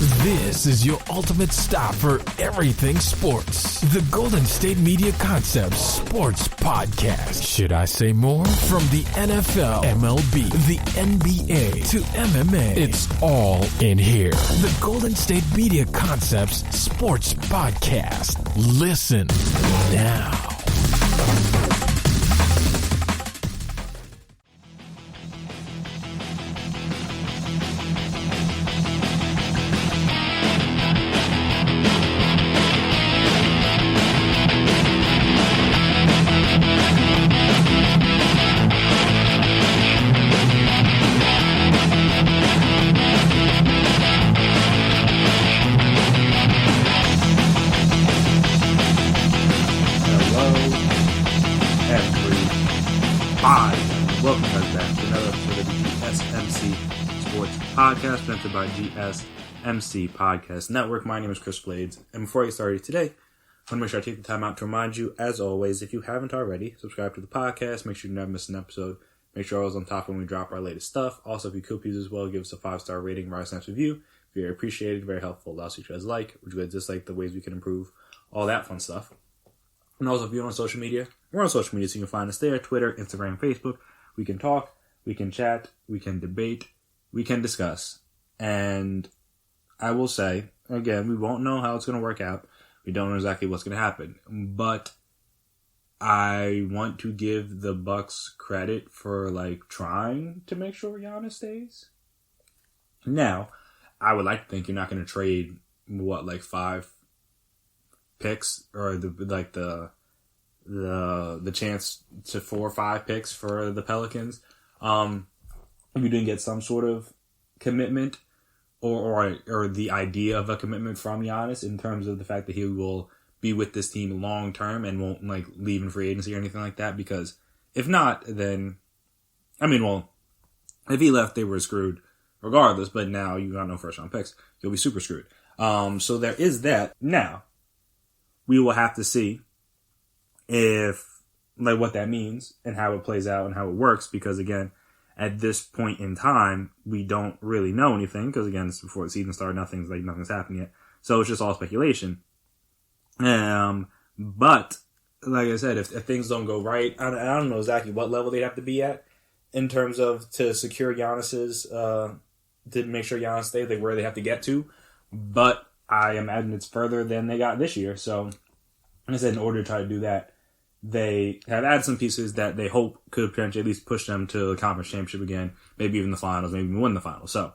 This is your ultimate stop for everything sports. The Golden State Media Concepts Sports Podcast. Should I say more? From the NFL, MLB, the NBA to MMA, it's all in here. The Golden State Media Concepts Sports Podcast. Listen now. Podcast presented by GSMC Podcast Network. My name is Chris Blades, and before I get started today, I want to make sure I take the time out to remind you, as always, if you haven't already, subscribe to the podcast. Make sure you never miss an episode. Make sure I was on top when we drop our latest stuff. Also, if you could please as well, give us a 5-star rating, write a nice review. Very appreciated, very helpful. Allows you guys like, would you guys dislike, the ways we can improve, all that fun stuff. And also, if you're on social media, we're on social media, so you can find us there: Twitter, Instagram, Facebook. We can talk, we can chat, we can debate, we can discuss. And I will say, again, we won't know how it's going to work out. We don't know exactly what's going to happen. But I want to give the Bucks credit for, trying to make sure Giannis stays. Now, I would like to think you're not going to trade, 5 picks, or the chance to 4 or 5 picks for the Pelicans. If you didn't get some sort of commitment or the idea of a commitment from Giannis in terms of the fact that he will be with this team long term and won't leave in free agency or anything like that, because if not, then if he left, they were screwed regardless, but now you got no first round picks, you'll be super screwed. So there is that. Now we will have to see if what that means and how it plays out and how it works, because again, at this point in time, we don't really know anything because, again, it's before the season started. Nothing's happened yet. So it's just all speculation. But, like I said, if things don't go right, I don't know exactly what level they'd have to be at in terms of to secure Giannis's, to make sure Giannis stays, where they have to get to. But I imagine it's further than they got this year. So, like I said, in order to try to do that, they have added some pieces that they hope could potentially at least push them to the conference championship again, maybe even the finals, maybe even win the finals. So,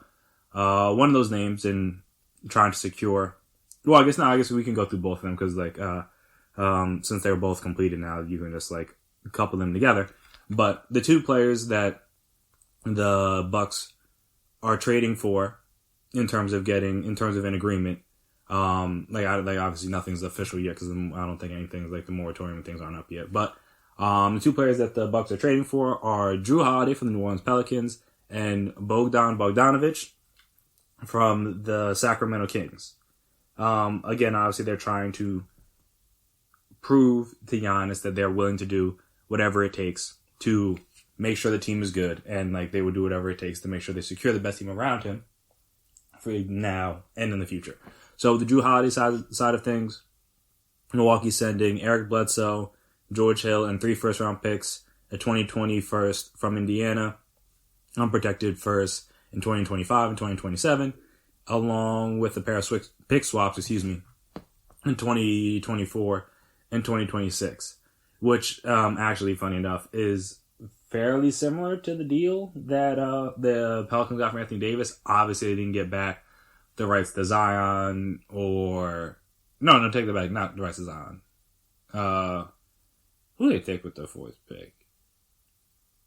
one of those names in trying to secure, I guess we can go through both of them because, since they're both completed now, you can just, couple them together. But the 2 players that the Bucks are trading for in terms of an agreement, obviously nothing's official yet because I don't think anything's the moratorium and things aren't up yet. But the 2 players that the Bucks are trading for are Drew Holiday from the New Orleans Pelicans and Bogdan Bogdanovic from the Sacramento Kings. Again, obviously they're trying to prove to Giannis that they're willing to do whatever it takes to make sure the team is good, and they would do whatever it takes to make sure they secure the best team around him for now and in the future. So the Drew Holiday side of things, Milwaukee's sending Eric Bledsoe, George Hill, and 3 first-round picks, a 2020 first from Indiana, unprotected first in 2025 and 2027, along with a pair of pick swaps, in 2024 and 2026, which, actually, funny enough, is fairly similar to the deal that the Pelicans got from Anthony Davis. Obviously, they didn't get back the rights to Zion, or no, take that back. Not the rights to Zion. Who did they take with the 4th pick?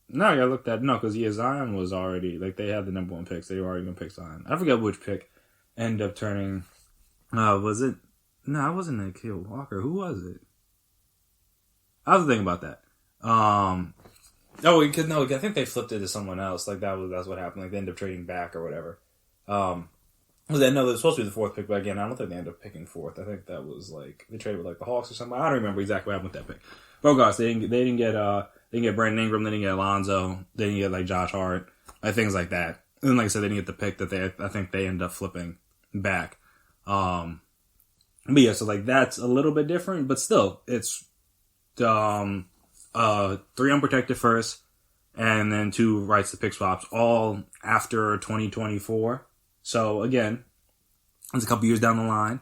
No, I gotta look that. No, because Zion was already they had the number 1 picks. They were already gonna pick Zion. I forget which pick ended up turning. Was it? No, it wasn't Nikhil Walker. Who was it? I was thinking about that. I think they flipped it to someone else. That's what happened. They ended up trading back or whatever. It was supposed to be the 4th pick, but again, I don't think they ended up picking 4th. I think that was they traded with the Hawks or something. I don't remember exactly what happened with that pick. But regardless, they didn't get Brandon Ingram, they didn't get Alonzo, they didn't get Josh Hart, things like that. And like I said, they didn't get the pick that I think they ended up flipping back. But yeah, so like that's a little bit different, but still, it's 3 unprotected first, and then 2 rights to pick swaps, all after 2024. So again, it's a couple years down the line.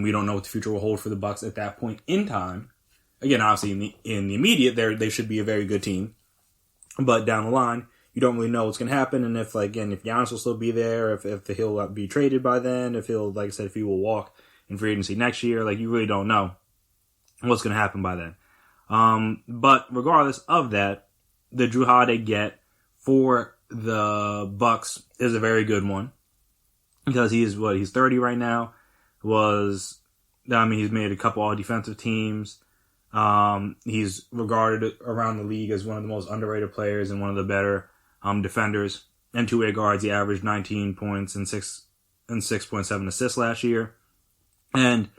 We don't know what the future will hold for the Bucs at that point in time. Again, obviously in the immediate, they should be a very good team, but down the line, you don't really know what's going to happen, and if Giannis will still be there, if he'll be traded by then, if he'll, like I said, if he will walk in free agency next year, like you really don't know what's going to happen by then. But regardless of that, the Drew Holiday get for the Bucs is a very good one because he's 30 right now. He's made a couple all defensive teams. He's regarded around the league as one of the most underrated players and one of the better defenders. And two-way guards, he averaged 19 points and 6.7 assists last year. And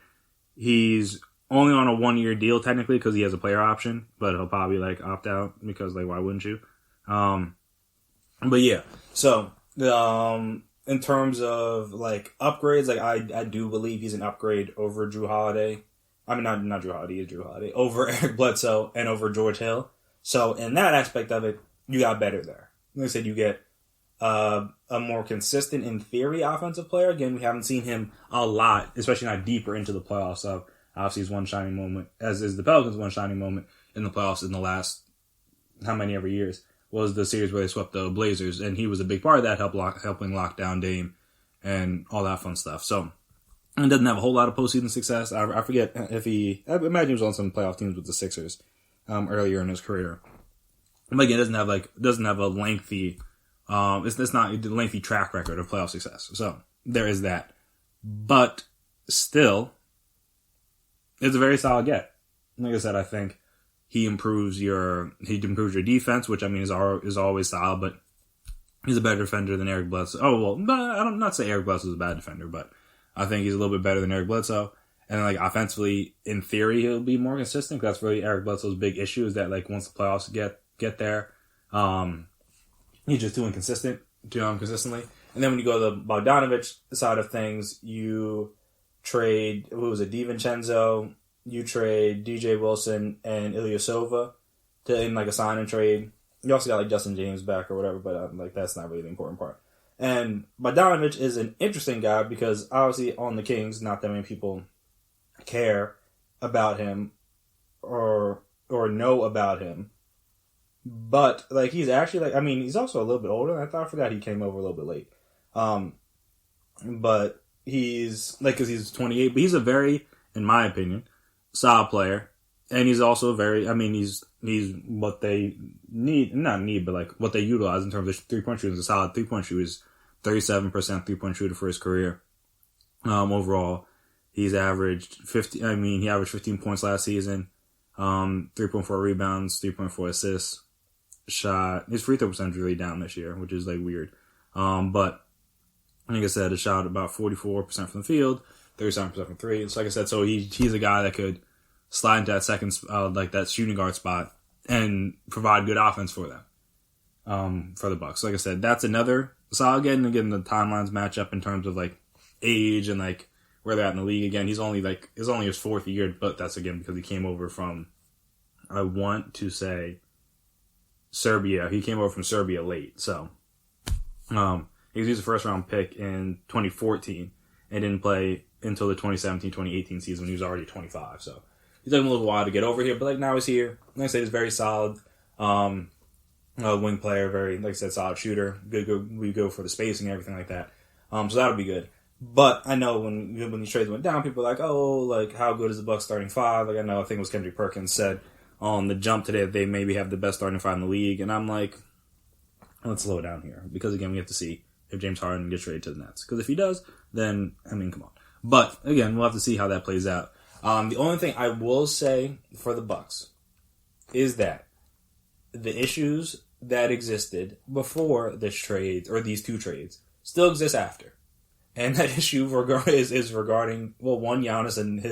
he's only on a 1-year deal technically because he has a player option, but he'll probably opt out because why wouldn't you? But yeah, so in terms of upgrades, I do believe he's an upgrade over Drew Holiday. I mean, not Drew Holiday, he's Drew Holiday, over Eric Bledsoe and over George Hill. So in that aspect of it, you got better there. Like I said, you get a more consistent, in theory, offensive player. Again, we haven't seen him a lot, especially not deeper into the playoffs. So obviously, his one shining moment, as is the Pelicans' one shining moment in the playoffs in the last how many ever years, was the series where they swept the Blazers, and he was a big part of that, helping lock down Dame and all that fun stuff. So, and doesn't have a whole lot of postseason success. I forget if I imagine he was on some playoff teams with the Sixers earlier in his career. But again, doesn't have a lengthy, it's not a lengthy track record of playoff success. So there is that. But still, it's a very solid get. Like I said, I think he improves your defense, which I mean is always solid, but he's a better defender than Eric Bledsoe. Oh well, I'm not saying Eric Bledsoe is a bad defender, but I think he's a little bit better than Eric Bledsoe. And offensively, in theory, he'll be more consistent. That's really Eric Bledsoe's big issue is that once the playoffs get there, he's just too inconsistent, consistently. And then when you go to the Bogdanovich side of things, you trade DiVincenzo. You trade DJ Wilson and Ilyasova in a sign and trade. You also got Justin James back or whatever, but that's not really the important part. And Bogdanovich is an interesting guy because obviously on the Kings, not that many people care about him or know about him. But he's actually he's also a little bit older than I thought. I forgot he came over a little bit late. But he's because he's 28, but he's a very, in my opinion, solid player, and he's also he's what they but what they utilize in terms of 3-point shooting. He's a solid 3-point shooter. He's 37% 3-point shooter for his career. Overall, he's averaged 50. He averaged 15 points last season, 3.4 rebounds, 3.4 assists. Shot his free throw percentage really down this year, which is weird. But like I said, a shot about 44% from the field. 37% from 3. So like I said, so he's a guy that could slide into that second, that shooting guard spot and provide good offense for them, for the Bucs. So like I said, that's another solid get. And again, the timelines match up in terms of age and where they're at in the league. Again, he's only his 4th year, but that's again because he came over from, I want to say, Serbia. He came over from Serbia late. So, he was a first round pick in 2014 and didn't play until the 2017-2018 season when he was already 25. So it took him a little while to get over here, but now he's here. Like I said, he's very solid. Wing player, very, like I said, solid shooter. Good. We go for the spacing and everything like that. So that'll be good. But I know when these trades went down, people are how good is the Bucs starting 5? I think it was Kendrick Perkins said on the jump today that they maybe have the best starting 5 in the league, and I'm let's slow it down here because again we have to see if James Harden gets traded to the Nets. Because if he does, then come on. But again, we'll have to see how that plays out. The only thing I will say for the Bucs is that the issues that existed before this trade or these 2 trades still exist after, and that issue is regarding one, Giannis and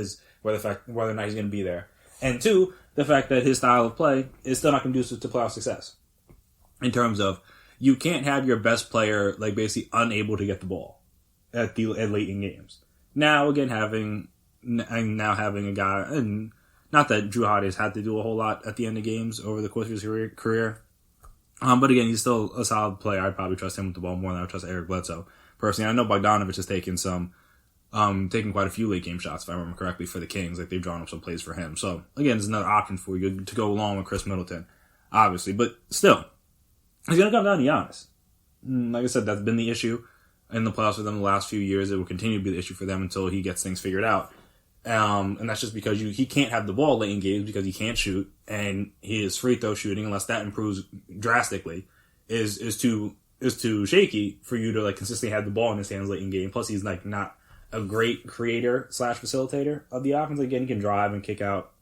whether or not he's going to be there, and 2, the fact that his style of play is still not conducive to playoff success. In terms of you can't have your best player basically unable to get the ball. at late in games. Now again, having a guy, and not that Drew Holiday's had to do a whole lot at the end of games over the course of his career, but again, he's still a solid player. I'd probably trust him with the ball more than I would trust Eric Bledsoe. Personally, I know Bogdanovich has taken quite a few late game shots, if I remember correctly, for the Kings. Like, they've drawn up some plays for him. So, again, there's another option for you to go along with Chris Middleton, obviously. But still, it's going to come down to Giannis. Like I said, that's been the issue in the playoffs for them the last few years. It will continue to be the issue for them until he gets things figured out. And that's just because he can't have the ball late in games because he can't shoot, and his free throw shooting, unless that improves drastically, is too shaky for you to like consistently have the ball in his hands late in game. Plus, he's like not a great creator / facilitator of the offense. Again, he can drive and kick out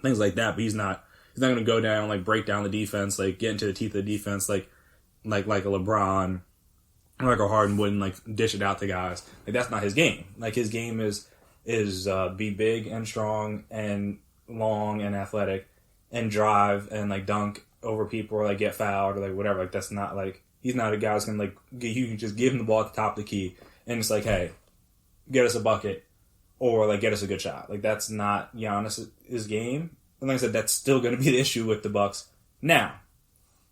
things like that, but he's not going to go down, like break down the defense, like get into the teeth of the defense, like a LeBron or like a Harden wouldn't like dish it out to guys. Like, that's not his game. Like, his game is be big and strong and long and athletic and drive and like dunk over people or like get fouled or like whatever. Like, that's not like, he's not a guy who's gonna like, you can just give him the ball at the top of the key and it's like, hey, get us a bucket or like get us a good shot. Like, that's not Giannis' game. And like I said, that's still going to be the issue with the Bucks. Now,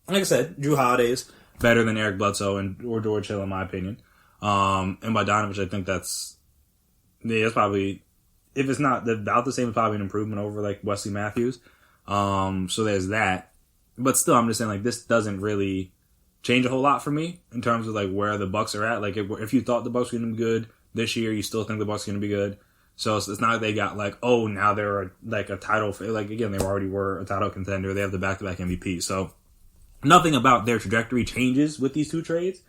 like I said, Drew Holiday's better than Eric Bledsoe or George Hill in my opinion. And Bogdanovich, I think that's probably, if it's not about the same, it's probably an improvement over like Wesley Matthews. So there's that. But still, I'm just saying, like, this doesn't really change a whole lot for me in terms of like where the Bucks are at. Like, if you thought the Bucks were going to be good this year, you still think the Bucks are going to be good. So it's not like they got like, oh, now they're like a title. Like, again, they already were a title contender. They have the back-to-back MVP. So nothing about their trajectory changes with these two trades.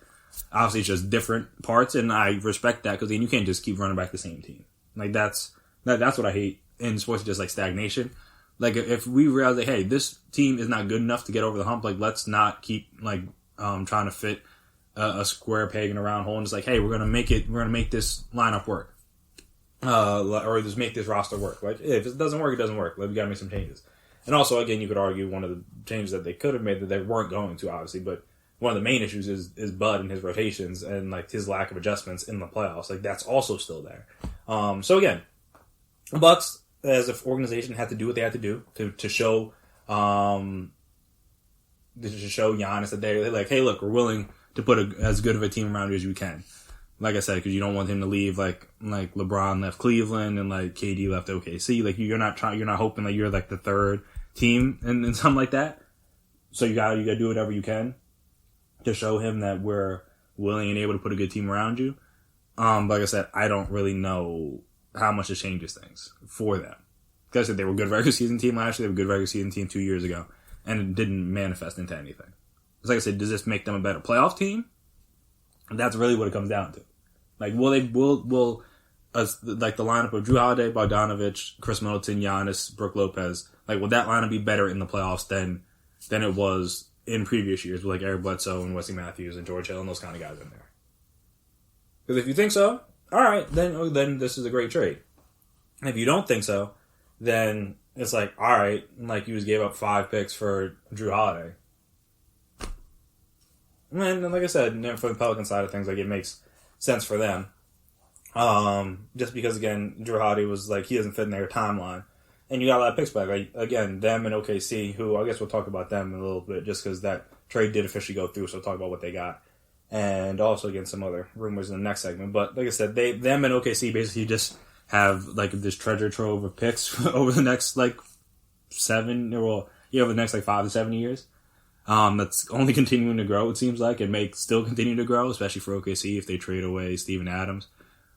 Obviously, it's just different parts, and I respect that because then you can't just keep running back the same team. Like, that's what I hate in sports, just like stagnation. Like, if we realize that, hey, this team is not good enough to get over the hump, like, let's not keep like trying to fit a square peg in a round hole and just like, hey, we're gonna make this lineup work, or just make this roster work. Like, if it doesn't work, it doesn't work. Like, we gotta make some changes. And also, again, you could argue one of the changes that they could have made that they weren't going to, obviously, but one of the main issues is Bud and his rotations and like his lack of adjustments in the playoffs. Like, that's also still there. So again, the Bucks as an organization had to do what they had to do to show Giannis that they're like, hey, look, we're willing to put as good of a team around you as you can. Like I said, because you don't want him to leave like LeBron left Cleveland and like KD left OKC. Like, you're not hoping that you're like the third team and something like that. So you gotta do whatever you can to show him that we're willing and able to put a good team around you. Like I said, I don't really know how much it changes things for them. Like I said, they were a good regular season team last year. They were a good regular season team 2 years ago. And it didn't manifest into anything. It's like I said, does this make them a better playoff team? And that's really what it comes down to. Like, will like the lineup of Drew Holiday, Bogdanovich, Chris Middleton, Giannis, Brook Lopez, like, will that lineup be better in the playoffs than it was in previous years with like Eric Bledsoe and Wesley Matthews and George Hill and those kind of guys in there? Because if you think so, all right, then this is a great trade. And if you don't think so, then it's like, all right, like, you just gave up 5 picks for Drew Holiday. And like I said, for the Pelican side of things, like, it makes sense for them. Just because, again, Drew Holiday was like, he doesn't fit in their timeline. And you got a lot of picks back. Like, again, them and OKC, who I guess we'll talk about them in a little bit just because that trade did officially go through, so we'll talk about what they got. And also, again, some other rumors in the next segment. But like I said, them and OKC basically just have like this treasure trove of picks over the next like over the next like 5 to 7 years. That's only continuing to grow, it seems like. It may still continue to grow, especially for OKC if they trade away Steven Adams.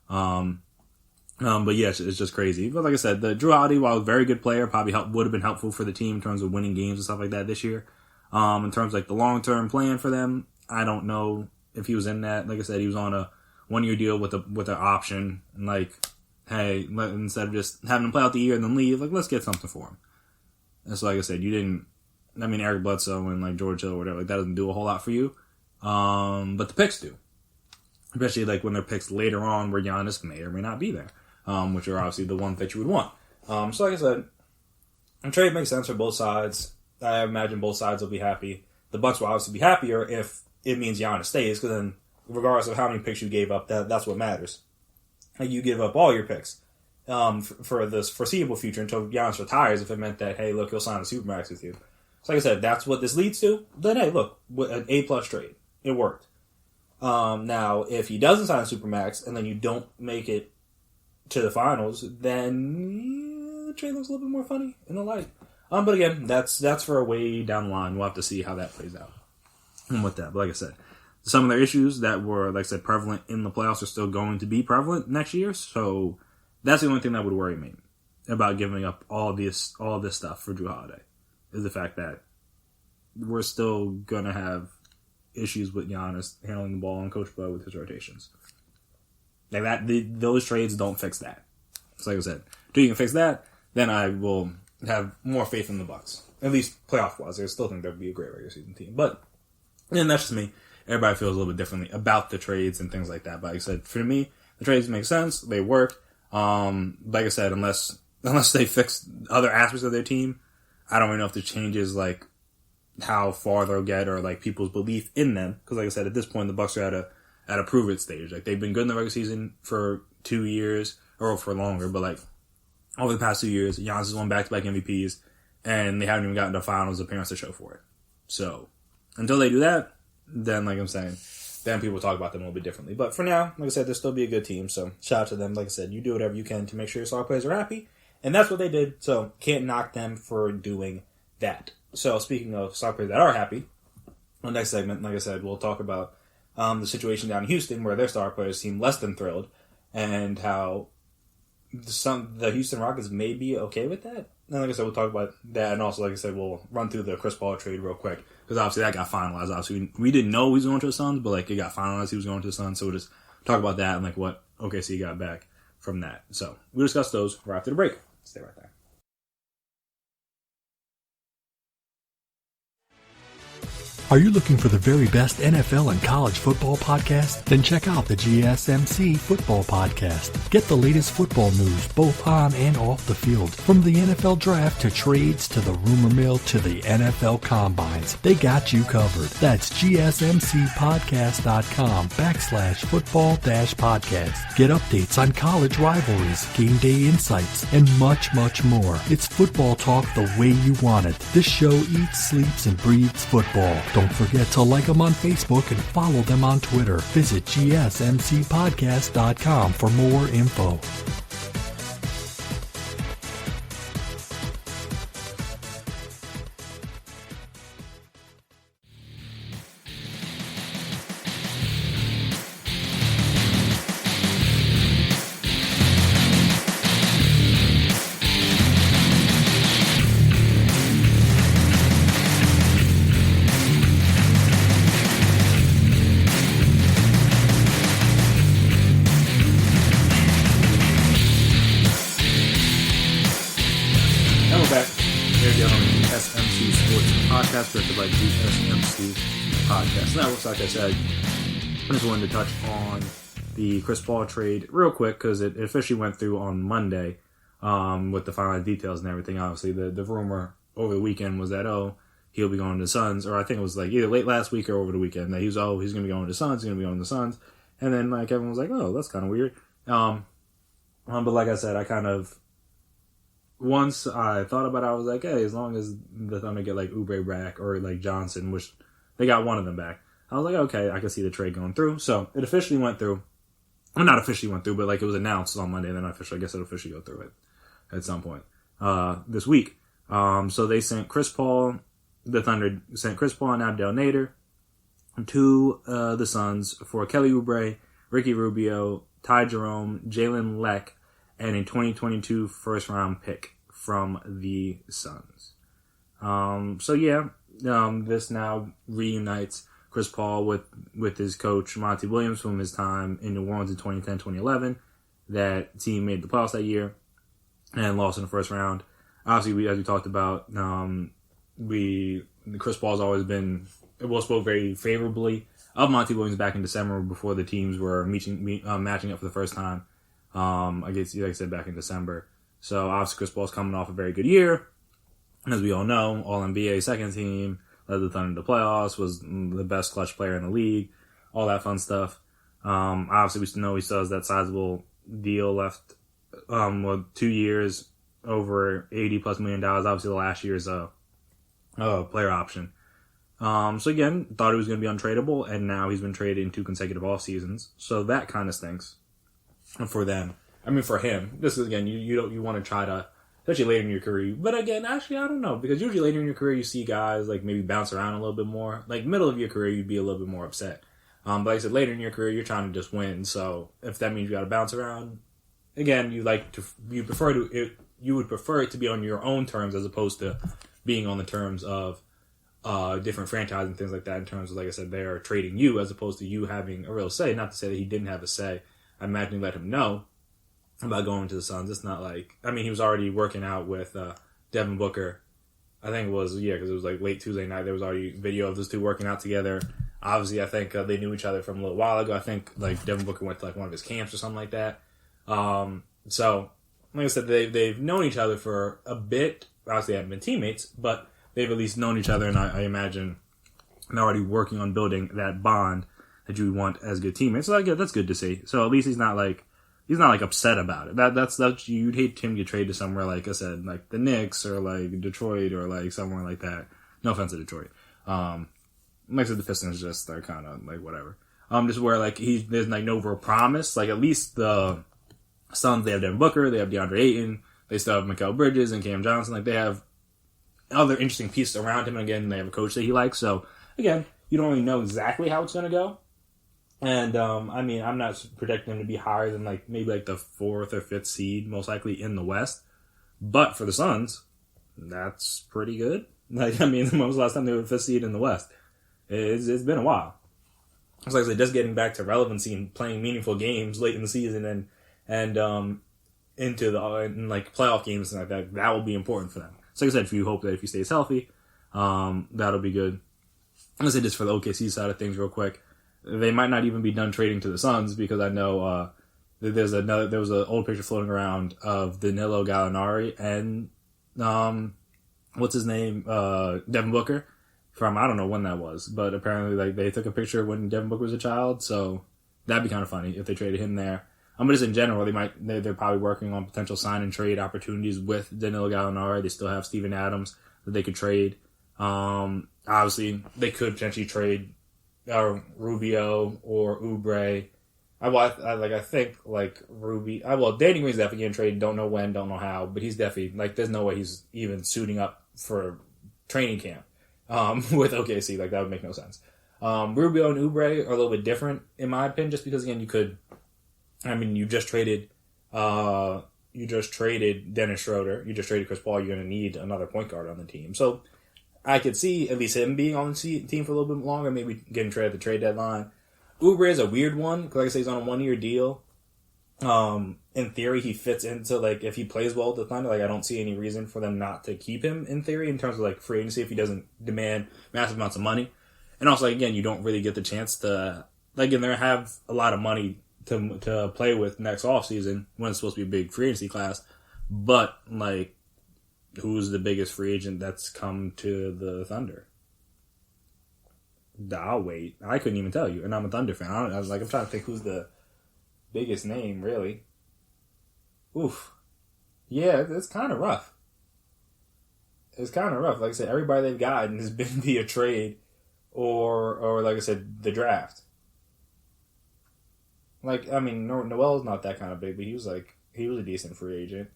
But yeah, it's just crazy. But like I said, the Drew Holiday, while a very good player, probably would have been helpful for the team in terms of winning games and stuff like that this year. In terms of like the long-term plan for them, I don't know if he was in that. Like I said, he was on a 1-year deal with an option. And like, hey, instead of just having him play out the year and then leave, like, let's get something for him. And so like I said, Eric Bledsoe and like George Hill or whatever, like, that doesn't do a whole lot for you. But the picks do. Especially like when they're picks later on where Giannis may or may not be there. Which are obviously the ones that you would want. So like I said, the trade makes sense for both sides. I imagine both sides will be happy. The Bucks will obviously be happier if it means Giannis stays, because then regardless of how many picks you gave up, that's what matters. Like, you give up all your picks for this foreseeable future until Giannis retires. If it meant that, hey, look, he'll sign a supermax with you. So like I said, that's what this leads to. Then, hey, look, an A-plus trade. It worked. Now, if he doesn't sign a supermax and then you don't make it to the finals, then the trade looks a little bit more funny in the light. But again, that's for a way down the line. We'll have to see how that plays out. And with that, but like I said, some of their issues that were, like I said, prevalent in the playoffs are still going to be prevalent next year. So that's the only thing that would worry me about giving up all this stuff for Drew Holiday, is the fact that we're still gonna have issues with Giannis handling the ball and Coach Bud with his rotations. Like that, those trades don't fix that. So like I said, until you can fix that, then I will have more faith in the Bucks, at least playoff wise. I still think they'll be a great regular season team, but and that's just me. Everybody feels a little bit differently about the trades and things like that. But like I said, for me, the trades make sense. They work. Like I said, unless they fix other aspects of their team, I don't really know if the changes like how far they'll get or like people's belief in them. Because like I said, at this point, the Bucks are at a prove it stage. Like they've been good in the regular season for 2 years or for longer, but like over the past 2 years, Giannis has won back-to-back MVPs, and they haven't even gotten to finals appearance to show for it. So until they do that, then like I'm saying, then people talk about them a little bit differently. But for now, like I said, they'll still be a good team. So shout out to them. Like I said, you do whatever you can to make sure your star players are happy. And that's what they did. So can't knock them for doing that. So speaking of star players that are happy, on the next segment, like I said, we'll talk about the situation down in Houston where their star players seem less than thrilled, and how the Houston Rockets may be okay with that. And like I said, we'll talk about that. And also, like I said, we'll run through the Chris Paul trade real quick, because obviously that got finalized. Obviously, we didn't know he was going to the Suns, but like it got finalized he was going to the Suns. So we'll just talk about that and like what OKC got back from that. So we'll discuss those right after the break. Stay right there. Are you looking for the very best NFL and college football podcast? Then check out the GSMC Football Podcast. Get the latest football news both on and off the field. From the NFL Draft to trades to the rumor mill to the NFL Combines, they got you covered. That's GSMCpodcast.com/football-podcast. Get updates on college rivalries, game day insights, and much, much more. It's football talk the way you want it. This show eats, sleeps, and breathes football. Don't forget to like them on Facebook and follow them on Twitter. Visit GSMCpodcast.com for more info. Directed by GSMC Podcast. Now, like I said, I just wanted to touch on the Chris Paul trade real quick because it officially went through on Monday with the final details and everything. Obviously, the rumor over the weekend was that, he'll be going to the Suns, or I think it was like either late last week or over the weekend that he's going to be going to the Suns, he's going to be going to the Suns. And then like everyone was like, oh, that's kind of weird. But like I said, I kind of, once I thought about it, I was like, hey, as long as the Thunder get like Oubre back or like Johnson, which they got one of them back, I was like, okay, I can see the trade going through. So it officially went through. Well, not officially went through, but like it was announced on Monday, and then I guess it'll officially go through it at some point this week. So they sent Chris Paul, the Thunder sent Chris Paul and Abdel Nader to the Suns for Kelly Oubre, Ricky Rubio, Ty Jerome, Jalen Leck, and a 2022 first-round pick from the Suns. This now reunites Chris Paul with his coach, Monty Williams, from his time in New Orleans in 2010-2011. That team made the playoffs that year and lost in the first round. Obviously, as we talked about, Chris Paul's always spoke very favorably of Monty Williams back in December before the teams were matching up for the first time. I guess, like I said, back in December. So obviously Chris Paul's coming off a very good year. As we all know, All-NBA second team, led the Thunder to the playoffs, was the best clutch player in the league, all that fun stuff. Obviously, we know he still has that sizable deal left, with 2 years, over $80+ million. Obviously, the last year's player option. So again, thought he was going to be untradeable, and now he's been traded in 2 consecutive off seasons. So that kind of stinks for them. I mean, for him, this is again, you want to try to, especially later in your career. But again, actually, I don't know, because usually later in your career, you see guys like maybe bounce around a little bit more. Like middle of your career, you'd be a little bit more upset. But like I said, later in your career, you're trying to just win. So if that means you got to bounce around, again, you would prefer it to be on your own terms as opposed to being on the terms of different franchises and things like that. In terms of, like I said, they are trading you as opposed to you having a real say. Not to say that he didn't have a say. I imagine he let him know about going to the Suns. It's not like, I mean, he was already working out with Devin Booker. I think it was, because it was like late Tuesday night. There was already video of those two working out together. Obviously, I think they knew each other from a little while ago. I think like Devin Booker went to like one of his camps or something like that. So, like I said, they've known each other for a bit. Obviously, they haven't been teammates, but they've at least known each other, and I imagine they're already working on building that bond that you want as good teammates. So that's good to see. So at least he's not like upset about it. That's you'd hate him to get traded to somewhere, like I said, like the Knicks or like Detroit or like somewhere like that. No offense to Detroit. Like I said, the Pistons they're kind of like whatever. Just where like there's like no real promise. Like at least the Suns, they have Devin Booker, they have DeAndre Ayton, they still have Mikal Bridges and Cam Johnson. Like they have other interesting pieces around him. And again, they have a coach that he likes. So again, you don't really know exactly how it's going to go. And I mean, I'm not predicting them to be higher than like maybe like the 4th or 5th seed, most likely in the West. But for the Suns, that's pretty good. Like I mean, when was the last time they were 5th seed in the West? It's been a while. It's like I said, just getting back to relevancy and playing meaningful games late in the season and into the like playoff games and like that. That will be important for them. So like I said, if you hope that if he stays healthy, that'll be good. I'm gonna say this for the OKC side of things real quick. They might not even be done trading to the Suns because I know there was an old picture floating around of Danilo Gallinari and what's his name, Devin Booker from, I don't know when that was, but apparently like they took a picture when Devin Booker was a child, so that'd be kind of funny if they traded him there. But just in general, they're probably working on potential sign and trade opportunities with Danilo Gallinari. They still have Steven Adams that they could trade. Obviously, they could potentially trade Rubio or Oubre. I think Ruby. Danny Green's definitely getting traded. Don't know when, don't know how, but he's definitely like. There's no way he's even suiting up for training camp with OKC. Like that would make no sense. Rubio and Oubre are a little bit different in my opinion, just because again you just traded Dennis Schroeder. You just traded Chris Paul. You're going to need another point guard on the team. So I could see at least him being on the team for a little bit longer, maybe getting traded at the trade deadline. Oubre is a weird one, because like I say, he's on a 1-year deal. In theory, he fits into, like, if he plays well with the Thunder, like, I don't see any reason for them not to keep him, in theory, in terms of, like, free agency, if he doesn't demand massive amounts of money. And also, again, you don't really get the chance to, like, again, they have a lot of money to play with next offseason, when it's supposed to be a big free agency class. But, like, who's the biggest free agent that's come to the Thunder? I'll wait. I couldn't even tell you, and I'm a Thunder fan. I'm trying to think who's the biggest name, really. Oof. Yeah, it's kind of rough. It's kind of rough. Like I said, everybody they've gotten has been via trade or like I said, the draft. Like, I mean, Noel's not that kind of big, but he was a decent free agent.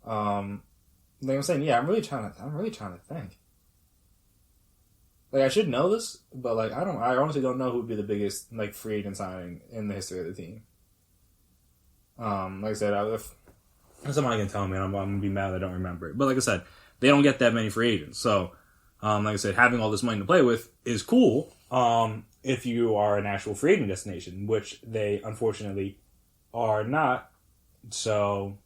Like I'm saying, yeah, I'm really trying to think. Like, I should know this, but, like, I honestly don't know who would be the biggest, like, free agent signing in the history of the team. Like I said, if somebody can tell me, I'm going to be mad I don't remember it. But like I said, they don't get that many free agents. So, like I said, having all this money to play with is cool, if you are an actual free agent destination, which they, unfortunately, are not. So,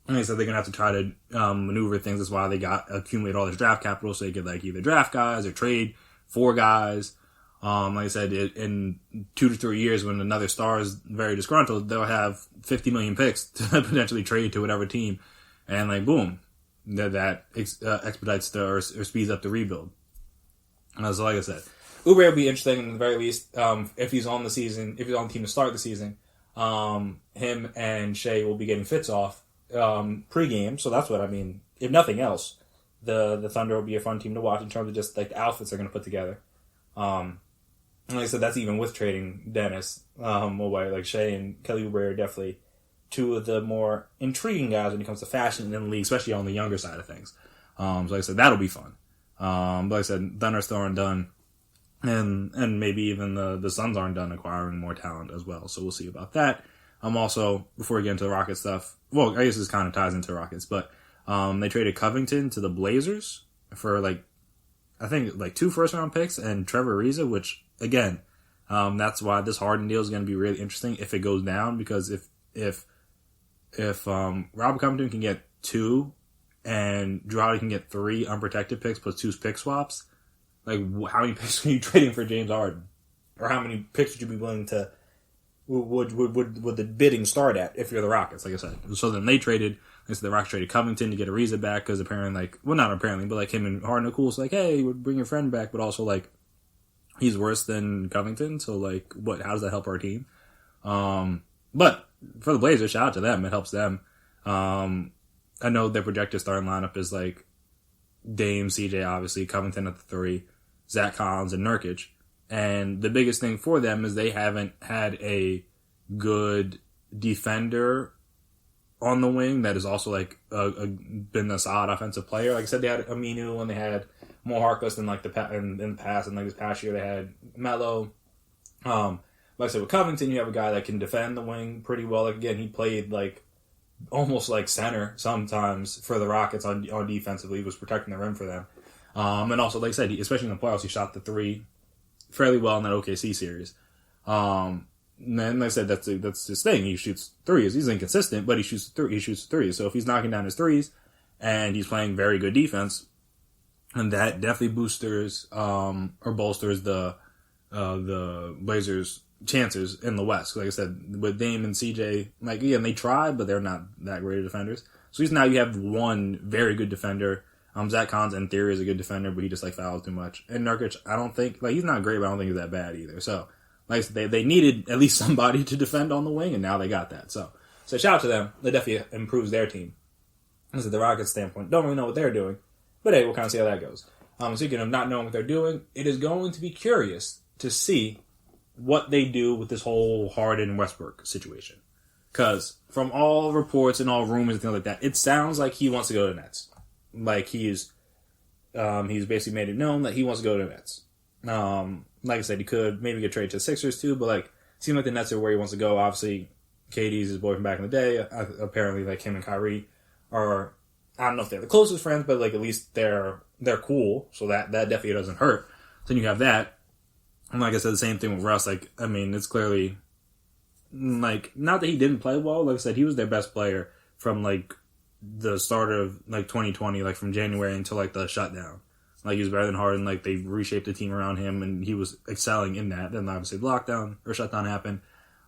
like I said, they're going to have to try to maneuver things. That's why they accumulate all this draft capital, so they could like either draft guys or trade for guys. Like I said, in 2 to 3 years, when another star is very disgruntled, they'll have 50 million picks to potentially trade to whatever team. And like, boom, that expedites or speeds up the rebuild. So like I said, Oubre will be interesting in the very least. If he's on the season, if he's on the team to start the season, him and Shea will be getting fits off pre-game. So that's what I mean. If nothing else, the Thunder will be a fun team to watch in terms of just like the outfits they're going to put together. And like I said, that's even with trading Dennis away. Like Shea and Kelly Oubre are definitely two of the more intriguing guys when it comes to fashion in the league, especially on the younger side of things. So like I said, that'll be fun. But like I said, Thunder still aren't done. And maybe even the Suns aren't done acquiring more talent as well. So we'll see about that. Also, before we get into the Rockets stuff, well, I guess this kind of ties into Rockets, but they traded Covington to the Blazers for I think 2 first-round picks and Trevor Ariza, which, again, that's why this Harden deal is going to be really interesting if it goes down, because if Robert Covington can get 2 and Drew Holiday can get 3 unprotected picks plus 2 pick swaps, like, how many picks are you trading for James Harden? Or how many picks would you be willing to, would the bidding start at if you're the Rockets, like I said? So then they traded, the Rockets traded Covington to get Ariza back, because apparently, not apparently, but him and Harden are cool. So hey, bring your friend back, but also he's worse than Covington, so how does that help our team? But for the Blazers, shout out to them, it helps them. I know their projected starting lineup is Dame, CJ, obviously, Covington at the 3, Zach Collins, and Nurkic. And the biggest thing for them is they haven't had a good defender on the wing that is also been a solid offensive player. Like I said, they had Aminu and they had Mo Harkless in the past, and this past year they had Melo. Like I said, with Covington, you have a guy that can defend the wing pretty well. Again, he played almost like center sometimes for the Rockets on defensively. He was protecting the rim for them. And also, like I said, especially in the playoffs, he shot the 3 fairly well in that OKC series. And then, like I said, that's his thing. He shoots 3s. He's inconsistent, but he shoots 3s. So if he's knocking down his 3s and he's playing very good defense, and that definitely bolsters the Blazers' chances in the West. Like I said, with Dame and CJ, again, they try, but they're not that great of defenders. So now you have one very good defender. Zach Collins, in theory, is a good defender, but he just fouls too much. And Nurkic, I don't think he's not great, but I don't think he's that bad either. So they needed at least somebody to defend on the wing, and now they got that. So shout out to them. That definitely improves their team. This is the Rockets' standpoint. Don't really know what they're doing, but hey, we'll kind of see how that goes. Speaking of not knowing what they're doing, it is going to be curious to see what they do with this whole Harden and Westbrook situation. Because from all reports and all rumors and things like that, it sounds like he wants to go to the Nets. He's basically made it known that he wants to go to the Nets. Like I said, he could maybe get traded to the Sixers too, but it seems like the Nets are where he wants to go. Obviously, KD's his boy from back in the day. Apparently, him and Kyrie are, I don't know if they're the closest friends, but at least they're cool. So that definitely doesn't hurt. Then you have that. And like I said, the same thing with Russ. It's clearly, not that he didn't play well. Like I said, he was their best player from, the start of, 2020, from January until, the shutdown. He was better than Harden. They reshaped the team around him, and he was excelling in that. Then, obviously, the lockdown, or shutdown happened.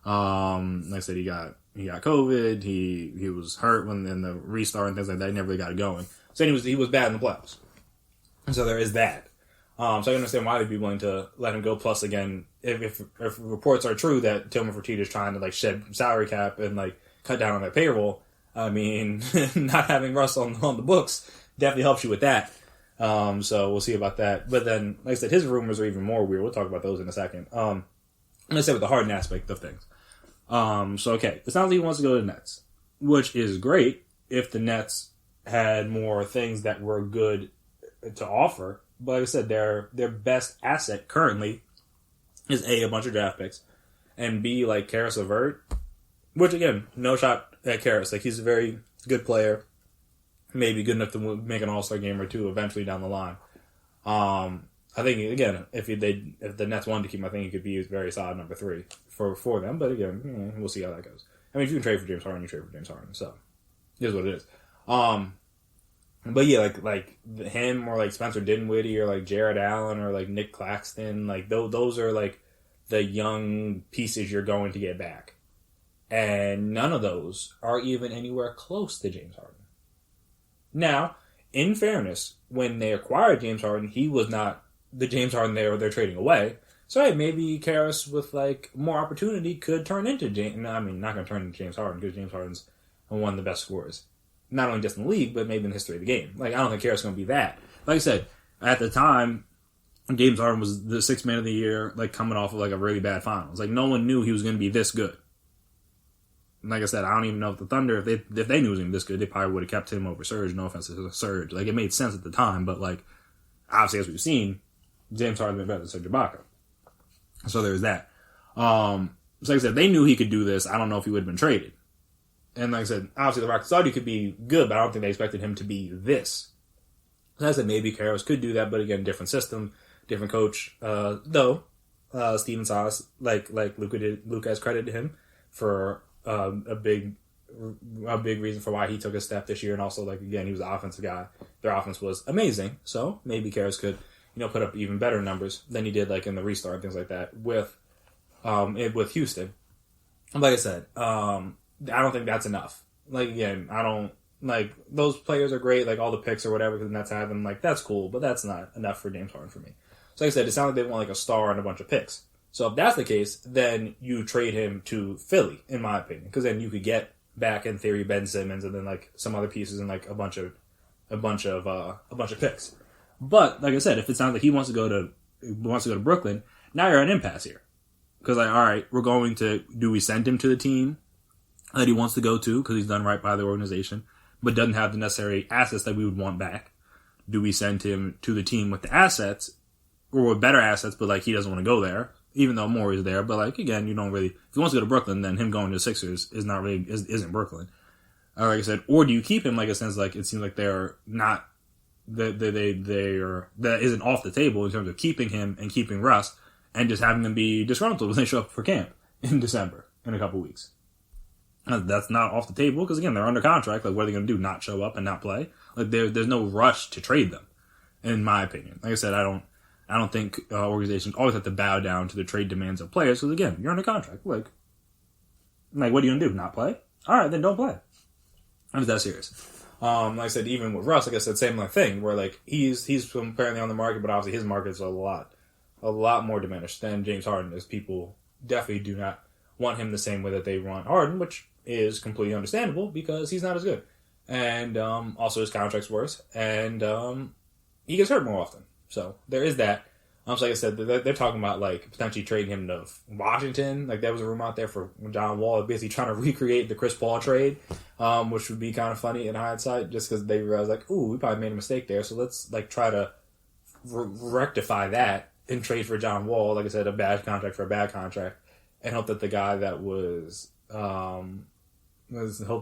Like I said, he got COVID. He was hurt in the restart and things like that. He never really got it going. So he was bad in the playoffs. And so there is that. So I can understand why they'd be willing to let him go. Plus, again, if reports are true that Tillman Fertitta is trying to shed salary cap and cut down on their payroll, I mean, not having Russ on the books definitely helps you with that. So we'll see about that. But then, like I said, his rumors are even more weird. We'll talk about those in a second. I'm gonna say with the Harden aspect of things. So okay, it sounds like he wants to go to the Nets, which is great if the Nets had more things that were good to offer. But like I said, their best asset currently is A, a bunch of draft picks, and B, Karis LeVert, which again, no shot at Karis. He's a very good player, maybe good enough to make an All-Star game or two eventually down the line. I think again, if the Nets wanted to keep him, I think he could be a very solid number 3 for them. But again, we'll see how that goes. I mean, if you can trade for James Harden, you trade for James Harden. So here's what it is. But yeah, him or Spencer Dinwiddie or Jared Allen or Nick Claxton, those are the young pieces you're going to get back. And none of those are even anywhere close to James Harden. Now, in fairness, when they acquired James Harden, he was not the James Harden they're trading away. So hey, maybe Karras with like more opportunity could turn into James. I mean, not going to turn into James Harden because James Harden's one of the best scorers, not only just in the league but maybe in the history of the game. Like I don't think Karras is going to be that. Like I said, at the time, James Harden was the sixth man of the year, like coming off of like a really bad finals. Like no one knew he was going to be this good. And like I said, I don't even know if the Thunder, if they knew he was going to be this good, they probably would have kept him over Serge. No offense to Serge, like it made sense at the time, but like obviously as we've seen, James Harden's been better than Serge Ibaka. So there's that. So like I said, they knew he could do this. I don't know if he would have been traded. And like I said, obviously the Rockets thought he could be good, but I don't think they expected him to be this. So like I said, maybe Karras could do that, but again, different system, different coach. Though Steven Silas, like Luka has credited him for a big reason for why he took a step this year, and also like again, he was the offensive guy. Their offense was amazing, so maybe Karras could put up even better numbers than he did like in the restart and things like that with Houston. Like I said, I don't think that's enough. Like again, I don't like those players are great, like all the picks or whatever because the Nets have them. Like that's cool, but that's not enough for James Harden for me. So like I said, it sounds like they want like a star and a bunch of picks. So if that's the case, then you trade him to Philly, in my opinion, because then you could get back in theory Ben Simmons and then like some other pieces and like a bunch of picks. But like I said, if it sounds like he wants to go to Brooklyn, now you're at an impasse here. Because like, all right, do we send him to the team that he wants to go to because he's done right by the organization, but doesn't have the necessary assets that we would want back? Do we send him to the team with the assets or with better assets, but like he doesn't want to go there, even though Morey's there? But like again, you don't really. If he wants to go to Brooklyn, then him going to the Sixers isn't Brooklyn. Like I said, or do you keep him? Like a sense like it seems like they're not. That isn't off the table in terms of keeping him and keeping Russ and just having them be disgruntled when they show up for camp in December in a couple weeks. That's not off the table because again they're under contract. Like what are they going to do? Not show up and not play? Like there's no rush to trade them, in my opinion. Like I said, I don't think organizations always have to bow down to the trade demands of players because again you're under contract. Like what are you going to do? Not play? All right, then don't play. I'm that serious. Like I said, even with Russ, like I said, same thing, where like he's apparently on the market, but obviously his market is a lot more diminished than James Harden is. People definitely do not want him the same way that they want Harden, which is completely understandable because he's not as good. And also his contract's worse, and he gets hurt more often. So there is that. So like I said, they're talking about like potentially trading him to Washington. Like there was a rumor out there for John Wall, basically trying to recreate the Chris Paul trade, which would be kind of funny in hindsight, just because they realized like, ooh, we probably made a mistake there. So let's like try to rectify that and trade for John Wall. Like I said, a bad contract for a bad contract, and hope that the guy that was hope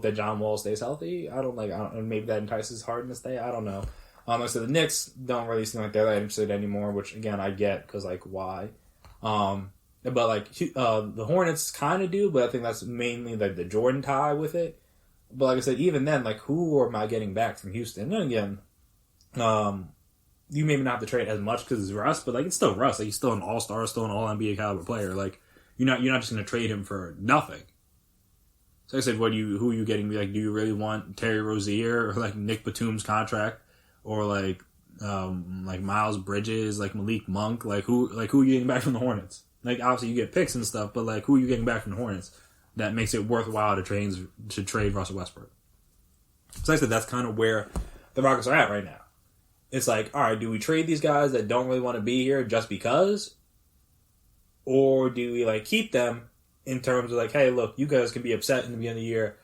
that John Wall stays healthy. And maybe that entices Harden to stay. I don't know. So the Knicks don't really seem like they're that interested anymore, which again I get because like why, but like the Hornets kind of do, but I think that's mainly like the Jordan tie with it. But like I said, even then, like who am I getting back from Houston? And again, you maybe not have to trade as much because it's Russ, but like it's still Russ. Like he's still an all-star, still an all-NBA caliber player. Like you're not just going to trade him for nothing. So like I said, who are you getting? Like, do you really want Terry Rozier or like Nick Batum's contract? Or like Miles Bridges, like Malik Monk, like who are you getting back from the Hornets? Like obviously you get picks and stuff, but like who are you getting back from the Hornets that makes it worthwhile to trade Russell Westbrook? So like I said, that's kind of where the Rockets are at right now. It's like, all right, do we trade these guys that don't really want to be here just because, or do we like keep them in terms of like, hey, look, you guys can be upset in the beginning of the year.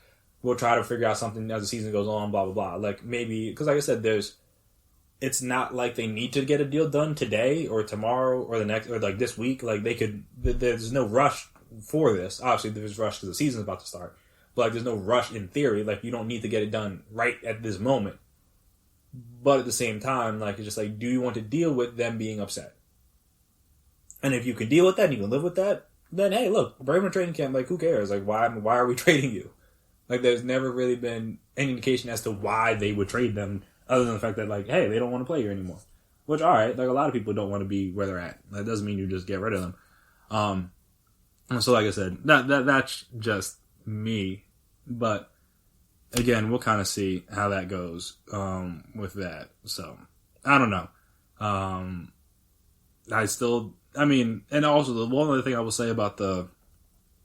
We'll try to figure out something as the season goes on, blah blah blah. Like maybe because like I said, it's not like they need to get a deal done today or tomorrow or the next or like this week. Like they could. There's no rush for this. Obviously, there's rush because the season's about to start. But like, there's no rush in theory. Like you don't need to get it done right at this moment. But at the same time, like it's just like, do you want to deal with them being upset? And if you can deal with that and you can live with that, then hey, look, bring them to training camp. Like who cares? Like why are we trading you? Like there's never really been any indication as to why they would trade them. Other than the fact that, like, hey, they don't want to play here anymore. Which, all right, like, a lot of people don't want to be where they're at. That doesn't mean you just get rid of them. So, like I said, that's just me. But, again, we'll kind of see how that goes with that. So, I don't know. and also the one other thing I will say about the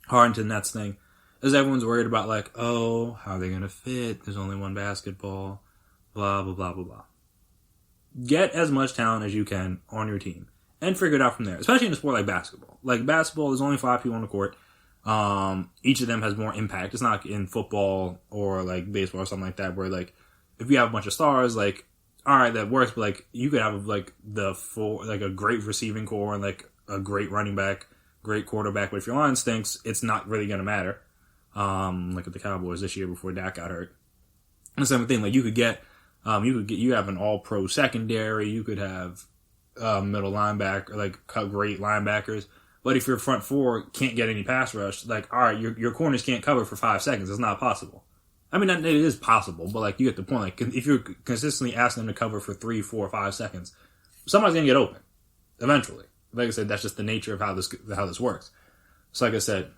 Harden to Nets thing is everyone's worried about like, oh, how are they going to fit? There's only one basketball, blah, blah, blah, blah, blah. Get as much talent as you can on your team and figure it out from there, especially in a sport like basketball. Like basketball, there's only 5 people on the court. Each of them has more impact. It's not like in football or like baseball or something like that where like if you have a bunch of stars, like, all right, that works, but like you could have like a great receiving core and like a great running back, great quarterback, but if your line stinks, it's not really going to matter. Like at the Cowboys this year before Dak got hurt. And the same thing, like you have an all-pro secondary, you could have middle linebacker, like great linebackers, but if your front four can't get any pass rush, like, all right, your corners can't cover for 5 seconds. It's not possible. I mean, it is possible, but like you get the point. Like if you're consistently asking them to cover for 3, 4, 5 seconds, somebody's going to get open eventually. Like I said, that's just the nature of how this works. So like I said,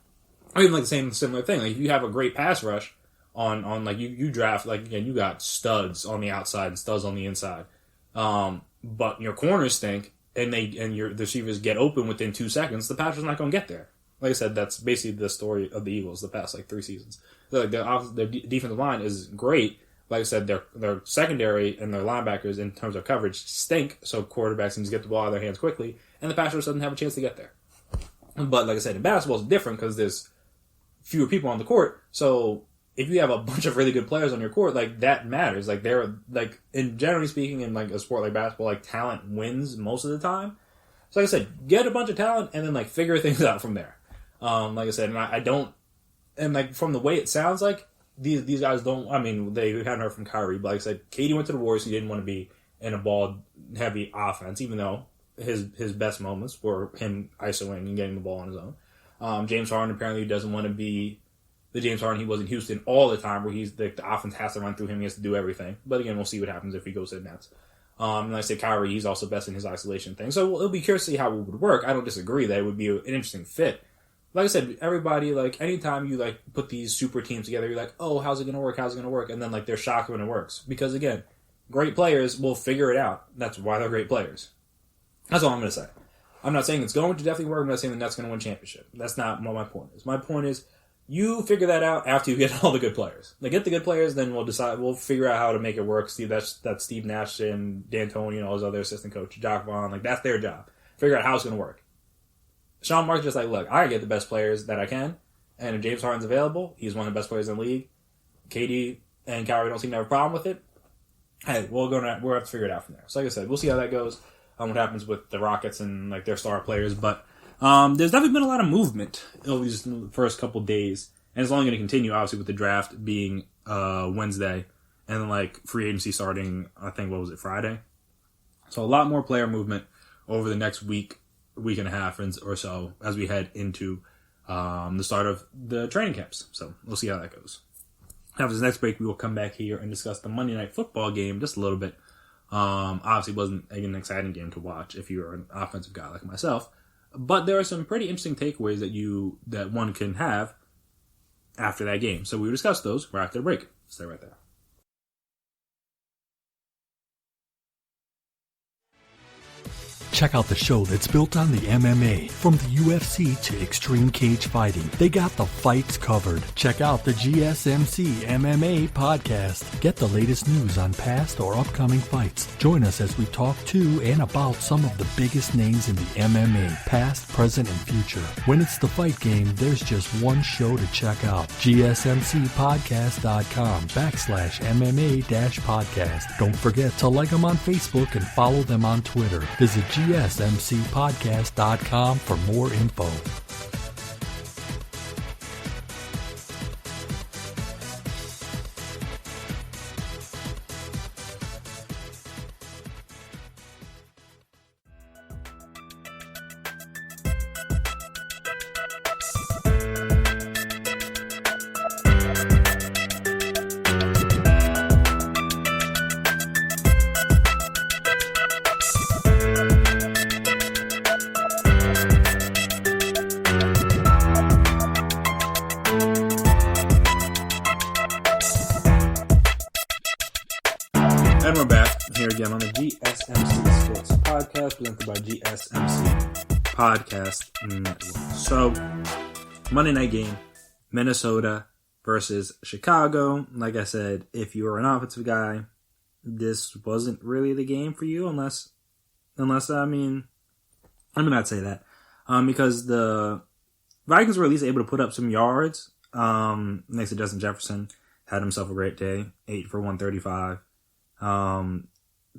or even like the similar thing. Like if you have a great pass rush on like you draft, like again, you got studs on the outside and studs on the inside. But your corners stink and the receivers get open within 2 seconds, the pass rush's not going to get there. Like I said, that's basically the story of the Eagles the past like 3 seasons. So, like their defensive line is great. Like I said, their secondary and their linebackers in terms of coverage stink, so quarterbacks need to get the ball out of their hands quickly, and the pass rush doesn't have a chance to get there. But like I said, in basketball, it's different because there's fewer people on the court. So if you have a bunch of really good players on your court, like that matters. Like they're like, in generally speaking, in like a sport like basketball, like talent wins most of the time. So like I said, get a bunch of talent and then like figure things out from there. Like I said, and I don't, and like from the way it sounds like these guys don't. I mean, they hadn't heard from Kyrie, but like I said, KD went to the Warriors. He didn't want to be in a ball heavy offense, even though his best moments were him isoing and getting the ball on his own. James Harden apparently doesn't want to be the James Harden he was in Houston all the time, where he's the offense has to run through him, he has to do everything. But again, we'll see what happens if he goes to the Nets. And like I said, Kyrie, he's also best in his isolation thing. So it'll be curious to see how it would work. I don't disagree that it would be an interesting fit. Like I said, everybody, like, anytime you, like, put these super teams together, you're like, oh, how's it going to work? How's it going to work? And then, like, they're shocked when it works. Because, again, great players will figure it out. That's why they're great players. That's all I'm going to say. I'm not saying it's going to definitely work. I'm not saying the Nets going to win championship. That's not what my point is. My point is, you figure that out after you get all the good players. Like, get the good players, then we'll figure out how to make it work. That's Steve Nash and D'Antoni and all his other assistant coach, Jock Vaughn. Like, that's their job. Figure out how it's going to work. Sean Marks just like, look, I get the best players that I can, and if James Harden's available, he's one of the best players in the league. KD and Kyrie don't seem to have a problem with it. Hey, we'll have to figure it out from there. So like I said, we'll see how that goes. What happens with the Rockets and like their star players, but there's definitely been a lot of movement over these first couple days, and it's only going to continue obviously with the draft being Wednesday, and then like free agency starting, I think, what was it, Friday? So a lot more player movement over the next week and a half or so as we head into the start of the training camps. So we'll see how that goes. After this next break, we will come back here and discuss the Monday Night Football game just a little bit. Obviously, it wasn't an exciting game to watch if you're an offensive guy like myself, but there are some pretty interesting takeaways that one can have after that game. So we will discuss those right after the break. Stay right there. Check out the show that's built on the MMA. From the UFC to extreme cage fighting, they got the fights covered. Check out the GSMC MMA podcast. Get the latest news on past or upcoming fights. Join us as we talk to and about some of the biggest names in the MMA, past, present, and future. When it's the fight game, there's just one show to check out. GSMCpodcast.com/MMA-podcast. Don't forget to like them on Facebook and follow them on Twitter. Visit GSMCpodcast.com for more info. And we're back here again on the GSMC Sports Podcast, presented by GSMC Podcast Network. So, Monday night game, Minnesota versus Chicago. Like I said, if you were an offensive guy, this wasn't really the game for you, unless I mean, let me not say that, because the Vikings were at least able to put up some yards. Next to Justin Jefferson, had himself a great day, 8 for 135. Adam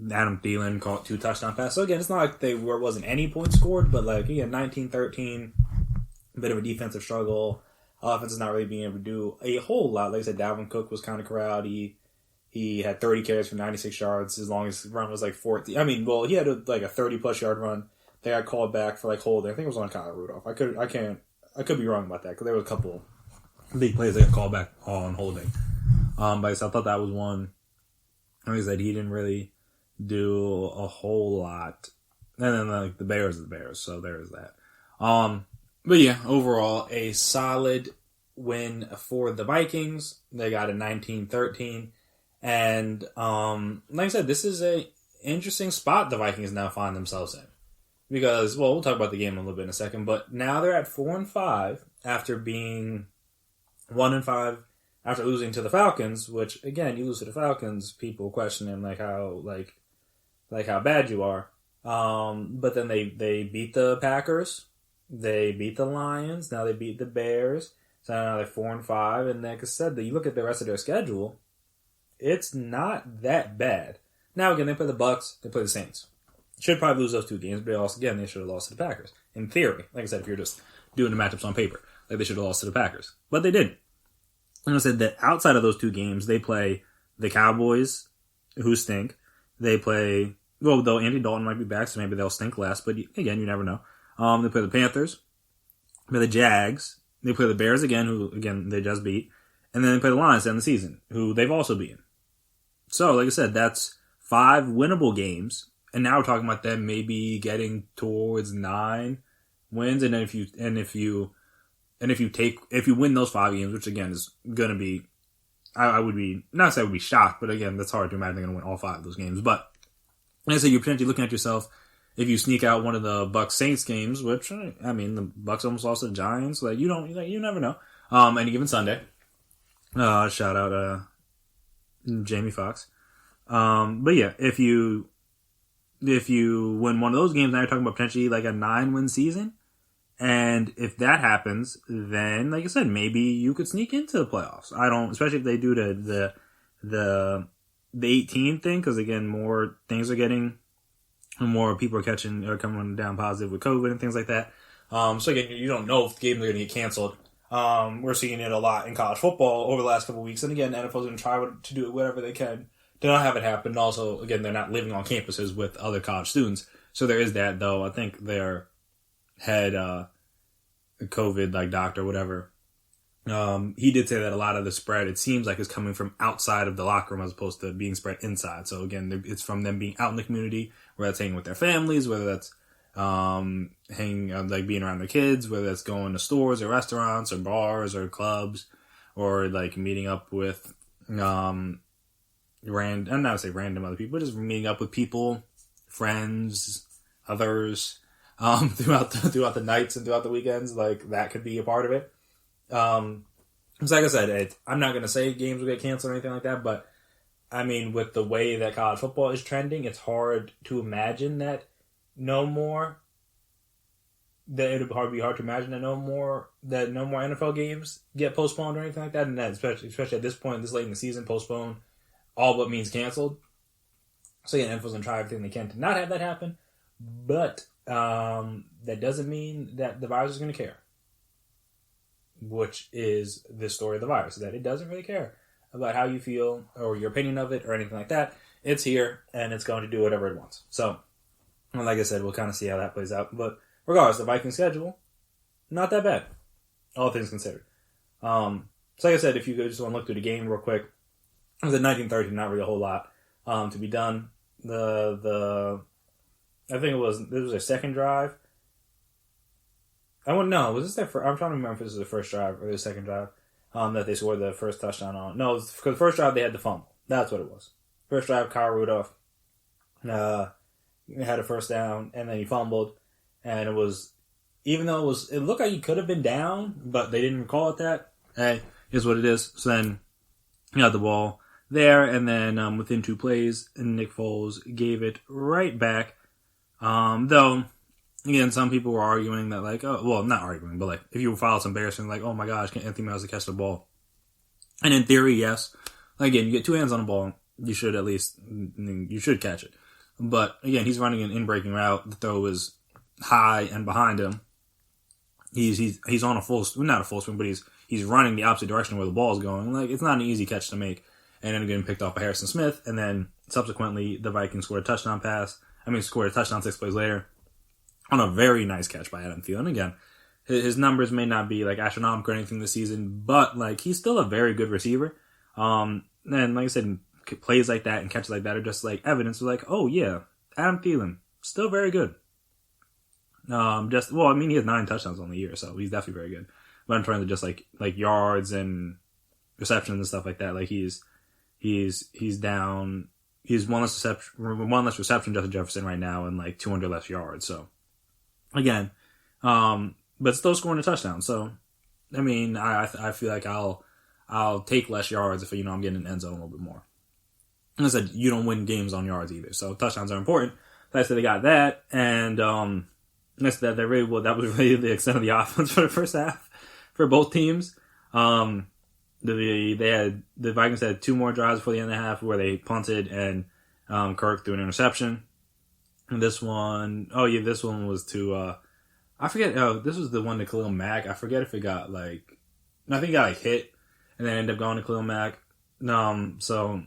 Thielen caught 2 touchdown passes. So again, it's not like there wasn't any points scored, but like again, 19-13, a bit of a defensive struggle. Offense is not really being able to do a whole lot. Like I said, Dalvin Cook was kind of crowdy. He had 30 carries for 96 yards, as long as his run was like 14. I mean, well, he had a 30-plus yard run. They got called back for like holding. I think it was on Kyle Rudolph. I could be wrong about that, because there were a couple big plays that got called back on holding. But I thought that was one. Like I said, he didn't really do a whole lot. And then like the Bears are the Bears, so there's that. But yeah, overall, a solid win for the Vikings. They got a 19-13. And like I said, this is a interesting spot the Vikings now find themselves in. Because, well, we'll talk about the game a little bit in a second, but now they're at 4-5 after being 1-5 after losing to the Falcons, which again, you lose to the Falcons, people questioning how bad you are. But then they beat the Packers, they beat the Lions, now they beat the Bears, so now they're 4-5. And like I said, you look at the rest of their schedule, it's not that bad. Now again, they play the Bucks, they play the Saints. Should probably lose those 2 games, but they should have lost to the Packers. In theory, like I said, if you're just doing the matchups on paper, like they should have lost to the Packers, but they didn't. And I said that outside of those 2 games, they play the Cowboys, who stink. They play, well, though Andy Dalton might be back, so maybe they'll stink less, but again, you never know. They play the Panthers, they play the Jags, they play the Bears again, who, again, they just beat, and then they play the Lions to end the season, who they've also beaten. So, like I said, that's 5 winnable games, and now we're talking about them maybe getting towards 9 wins, and then if you win those 5 games, which again is going to be, I would be, not say I would be shocked, but again, that's hard to imagine they're going to win all 5 of those games. But like I say, you're potentially looking at yourself, if you sneak out one of the Bucs Saints games, which, I mean, the Bucs almost lost to the Giants, you never know. Any given Sunday. Shout out, Jamie Foxx. But yeah, if you win one of those games, now you're talking about potentially like a 9-win season. And if that happens, then, like I said, maybe you could sneak into the playoffs. Especially if they do the 18 thing, because again, more people are coming down positive with COVID and things like that. So again, you don't know if the games are going to get canceled. We're seeing it a lot in college football over the last couple of weeks. And again, NFL's going to try to do whatever they can to not have it happen. And also, again, they're not living on campuses with other college students. So there is that, though. I think their head COVID doctor, whatever, he did say that a lot of the spread, it seems like, is coming from outside of the locker room as opposed to being spread inside. So again, it's from them being out in the community, whether that's hanging with their families, whether that's being around their kids, whether that's going to stores or restaurants or bars or clubs, or meeting up with I'm not gonna say random other people, but just meeting up with people, friends, others, throughout the nights and throughout the weekends. That could be a part of it. So like I said, I'm not going to say games will get canceled or anything like that, but I mean, with the way that college football is trending, it's hard to imagine that no more NFL games get postponed or anything like that, and that especially at this point, this late in the season, postponed all but means canceled. So yeah, NFL's going to try everything they can to not have that happen, but that doesn't mean that the virus is going to care. Which is the story of the virus, that it doesn't really care about how you feel or your opinion of it or anything like that. It's here, and it's going to do whatever it wants. So, like I said, we'll kind of see how that plays out. But regardless, the Vikings schedule, not that bad, all things considered. So like I said, if you just want to look through the game real quick, it was at 19-13, not really a whole lot to be done. I think this was their second drive. Was this their first? I'm trying to remember if this was the first drive or the second drive that they scored the first touchdown on. No, because the first drive they had the fumble. That's what it was. First drive, Kyle Rudolph had a first down, and then he fumbled, and it was, even though it looked like he could have been down, but they didn't call it that. Hey, is what it is. So then he got the ball there, and then within 2 plays, Nick Foles gave it right back. Though, again, some people were arguing that, like, oh, well, not arguing, but like, if you follow some Bears fans, like, oh my gosh, can Anthony Miles catch the ball? And in theory, yes. Again, you get 2 hands on the ball, you should catch it. But again, he's running an in-breaking route. The throw is high and behind him. He's on not a full swing, but he's running the opposite direction where the ball is going. Like, it's not an easy catch to make. And then getting picked off by Harrison Smith, and then subsequently the Vikings scored a touchdown 6 plays later on a very nice catch by Adam Thielen. Again, his numbers may not be like astronomical or anything this season, but like, he's still a very good receiver. And like I said, plays like that and catches like that are just like evidence of like, oh yeah, Adam Thielen, still very good. He has 9 touchdowns on the year, so he's definitely very good. But in terms of just like yards and receptions and stuff like that, like he's down. He's one less reception Justin Jefferson right now, and like 200 less yards. So again, but still scoring a touchdown. So I mean, I feel like I'll take less yards if I'm getting an end zone a little bit more. And I said, you don't win games on yards either, so touchdowns are important. So I said they got that, and that was really the extent of the offense for the first half for both teams. The Vikings had 2 more drives before the end of the half where they punted and Kirk threw an interception. And this one was to I forget. Oh, this was the one to Khalil Mack. I forget if it got I think it got hit and then ended up going to Khalil Mack. So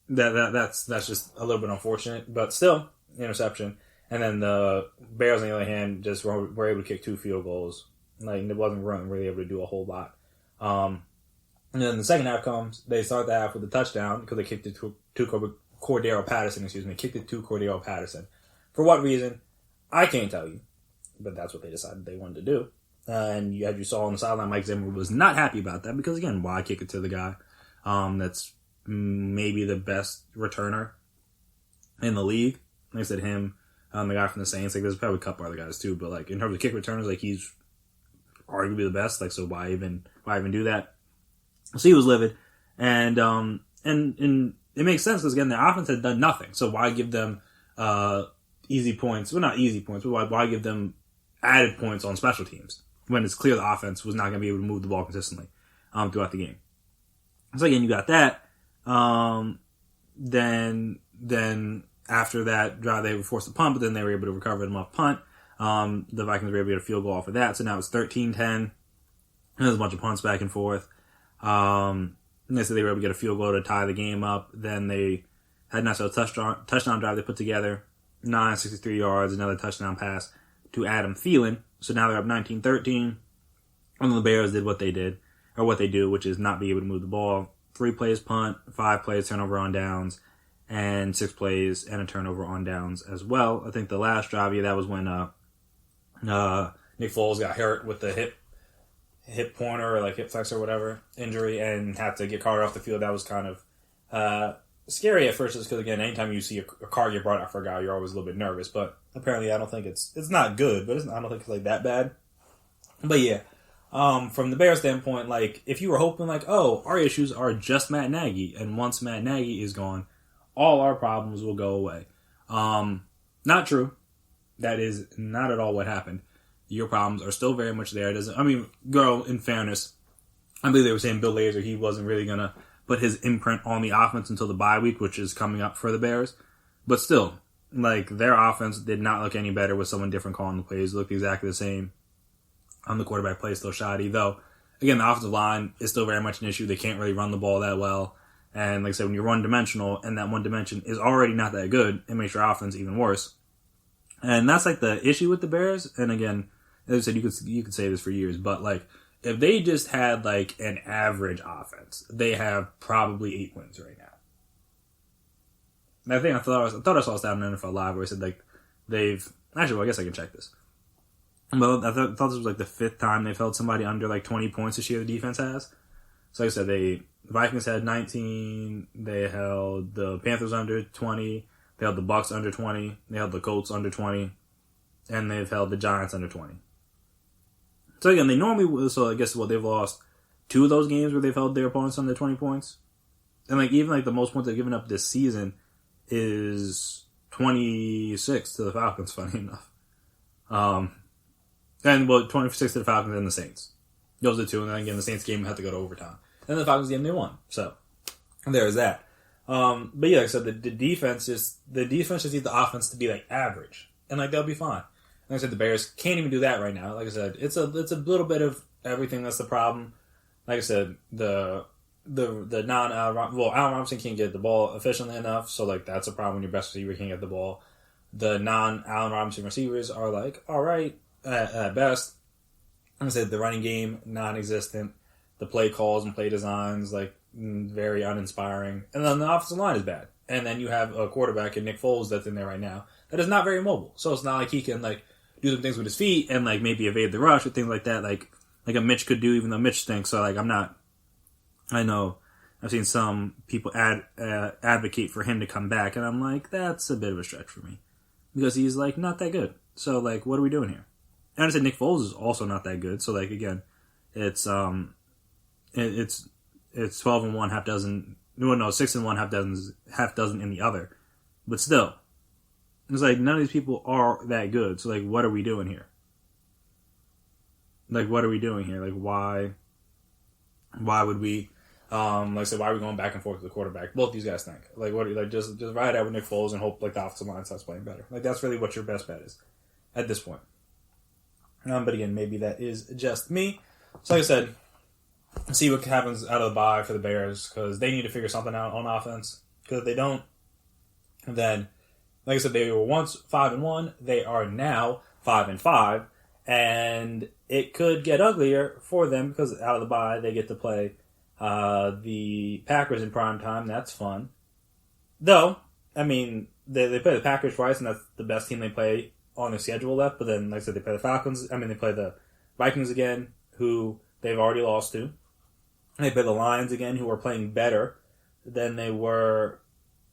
that's just a little bit unfortunate, but still interception. And then the Bears, on the other hand, just were able to kick 2 field goals. Like, it wasn't really able to do a whole lot. And then the second half comes. They start the half with a touchdown because they kicked it to Cordero Patterson. Kicked it to Cordero Patterson. For what reason? I can't tell you. But that's what they decided they wanted to do. And as you saw on the sideline, Mike Zimmer was not happy about that because, again, why kick it to the guy that's maybe the best returner in the league? Like I said, him, the guy from the Saints. Like, there's probably a couple other guys too, but like in terms of kick returners, like he's arguably the best. Like, so why even do that? So he was livid, and it makes sense because again, the offense had done nothing. So why give them easy points? Well, not easy points, but why give them added points on special teams when it's clear the offense was not going to be able to move the ball consistently throughout the game? So again, you got that. Then after that drive, they were forced to punt, but then they were able to recover them off punt. The Vikings were able to get a field goal off of that, so now it's 13-10. There's a bunch of punts back and forth. And so they were able to get a field goal to tie the game up. Then they had a nice little touchdown drive they put together. 963 yards, another touchdown pass to Adam Thielen. So now they're up 19-13. And the Bears did what they do, which is not be able to move the ball. 3 plays punt, 5 plays turnover on downs, and 6 plays and a turnover on downs as well. I think the last drive, that was when Nick Foles got hurt with the hip pointer or like hip flexor or whatever injury and had to get carted off the field. That was kind of scary at first, just because again, anytime you see a car get brought out for a guy, you're always a little bit nervous. But apparently, I don't think it's not good, but I don't think it's like that bad. But yeah, from the Bears standpoint, like if you were hoping like, oh, our issues are just Matt Nagy, and once Matt Nagy is gone, all our problems will go away. Not true. That is not at all what happened. Your problems are still very much there. In fairness, I believe they were saying Bill Lazor, he wasn't really going to put his imprint on the offense until the bye week, which is coming up for the Bears. But still, like, their offense did not look any better with someone different calling the plays. It looked exactly the same. The quarterback play is still shoddy, though. Again, the offensive line is still very much an issue. They can't really run the ball that well. And like I said, when you're one-dimensional and that one dimension is already not that good, it makes your offense even worse. And that's like the issue with the Bears. And again, as I said, you could say this for years, but like if they just had like an average offense, they have probably 8 wins right now. And I thought I saw a stat on NFL Live where it said like I guess I can check this. But I thought this was like the 5th time they've held somebody under like 20 points this year the defense has. So like I said, the Vikings had 19. They held the Panthers under 20. They held the Bucks under 20. They held the Colts under 20. And they've held the Giants under 20. So again, they normally, so I guess they've lost 2 of those games where they've held their opponents under 20 points. And like even like the most points they've given up this season is 26 to the Falcons, funny enough. And 26 to the Falcons and the Saints. Those are the 2, and then again the Saints game had to go to overtime. And the Falcons game they won. So there's that. But yeah, like I said, the defense just needs the offense to be like average. And like they'll be fine. Like I said, the Bears can't even do that right now. Like I said, it's a little bit of everything that's the problem. Like I said, Allen Robinson can't get the ball efficiently enough, so like that's a problem when your best receiver can't get the ball. The non-Allen Robinson receivers are like all right at best. Like I said, the running game non-existent. The play calls and play designs like very uninspiring, and then the offensive line is bad. And then you have a quarterback in Nick Foles that's in there right now that is not very mobile. So it's not like he can like do some things with his feet and like maybe evade the rush or things like that. Like a Mitch could do, even though Mitch stinks. So like I know I've seen some people advocate for him to come back, and I'm like, that's a bit of a stretch for me because he's like not that good. So like, what are we doing here? And I said Nick Foles is also not that good. So like again, it's 12-1, half dozen. No, 6-1, half dozen in the other. But still, it's like none of these people are that good. So like, what are we doing here? Like, what are we doing here? Like, why would we? Like I said, why are we going back and forth with the quarterback? Both these guys think. Like, what? Like, just ride out with Nick Foles and hope like the offensive line starts playing better. Like, that's really what your best bet is at this point. But again, maybe that is just me. So like I said, see what happens out of the bye for the Bears because they need to figure something out on offense. Because if they don't, then like I said, they were once 5-1. They are now 5-5, and it could get uglier for them because out of the bye they get to play the Packers in prime time. That's fun. Though, I mean, they play the Packers twice, and that's the best team they play on their schedule left. But then, like I said, they play the Falcons. I mean, they play the Vikings again, who they've already lost to. They play the Lions again, who are playing better than they were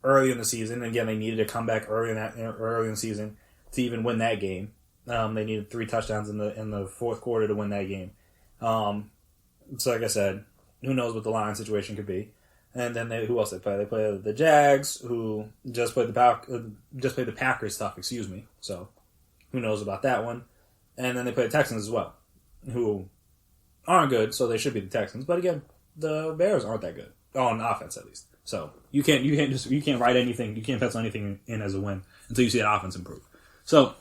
early in the season. And again, they needed to come back early in the season to even win that game. They needed 3 touchdowns in the fourth quarter to win that game. So, like I said, who knows what the Lions situation could be? And then who else they play? They play the Jags, who just played the Packers stuff. Excuse me. So, who knows about that one? And then they play the Texans as well, who aren't good, so they should be the Texans. But again, the Bears aren't that good on offense, at least. So you can't write anything, you can't pencil anything in as a win until you see that offense improve. So,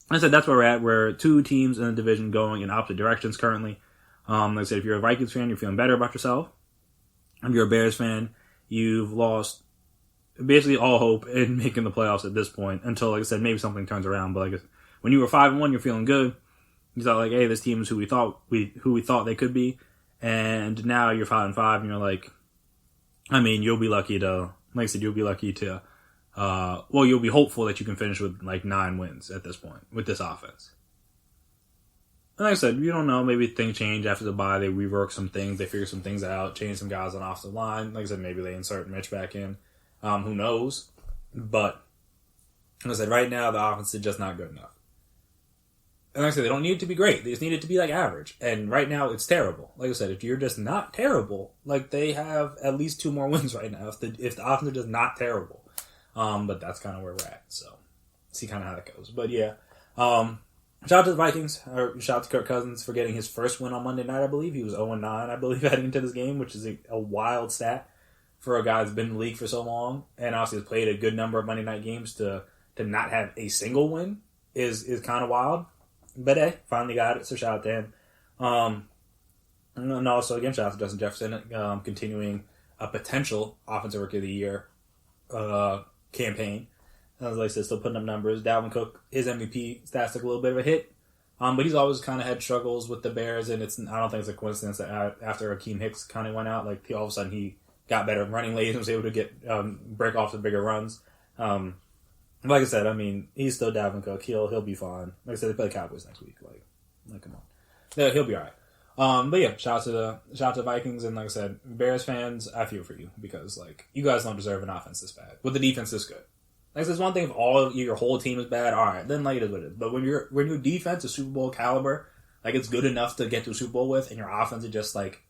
like I said, that's where we're at. We're 2 teams in the division going in opposite directions currently. Like I said, if you're a Vikings fan, you're feeling better about yourself. If you're a Bears fan, you've lost basically all hope in making the playoffs at this point until, like I said, maybe something turns around. But like when you were 5-1, you're feeling good. You thought like, hey, this team is who we thought they could be, and now you're 5-5, and you're like, I mean, you'll be lucky to, like I said, you'll be hopeful that you can finish with like 9 wins at this point with this offense. And like I said, you don't know, maybe things change after the bye, they rework some things, they figure some things out, change some guys on offensive line. Like I said, maybe they insert Mitch back in. Who knows? But like I said, right now the offense is just not good enough. And like I said, they don't need it to be great. They just need it to be like average. And right now, it's terrible. Like I said, if you're just not terrible, like they have at least 2 more wins right now. If the offense is just not terrible, but that's kind of where we're at. So see kind of how that goes. But yeah, shout out to the Vikings. Or shout out to Kirk Cousins for getting his first win on Monday night. I believe he was 0-9. I believe heading into this game, which is a wild stat for a guy that's been in the league for so long and obviously has played a good number of Monday night games to not have a single win is kind of wild. But hey, finally got it, so shout out to him. And also, again, shout out to Justin Jefferson, continuing a potential Offensive Rookie of the Year campaign. As I said, still putting up numbers. Dalvin Cook, his MVP stats took a little bit of a hit, but he's always kind of had struggles with the Bears, and I don't think it's a coincidence that after Akeem Hicks kind of went out, like all of a sudden he got better running late and was able to get break off the bigger runs. Like I said, I mean, he's still Dalvin Cook. He'll be fine. Like I said, they play the Cowboys next week. Like come on. Yeah, he'll be all But yeah, shout out to the Vikings, and like I said, Bears fans, I feel for you because like you guys don't deserve an offense this bad with the defense this good. Like, there's one thing if your whole team is bad, all right, then like it is what it is. But when your defense is Super Bowl caliber, like it's good enough to get to a Super Bowl with, and your offense is just like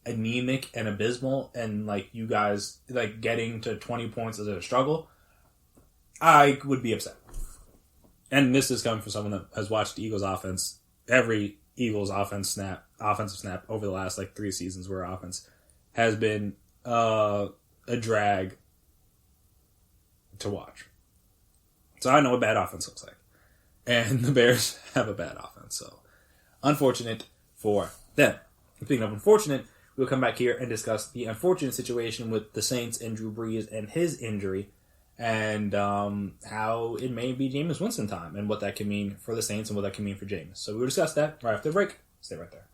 anemic and abysmal, and like you guys like getting to 20 points is a struggle, I would be upset. And this is coming from someone that has watched the Eagles offense, every Eagles offensive snap over the last like 3 seasons where offense has been a drag to watch. So I know what bad offense looks like. And the Bears have a bad offense. So unfortunate for them. Speaking of unfortunate, we'll come back here and discuss the unfortunate situation with the Saints and Drew Brees and his injury, and how it may be Jameis Winston time, and what that can mean for the Saints and what that can mean for Jameis. So we'll discuss that right after the break. Stay right there.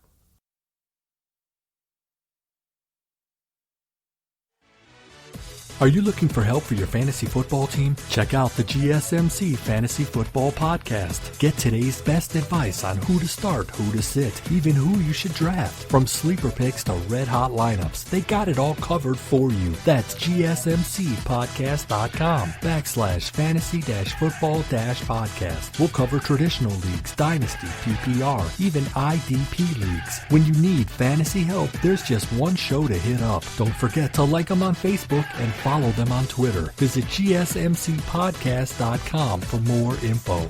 Are you looking for help for your fantasy football team? Check out the GSMC Fantasy Football Podcast. Get today's best advice on who to start, who to sit, even who you should draft. From sleeper picks to red hot lineups, they got it all covered for you. That's GSMCpodcast.com/fantasy-football-podcast. We'll cover traditional leagues, dynasty, PPR, even IDP leagues. When you need fantasy help, there's just one show to hit up. Don't forget to like them on Facebook and follow them on Twitter. Visit GSMCpodcast.com for more info.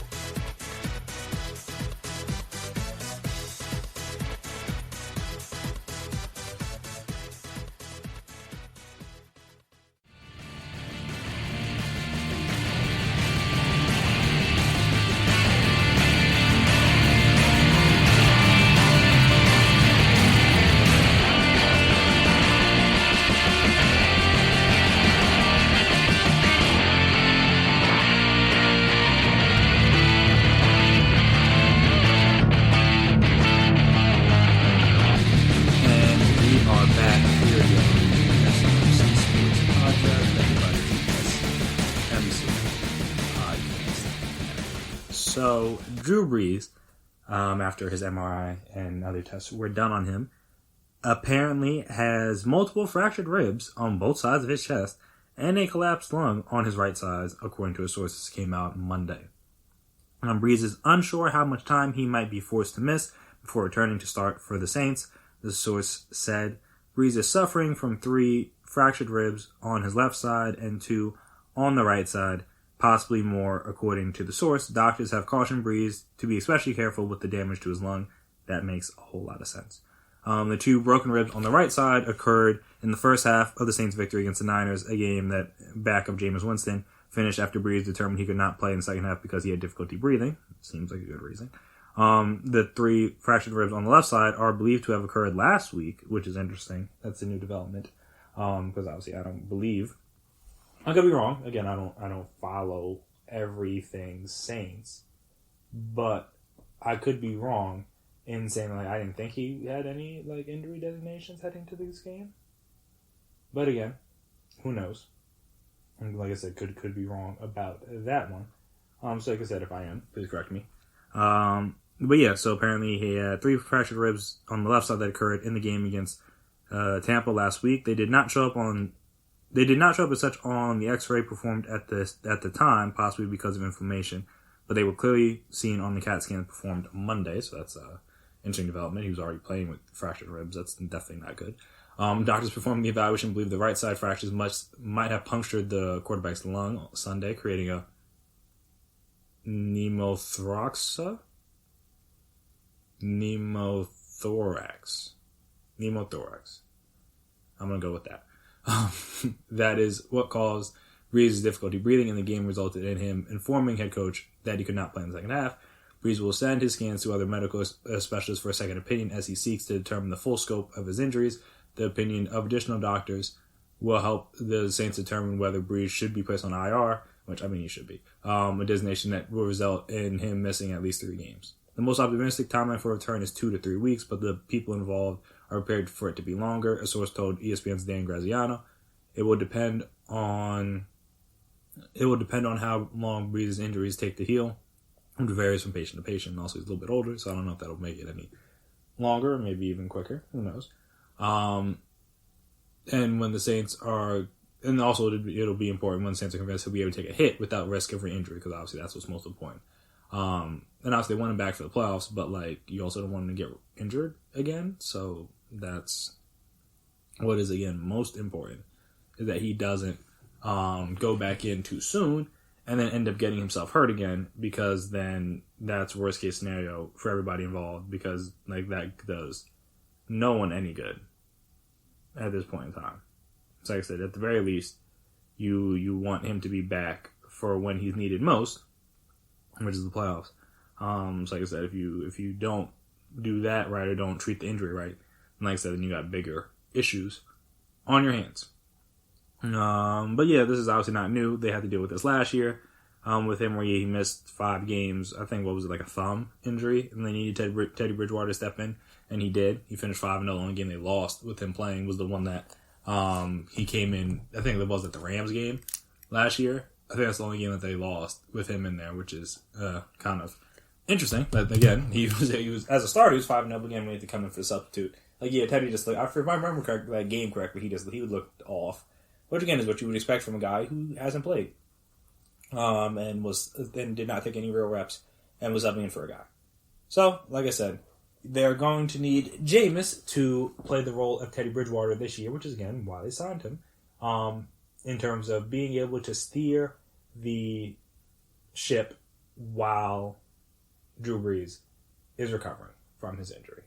So, Drew Brees, after his MRI and other tests were done on him, apparently has multiple fractured ribs on both sides of his chest and a collapsed lung on his right side, according to his sources came out Monday. Brees is unsure how much time he might be forced to miss before returning to start for the Saints. The source said Brees is suffering from 3 fractured ribs on his left side and 2 on the right side, possibly more, according to the source. Doctors have cautioned Brees to be especially careful with the damage to his lung. That makes a whole lot of sense. The 2 broken ribs on the right side occurred in the first half of the Saints' victory against the Niners, a game that backup Jameis Winston finished after Brees determined he could not play in the second half because he had difficulty breathing. Seems like a good reason. The 3 fractured ribs on the left side are believed to have occurred last week, which is interesting. That's a new development, because obviously I don't believe. I could be wrong. Again, I don't follow everything Saints, but I could be wrong in saying like I didn't think he had any like injury designations heading to this game. But again, who knows? And like I said, could be wrong about that one. So like I said, if I am, please correct me. But yeah, so apparently he had 3 fractured ribs on the left side that occurred in the game against Tampa last week. They did not show up as such on the X-ray performed at the time, possibly because of inflammation, but they were clearly seen on the CAT scan performed Monday, so that's an interesting development. He was already playing with fractured ribs. That's definitely not good. Doctors performing the evaluation believe the right side fractures might have punctured the quarterback's lung on Sunday, creating a pneumothorax. I'm going to go with that. That is what caused Brees' difficulty breathing, and the game resulted in him informing head coach that he could not play in the second half. Brees will send his scans to other medical specialists for a second opinion as he seeks to determine the full scope of his injuries. The opinion of additional doctors will help the Saints determine whether Brees should be placed on IR, which I mean he should be, a designation that will result in him missing at least 3 games. The most optimistic timeline for return is 2 to 3 weeks, but the people involved are prepared for it to be longer. A source told ESPN's Dan Graziano, it will depend on how long Brees' injuries take to heal, which varies from patient to patient. And also, he's a little bit older, so I don't know if that'll make it any longer, maybe even quicker. Who knows? And when the Saints are, and also it'll be important when the Saints are convinced he'll be able to take a hit without risk of re-injury, because obviously that's what's most important. And obviously they want him back for the playoffs, but like you also don't want him to get injured again. So that's what is again most important, is that he doesn't go back in too soon and then end up getting himself hurt again, because then that's worst case scenario for everybody involved, because like that does no one any good at this point in time. So like I said, at the very least, you want him to be back for when he's needed most, which is the playoffs. So like I said, if you don't do that right or don't treat the injury right, like I said, then you got bigger issues on your hands. But yeah, this is obviously not new. They had to deal with this last year with him, where he missed 5 games. I think, what was it, like a thumb injury, and they needed Teddy Bridgewater to step in, and he did. He finished 5-0. The only game they lost with him playing was the one that he came in. I think it was at the Rams game last year. I think that's the only game that they lost with him in there, which is kind of interesting. But again, he was as a starter, he was 5-0 again when he had to come in for the substitute. Like, yeah, Teddy just looked, if I remember that game correctly, he would look off. Which again is what you would expect from a guy who hasn't played, and did not take any real reps, and was subbing in for a guy. So, like I said, they're going to need Jameis to play the role of Teddy Bridgewater this year, which is again why they signed him. In terms of being able to steer the ship while Drew Brees is recovering from his injury.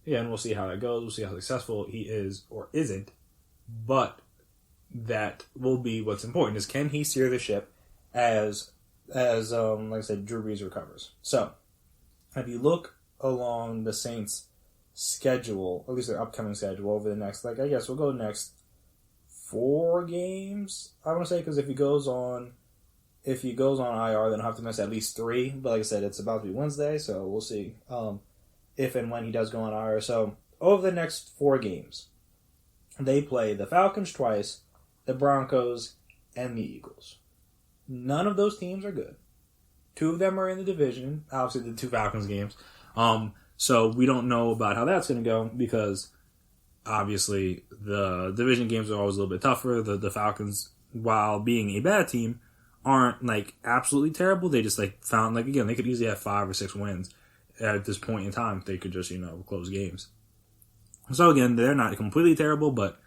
Yeah, and we'll see how that goes. We'll see how successful he is or isn't. But that will be what's important, is can he steer the ship as like I said, Drew Brees recovers. So, if you look along the Saints' schedule, at least their upcoming schedule over the next, I guess we'll go next 4 games, I want to say, because if he goes on IR, then he'll have to miss at least 3. But like I said, it's about to be Wednesday, so we'll see if and when he does go on IR. So, over the next 4 games, they play the Falcons twice, the Broncos, and the Eagles. None of those teams are good. 2 of them are in the division. Obviously, the 2 Falcons games. So we don't know about how that's going to go, because obviously the division games are always a little bit tougher. The Falcons, while being a bad team, aren't like absolutely terrible. They just found again, they could easily have 5 or 6 wins at this point in time if they could just close games. So again, they're not completely terrible, but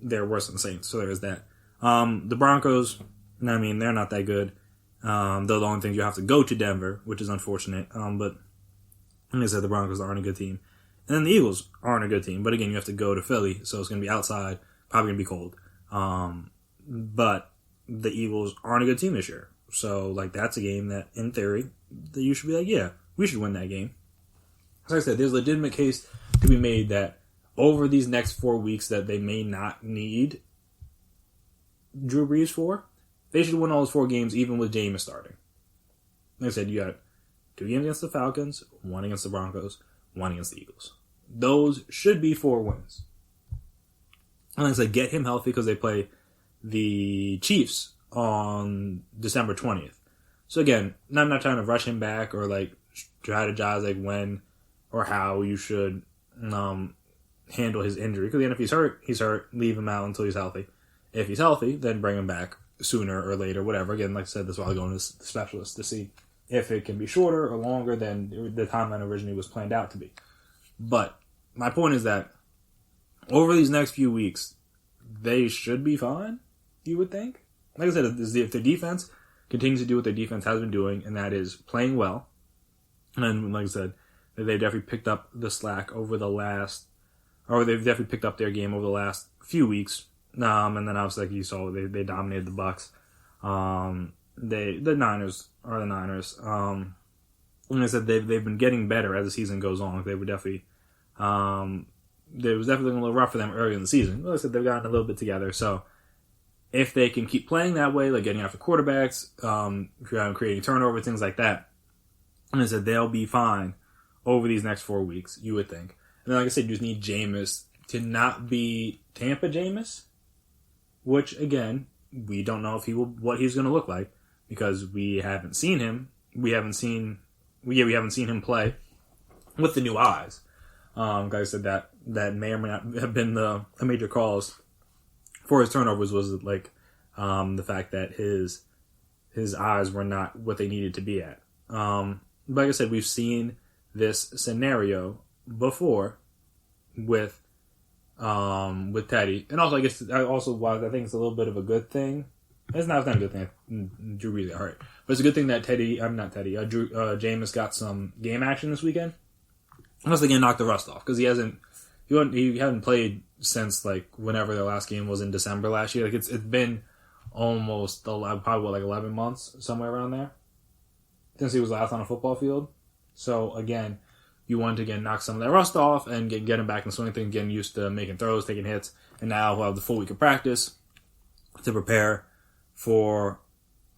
they're worse than the Saints. So there's that. The Broncos, I mean, they're not that good. They're the only thing you have to go to Denver, which is unfortunate. But like I said, the Broncos aren't a good team. And then the Eagles aren't a good team. But again, you have to go to Philly, so it's going to be outside, probably going to be cold. But the Eagles aren't a good team this year. So that's a game that, in theory, that you should be yeah, we should win that game. As I said, there's a legitimate case to be made that over these next 4 weeks that they may not need Drew Brees for, they should win all those 4 games, even with Jameis starting. Like I said, you got 2 games against the Falcons, 1 against the Broncos, 1 against the Eagles. Those should be 4 wins. And like I said, get him healthy, because they play the Chiefs on December 20th. So again, I'm not trying to rush him back or strategize when or how you should handle his injury. Because again, if he's hurt, leave him out until he's healthy. If he's healthy, then bring him back sooner or later, whatever. Again, like I said, that's why I'm going to the specialist to see if it can be shorter or longer than the timeline originally was planned out to be. But my point is that over these next few weeks, they should be fine, you would think. Like I said, if their defense continues to do what their defense has been doing, and that is playing well, and like I said, they've definitely picked up the slack over the last, or they've definitely picked up their game over the last few weeks. And then obviously, like you saw, they dominated the Bucs. The Niners are the Niners. Like I said, they've been getting better as the season goes on. They were definitely, it was definitely a little rough for them early in the season. Like I said, they've gotten a little bit together. So if they can keep playing that way, getting after quarterbacks, creating turnover, things like that, and I said they'll be fine over these next 4 weeks, you would think. And then, like I said, you just need Jameis to not be Tampa Jameis, which again, we don't know what he's going to look like, because we haven't seen him. We haven't seen him play with the new eyes. Like I said, that may or may not have been a major cause for his turnovers was like the fact that his eyes were not what they needed to be at. But like I said, we've seen this scenario before with Teddy, and also I guess why I think it's a little bit of a good thing. It's not a good thing. Drew Brees got hurt, but it's a good thing that Jameis got some game action this weekend. Unless they can knock the rust off, because he hasn't played since like whenever their last game was in December last year. Like it's been almost probably like 11 months, somewhere around there, since he was last on a football field. So again, you want to again knock some of that rust off and get him back in the swing thing, getting used to making throws, taking hits, and now he'll have the full week of practice to prepare for.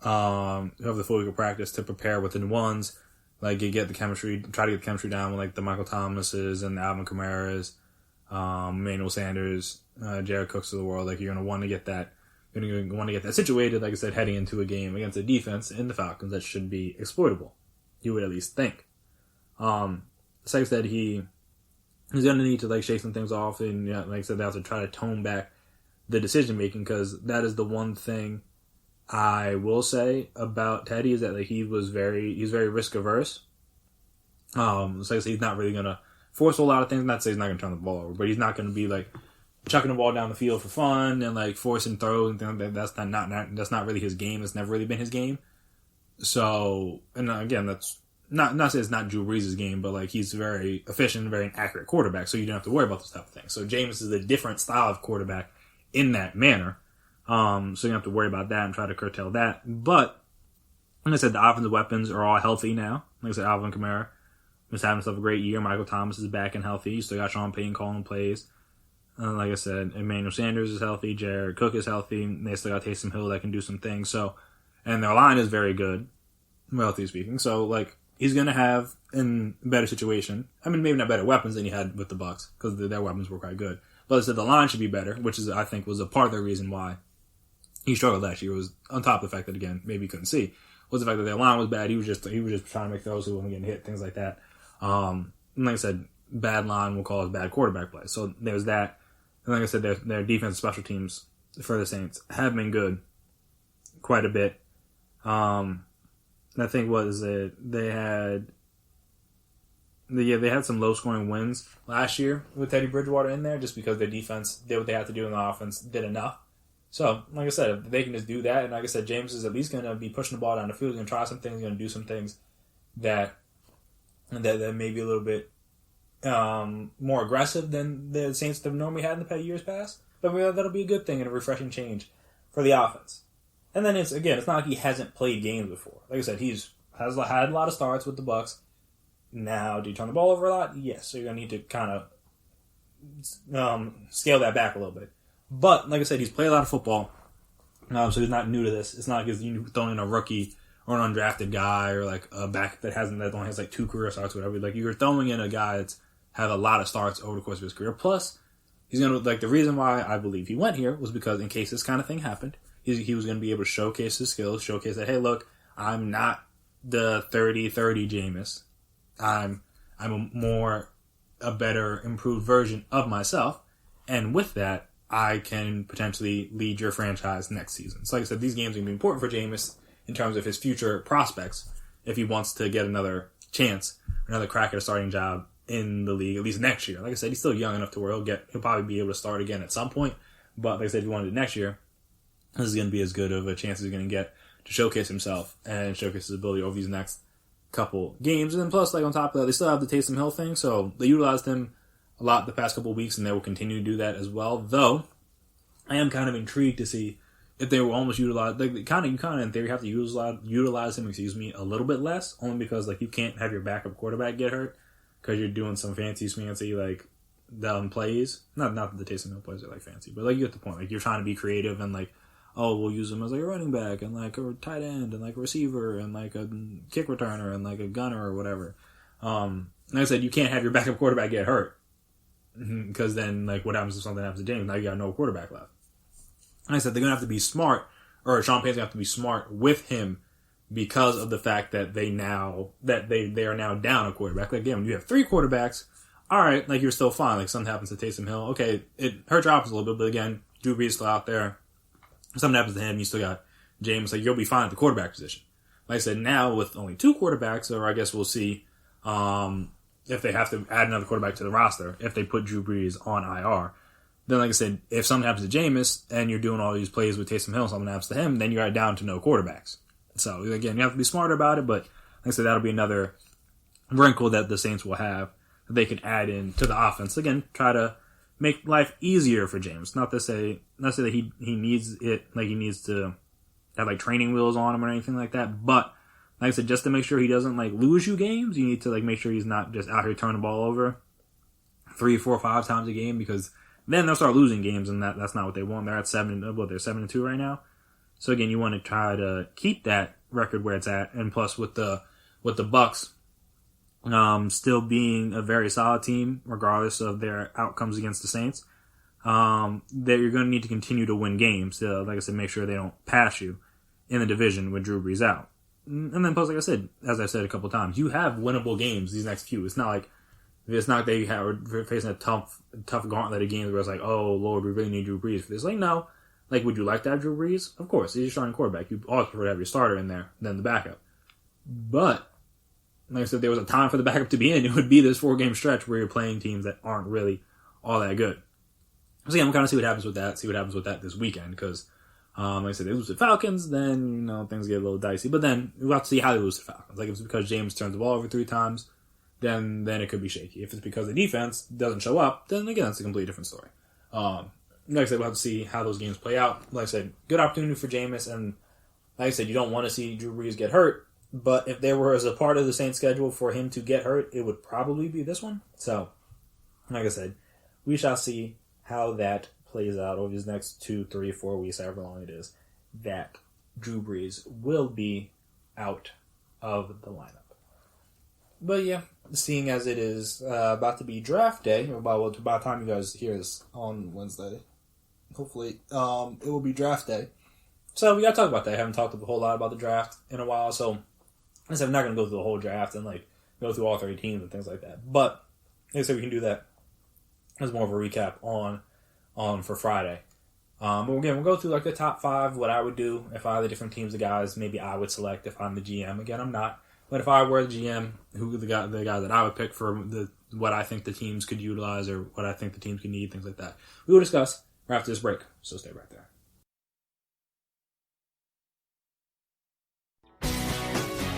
He'll have the full week of practice to prepare with the new ones. Like, you get the chemistry, try to get the chemistry down with, like, the Michael Thomases and the Alvin Kamara's, Emmanuel Sanders, Jared Cooks of the world. Like, you're going to want to get that, situated, like I said, heading into a game against a defense in the Falcons that should be exploitable. You would at least think. Like I said, he's going to need to, like, shake some things off, and, like I said, they have to try to tone back the decision-making, because that is the one thing I will say about Teddy is that like he's very risk averse. So like I say, he's not really gonna force a lot of things. Not to say he's not gonna turn the ball over, but he's not gonna be like chucking the ball down the field for fun and like forcing throws and things like that. That's not really his game. It's never really been his game. So, and again, that's not to say it's not Drew Brees' game, but like he's very efficient, very accurate quarterback. So you don't have to worry about those type of things. So Jameis is a different style of quarterback in that manner. So you don't have to worry about that and try to curtail that. But, like I said, the offensive weapons are all healthy now. Like I said, Alvin Kamara is having himself a great year. Michael Thomas is back and healthy. You still got Sean Payton calling plays. Like I said, Emmanuel Sanders is healthy. Jared Cook is healthy. They still got Taysom Hill that can do some things. So, and their line is very good, relatively speaking. So, like, he's going to have in a better situation. I mean, maybe not better weapons than he had with the Bucs, because their weapons were quite good. But I said the line should be better, which is, I think, was a part of the reason why he struggled last year. Was on top of the fact that, again, maybe he couldn't see, was the fact that their line was bad. He was just trying to make throws, he wasn't getting hit, things like that. And like I said, bad line will cause bad quarterback play. So there's that. And like I said, their defense and special teams for the Saints have been good quite a bit. I think they had some low scoring wins last year with Teddy Bridgewater in there, just because their defense did what they had to do and the offense did enough. So, like I said, if they can just do that, and like I said, James is at least going to be pushing the ball down the field. He's going to try some things, going to do some things that may be a little bit more aggressive than the Saints have normally had in the years past. But that'll be a good thing and a refreshing change for the offense. And then it's not like he hasn't played games before. Like I said, has had a lot of starts with the Bucs. Now, do you turn the ball over a lot? Yes. So you're going to need to kind of scale that back a little bit. But, like I said, he's played a lot of football, so he's not new to this. It's not like he's throwing in a rookie or an undrafted guy or like a back that only has like 2 career starts or whatever. Like, you're throwing in a guy that's had a lot of starts over the course of his career. Plus, he's going to, like, the reason why I believe he went here was because in case this kind of thing happened, he was going to be able to showcase his skills, showcase that, hey, look, I'm not the 30-30 Jameis. I'm a better, improved version of myself. And with that, I can potentially lead your franchise next season. So like I said, these games are going to be important for Jameis in terms of his future prospects if he wants to get another chance, another crack at a starting job in the league, at least next year. Like I said, he's still young enough to where he'll probably be able to start again at some point. But like I said, if he wanted it next year, this is going to be as good of a chance as he's going to get to showcase himself and showcase his ability over these next couple games. And then plus, like on top of that, they still have the Taysom Hill thing, so they utilized him a lot the past couple of weeks, and they will continue to do that as well. Though, I am kind of intrigued to see if they will almost utilize, like, you kind of in theory have to utilize him, a little bit less, only because, like, you can't have your backup quarterback get hurt because you're doing some fancy, like, plays. Not that the Taysom Hill plays are, like, fancy, but, like, you get the point. Like, you're trying to be creative and, like, oh, we'll use him as, like, a running back and, like, a tight end and, like, a receiver and, like, a kick returner and, like, a gunner or whatever. Like I said, you can't have your backup quarterback get hurt. Because then, like, what happens if something happens to James? Now you got no quarterback left. Like I said, they're going to have to be smart, or Sean Payton's going to have to be smart with him because of the fact that they are now down a quarterback. Like, again, when you have 3 quarterbacks, all right, like, you're still fine. Like, something happens to Taysom Hill. Okay, it hurts your offense a little bit, but again, Drew Brees still out there. If something happens to him, you still got Jameis. Like, you'll be fine at the quarterback position. Like I said, now with only 2 quarterbacks, or I guess we'll see if they have to add another quarterback to the roster, if they put Drew Brees on IR. Then, like I said, if something happens to Jameis and you're doing all these plays with Taysom Hill and something happens to him, then you're down to no quarterbacks. So, again, you have to be smarter about it, but like I said, that'll be another wrinkle that the Saints will have that they can add in to the offense. Again, try to make life easier for James. Not to say that he needs it, like he needs to have like training wheels on him or anything like that, but like I said, just to make sure he doesn't like lose you games, you need to like make sure he's not just out here turning the ball over 3, 4, 5 times a game, because then they'll start losing games, and that's not what they want. They're at 7-2 right now. So again, you want to try to keep that record where it's at, and plus with the Bucks still being a very solid team, regardless of their outcomes against the Saints, that you're going to need to continue to win games. Like I said, make sure they don't pass you in the division with Drew Brees out. And then plus, like I said, as I've said a couple times, you have winnable games these next few. It's not like they are facing a tough gauntlet of games where it's like, oh, Lord, we really need Drew Brees for this. Like, no. Like, would you like to have Drew Brees? Of course. He's your starting quarterback. You always prefer to have your starter in there than the backup. But, like I said, there was a time for the backup to be in. It would be this 4-game stretch where you're playing teams that aren't really all that good. So, yeah, we'll kind of see what happens with that this weekend, because, like I said, they lose to the Falcons, then, things get a little dicey. But then, we'll have to see how they lose to the Falcons. Like, if it's because James turns the ball over 3 times, then it could be shaky. If it's because the defense doesn't show up, then again, it's a completely different story. Like I said, we'll have to see how those games play out. Like I said, good opportunity for Jameis, and like I said, you don't want to see Drew Brees get hurt, but if there was a part of the Saints schedule for him to get hurt, it would probably be this one. So, like I said, we shall see how that plays out over these next 2, 3, 4 weeks, however long it is, that Drew Brees will be out of the lineup. But yeah, seeing as it is about to be draft day, or by the time you guys hear this on Wednesday, hopefully, it will be draft day. So we got to talk about that. I haven't talked a whole lot about the draft in a while, so I said I'm not going to go through the whole draft and like go through all 30 teams and things like that. But like I said, we can do that as more of a recap on for Friday. But again, we'll go through like the top 5, what I would do if I had the different teams of guys maybe I would select if I'm the GM. Again, I'm not. But if I were the GM, who the guy that I would pick for what I think the teams could utilize or what I think the teams could need, things like that, we will discuss right after this break. So stay right there.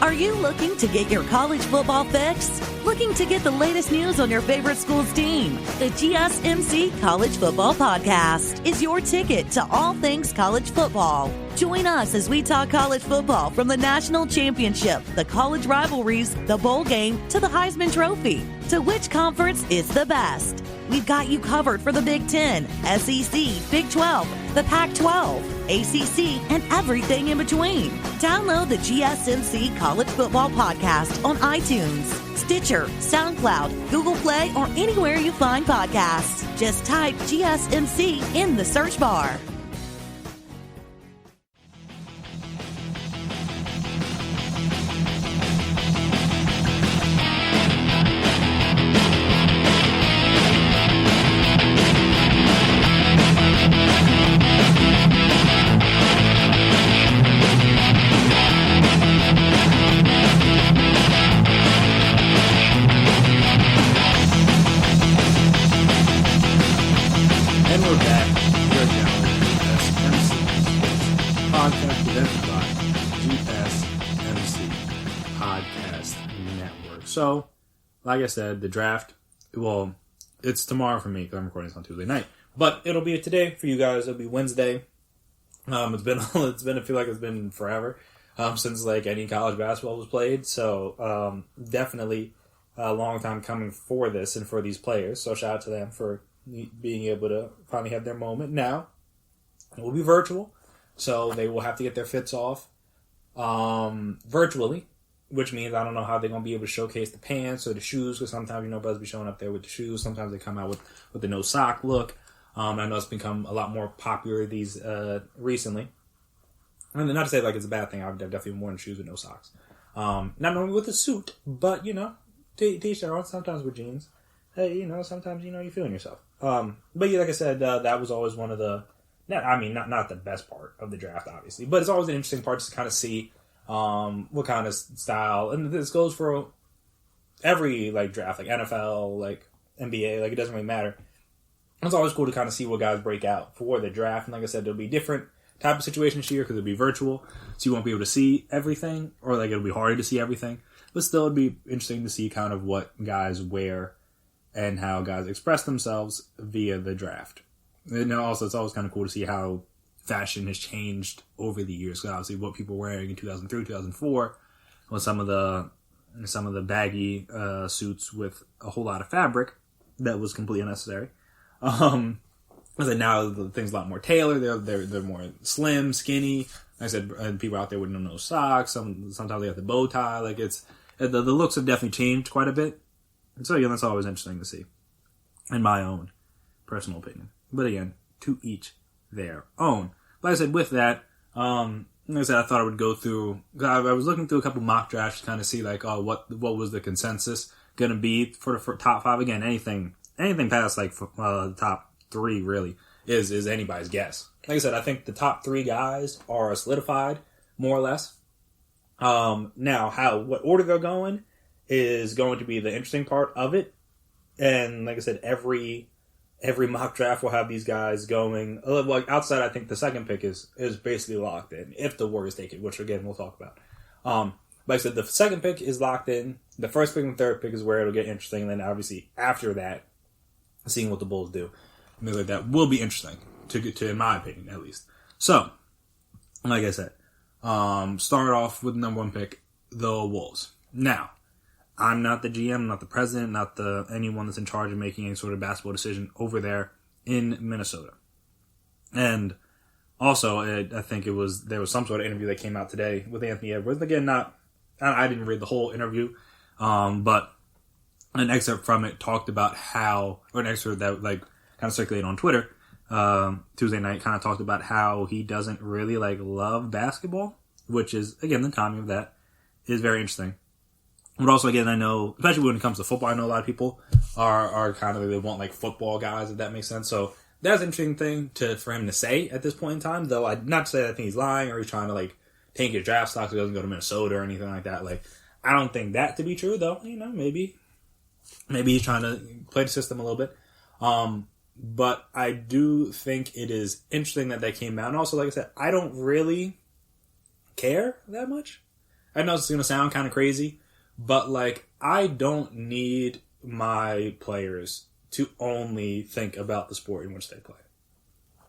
Are you looking to get your college football fix? Looking to get the latest news on your favorite school's team? The GSMC College Football Podcast is your ticket to all things college football. Join us as we talk college football from the national championship, the college rivalries, the bowl game, to the Heisman Trophy. To which conference is the best? We've got you covered for the Big Ten, SEC, Big 12, the Pac-12, ACC, and everything in between. Download the GSMC College Football Podcast on iTunes, Stitcher, SoundCloud, Google Play, or anywhere you find podcasts. Just type GSMC in the search bar. So, like I said, the draft, well, it's tomorrow for me because I'm recording this on Tuesday night. But it'll be today for you guys. It'll be Wednesday. I feel like it's been forever since like any college basketball was played. So definitely a long time coming for this and for these players. So shout out to them for being able to finally have their moment. Now, it will be virtual. So they will have to get their fits off virtually. Which means I don't know how they're going to be able to showcase the pants or the shoes, because sometimes, brothers be showing up there with the shoes. Sometimes they come out with the no sock look. I know it's become a lot more popular recently. And not to say like it's a bad thing. I've definitely worn shoes with no socks. Not normally with a suit, but t-shirt on. Sometimes with jeans. Hey, sometimes you're feeling yourself. But yeah, like I said, that was always one of the. Not the best part of the draft, obviously, but it's always an interesting part just to kind of see what kind of style, and this goes for every like draft, like NFL, like NBA, like it doesn't really matter. It's always cool to kind of see what guys break out for the draft, and like I said, there'll be different type of situations here because it'll be virtual, so you won't be able to see everything, or like it'll be harder to see everything. But still, it'd be interesting to see kind of what guys wear and how guys express themselves via the draft. And also, it's always kind of cool to see how fashion has changed over the years. So obviously, what people were wearing in 2003, 2004 was some of the baggy suits with a whole lot of fabric that was completely unnecessary. Now the thing's a lot more tailored. They're more slim, skinny. Like I said, and people out there with no socks. Sometimes they have the bow tie. Like the looks have definitely changed quite a bit. And so that's always interesting to see, in my own personal opinion. But again, to each their own. Like I said, with that, like I said, I thought I would go through. I was looking through a couple mock drafts to kind of see like, what was the consensus going to be for the top 5? Again, anything past like the top 3 really is anybody's guess. Like I said, I think the top 3 guys are solidified more or less. Now, what order they're going is going to be the interesting part of it. And like I said, every mock draft will have these guys going. Like outside, I think the second pick is basically locked in if the Warriors take it, which again we'll talk about. Like I said, the second pick is locked in. The first pick and third pick is where it'll get interesting. And then obviously after that, seeing what the Bulls do, and things like that will be interesting to in my opinion at least. So, like I said, start off with the number 1 pick, the Wolves. Now, I'm not the GM, not the president, not anyone that's in charge of making any sort of basketball decision over there in Minnesota. And also, I think there was some sort of interview that came out today with Anthony Edwards. Again, I didn't read the whole interview, but an excerpt from it talked about an excerpt that like kind of circulated on Twitter Tuesday night, kind of talked about how he doesn't really like love basketball, which is again the timing of that is very interesting. But also, again, I know, especially when it comes to football, I know a lot of people are kind of, they want like football guys, if that makes sense. So that's an interesting thing for him to say at this point in time, though not to say that I think he's lying or he's trying to like tank his draft stock so he doesn't go to Minnesota or anything like that. Like, I don't think that to be true, though. Maybe he's trying to play the system a little bit. But I do think it is interesting that came out. And also, like I said, I don't really care that much. I know it's going to sound kind of crazy, but like, I don't need my players to only think about the sport in which they play.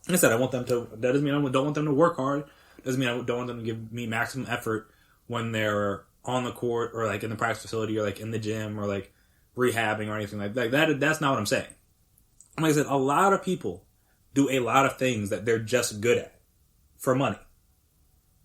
Like I said, that doesn't mean I don't want them to work hard. Doesn't mean I don't want them to give me maximum effort when they're on the court or like in the practice facility or like in the gym or like rehabbing or anything like that. That's not what I'm saying. Like I said, a lot of people do a lot of things that they're just good at for money.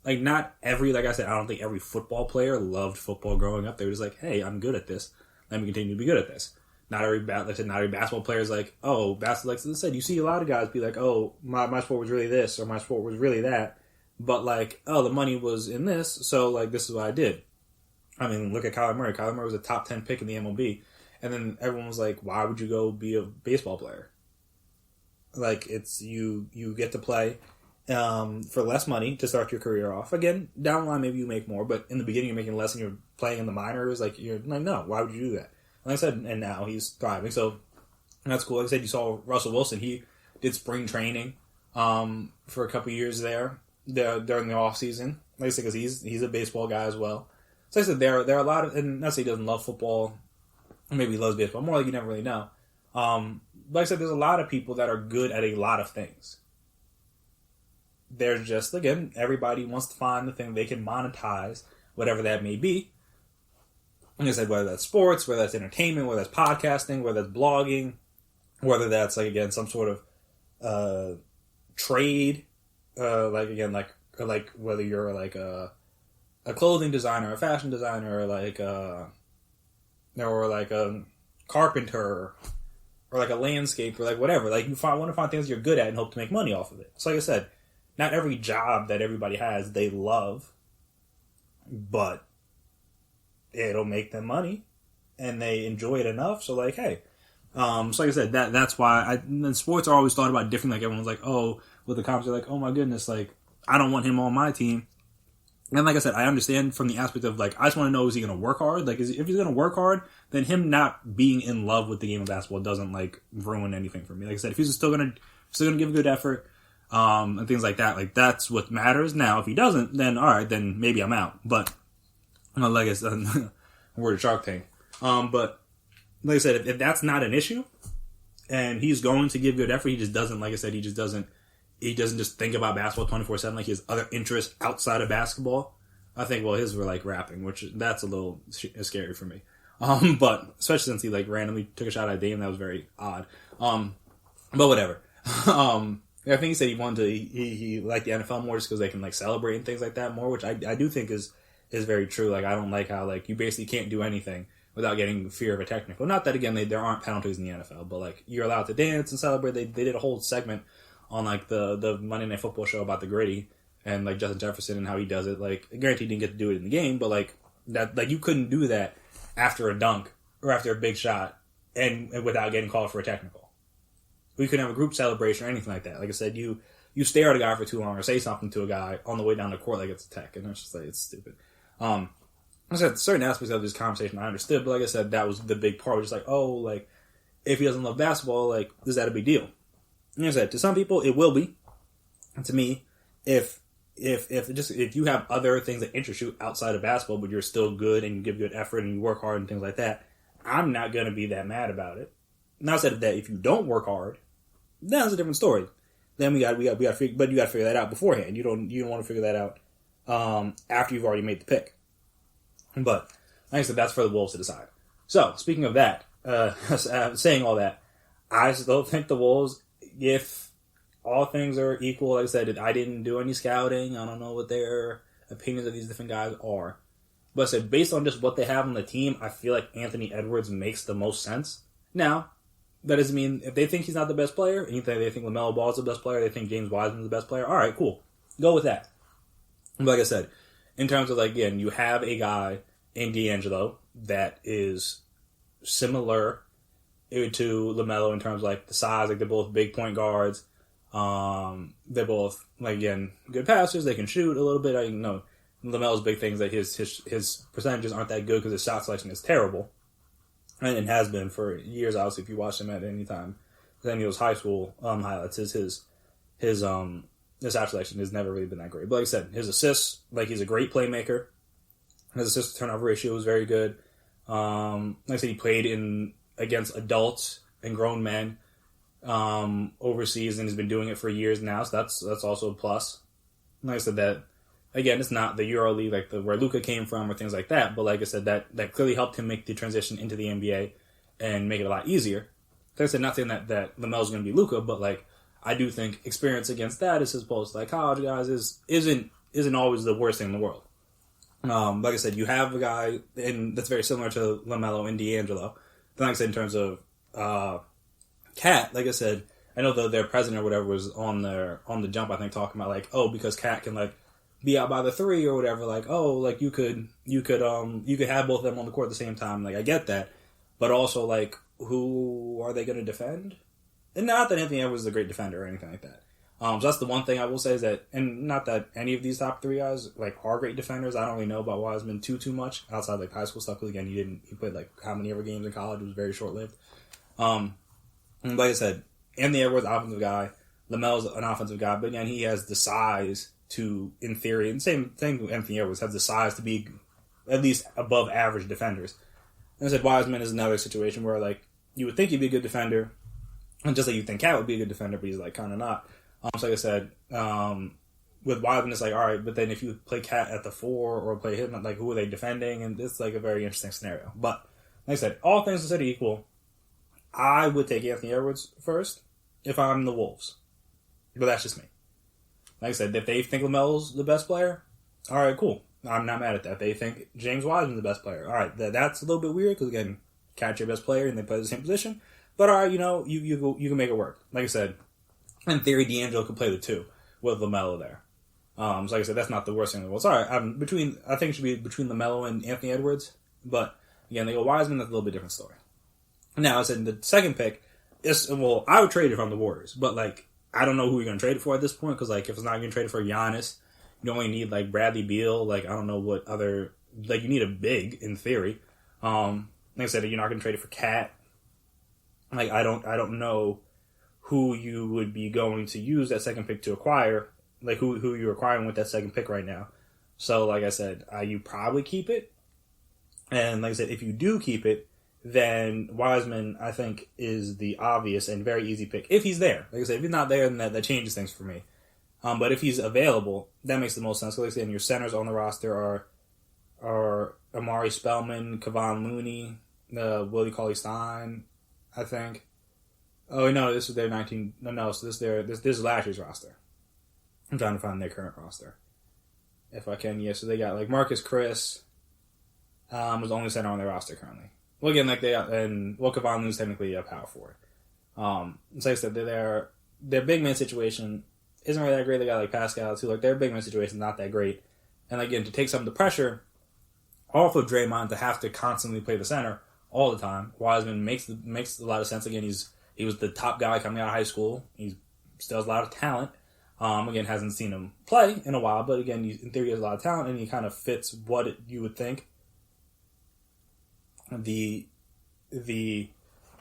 Like like I said, I don't think every football player loved football growing up. They were just like, hey, I'm good at this. Let me continue to be good at this. Not every basketball player is like, oh, basketball, like I said, you see a lot of guys be like, oh, my sport was really this or my sport was really that. But like, oh, the money was in this, so like this is what I did. I mean, look at Kyler Murray. Kyler Murray was a top 10 pick in the MLB. And then everyone was like, why would you go be a baseball player? Like, it's you get to play for less money to start your career off. Again, down the line, maybe you make more, but in the beginning, you're making less and you're playing in the minors. Like, you're like, no, why would you do that? Like I said, and now he's thriving. So that's cool. Like I said, you saw Russell Wilson. He did spring training for a couple years there during the off season. Like I said, because he's a baseball guy as well. So like I said, there are a lot of, and not to say he doesn't love football, or maybe he loves baseball. More like you never really know. But like I said, there's a lot of people that are good at a lot of things. There's just, again, everybody wants to find the thing they can monetize, whatever that may be. Like I said, whether that's sports, whether that's entertainment, whether that's podcasting, whether that's blogging, whether that's, like, again, some sort of trade, like whether you're, like, a clothing designer, a fashion designer, or like a carpenter, or like a landscaper, like whatever. Like, you want to find things you're good at and hope to make money off of it. So like I said, not every job that everybody has they love, but it'll make them money, and they enjoy it enough. So like, hey, so like I said, that's why sports are always thought about different. Like everyone's like, oh, with the cops, they're like, oh my goodness, like I don't want him on my team. And like I said, I understand from the aspect of like, I just want to know, is he going to work hard? Like, if he's going to work hard, then him not being in love with the game of basketball doesn't like ruin anything for me. Like I said, if he's still going to give a good effort, and things like that, like that's what matters. Now, if he doesn't, then all right, then maybe I'm out. But like I said, we're a Shark Tank. But like I said, if that's not an issue, and he's going to give good effort, he just doesn't. Like I said, he doesn't just think about basketball 24/7. Like he has other interests outside of basketball. I think, well, his were like rapping, which that's a little scary for me. But especially since he like randomly took a shot at Dame, that was very odd. But whatever. I think he said he wanted to, he liked the NFL more just because they can like celebrate and things like that more, which I do think is very true. Like I don't like how like you basically can't do anything without getting fear of a technical. Not that again there aren't penalties in the NFL, but like you're allowed to dance and celebrate. They did a whole segment on like the Monday Night Football show about the gritty and like Justin Jefferson and how he does it. Like granted he didn't get to do it in the game, but like that, like you couldn't do that after a dunk or after a big shot and without getting called for a technical. We couldn't have a group celebration or anything like that. Like I said, you stare at a guy for too long or say something to a guy on the way down the court like it's a tech, and it's just like it's stupid. I said certain aspects of this conversation I understood, but like I said, that was the big part. Just like, oh, like if he doesn't love basketball, like is that a big deal? Like I said, to some people it will be. And to me, if you have other things that interest you outside of basketball, but you're still good and you give good effort and you work hard and things like that, I'm not gonna be that mad about it. Now said that if you don't work hard, that's a different story. Then we got to figure, but you got to figure that out beforehand. You don't want to figure that out after you've already made the pick. But like I said, that's for the Wolves to decide. So speaking of that, saying all that, I still think the Wolves, if all things are equal, like I said, I didn't do any scouting. I don't know what their opinions of these different guys are. But I said, based on just what they have on the team, I feel like Anthony Edwards makes the most sense. Now, that doesn't mean if they think he's not the best player, and they think LaMelo Ball is the best player, they think James Wiseman is the best player, all right, cool. Go with that. But like I said, in terms of, like, again, you have a guy in D'Angelo that is similar to LaMelo in terms of, like, the size. Like, they're both big point guards. They're both, like, again, good passers. They can shoot a little bit. I know LaMelo's big thing is that his percentages aren't that good because his shot selection is terrible. And it has been for years, obviously, if you watch him at any time. Then he was high school highlights. His shot selection has never really been that great. But like I said, his assists, like he's a great playmaker. His assist to turnover ratio was very good. Like I said, he played against adults and grown men overseas and has been doing it for years now. So that's also a plus. Like I said, that again, it's not the EuroLeague like where Luka came from or things like that. But like I said, that clearly helped him make the transition into the NBA and make it a lot easier. Like I said, not saying that LaMelo's going to be Luka, but like I do think experience against that as opposed to like college guys isn't always the worst thing in the world. Like I said, you have a guy that's very similar to LaMelo and D'Angelo. Then, like I said, in terms of Cat, like I said, I know their president or whatever was on the jump. I think talking about like, oh, because Cat can like be out by the three or whatever. Like, oh, like you could have both of them on the court at the same time. Like I get that, but also like, who are they going to defend? And not that Anthony Edwards is a great defender or anything like that. So that's the one thing I will say is that, and not that any of these top three guys like are great defenders. I don't really know about Wiseman too much outside like high school stuff. Because again, he played like how many ever games in college? It was very short lived. And like I said, Anthony Edwards, offensive guy. LaMelo's an offensive guy, but again, he has the size to, in theory, and same thing with Anthony Edwards, has the size to be at least above average defenders. And I said Wiseman is another situation where like you would think he'd be a good defender, and just like you think Cat would be a good defender, but he's like kind of not. So like I said, with Wiseman, it's like, all right, but then if you play Cat at the 4 or play him, like who are they defending? And it's like a very interesting scenario. But like I said, all things considered equal, I would take Anthony Edwards first if I'm the Wolves. But that's just me. Like I said, if they think LaMelo's the best player, all right, cool. I'm not mad at that. If they think James Wiseman's the best player, all right, that's a little bit weird because, again, Cat's your best player and they play the same position. But all right, you can make it work. Like I said, in theory, D'Angelo could play the 2. with LaMelo there. So like I said, that's not the worst thing in the world. Sorry, I think it should be between LaMelo and Anthony Edwards. But again, they go Wiseman, that's a little bit different story. Now, I said the second pick is, I would trade it from the Warriors, but like, I don't know who you're going to trade it for at this point, because like, if it's not going to trade it for Giannis, you only need like Bradley Beal, like, I don't know what other, like, you need a big in theory. Like I said, you're not going to trade it for Cat. Like, I don't know who you would be going to use that second pick to acquire, like who you're acquiring with that second pick right now. So, like I said, you probably keep it. And like I said, if you do keep it, then Wiseman, I think, is the obvious and very easy pick. If he's there. Like I said, if he's not there, then that changes things for me. But if he's available, that makes the most sense. Like I said, your centers on the roster are Amari Spellman, Kevon Looney, Willie Cauley-Stein, I think. Oh, no, this is their 19... No, so this is last year's roster. I'm trying to find their current roster. If I can, yeah. So they got, like, Marcus Chris was the only center on their roster currently. Well, again, like, Kevon Looney's technically a power forward. So like I said, their big man situation isn't really that great. They got, like, Pascal, too. Like, their big man situation is not that great. And, again, to take some of the pressure off of Draymond to have to constantly play the center all the time, Wiseman makes a lot of sense. Again, he was the top guy coming out of high school. He still has a lot of talent. Again, hasn't seen him play in a while, but again, in theory, he has a lot of talent, and he kind of fits what you would think the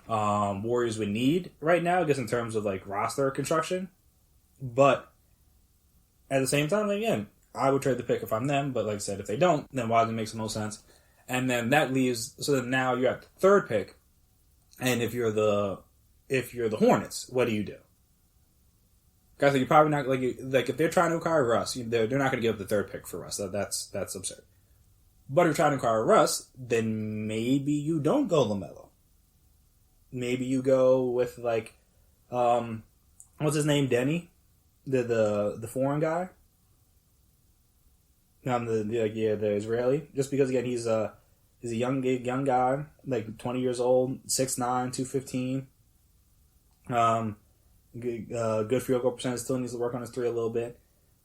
Warriors would need right now, I guess, in terms of like roster construction. But at the same time, again, I would trade the pick if I'm them. But like I said, if they don't, then Wiseman makes the most sense. And then that leaves, so then now you're at the third pick, and if you're the Hornets, what do you do? Guys, like, you're probably not like if they're trying to acquire Russ, they're not going to give up the third pick for Russ. That's absurd. But if you're trying to acquire Russ, then maybe you don't go LaMelo. Maybe you go with like, what's his name, Denny, the foreign guy. The Israeli. Just because again he's a young guy, like 20 years old, 6'9", 215. Good field goal percentage. Still needs to work on his three a little bit.